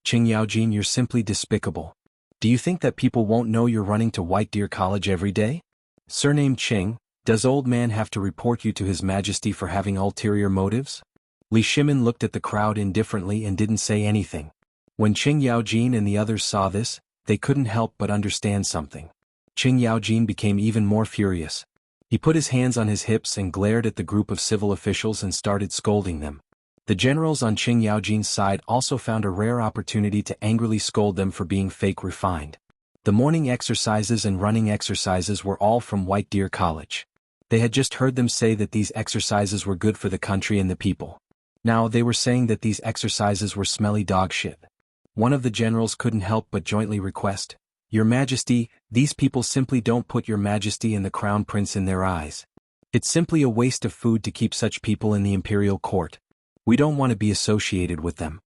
Qing Yaojin, you're simply despicable. Do you think that people won't know you're running to White Deer College every day? Surname Qing, does old man have to report you to His Majesty for having ulterior motives?" Li Shimin looked at the crowd indifferently and didn't say anything. When Qing Yaojin and the others saw this, they couldn't help but understand something. Qing Yaojin became even more furious. He put his hands on his hips and glared at the group of civil officials and started scolding them. The generals on Qing Yaojin's side also found a rare opportunity to angrily scold them for being fake refined. The morning exercises and running exercises were all from White Deer College. They had just heard them say that these exercises were good for the country and the people. Now they were saying that these exercises were smelly dog shit. One of the generals couldn't help but jointly request, "Your Majesty, these people simply don't put Your Majesty and the Crown Prince in their eyes. It's simply a waste of food to keep such people in the imperial court. We don't want to be associated with them."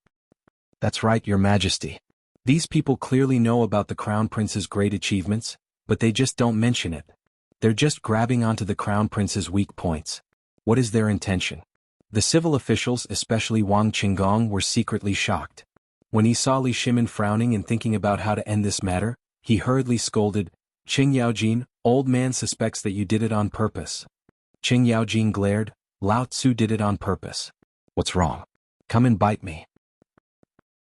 That's right, Your Majesty. These people clearly know about the Crown Prince's great achievements, but they just don't mention it. They're just grabbing onto the Crown Prince's weak points. What is their intention? The civil officials, especially Wang Qinggong, were secretly shocked. When he saw Li Shimin frowning and thinking about how to end this matter, he hurriedly scolded, "Qing Yaojin, old man suspects that you did it on purpose." Qing Yaojin glared, "Lao Tzu did it on purpose. What's wrong? Come and bite me."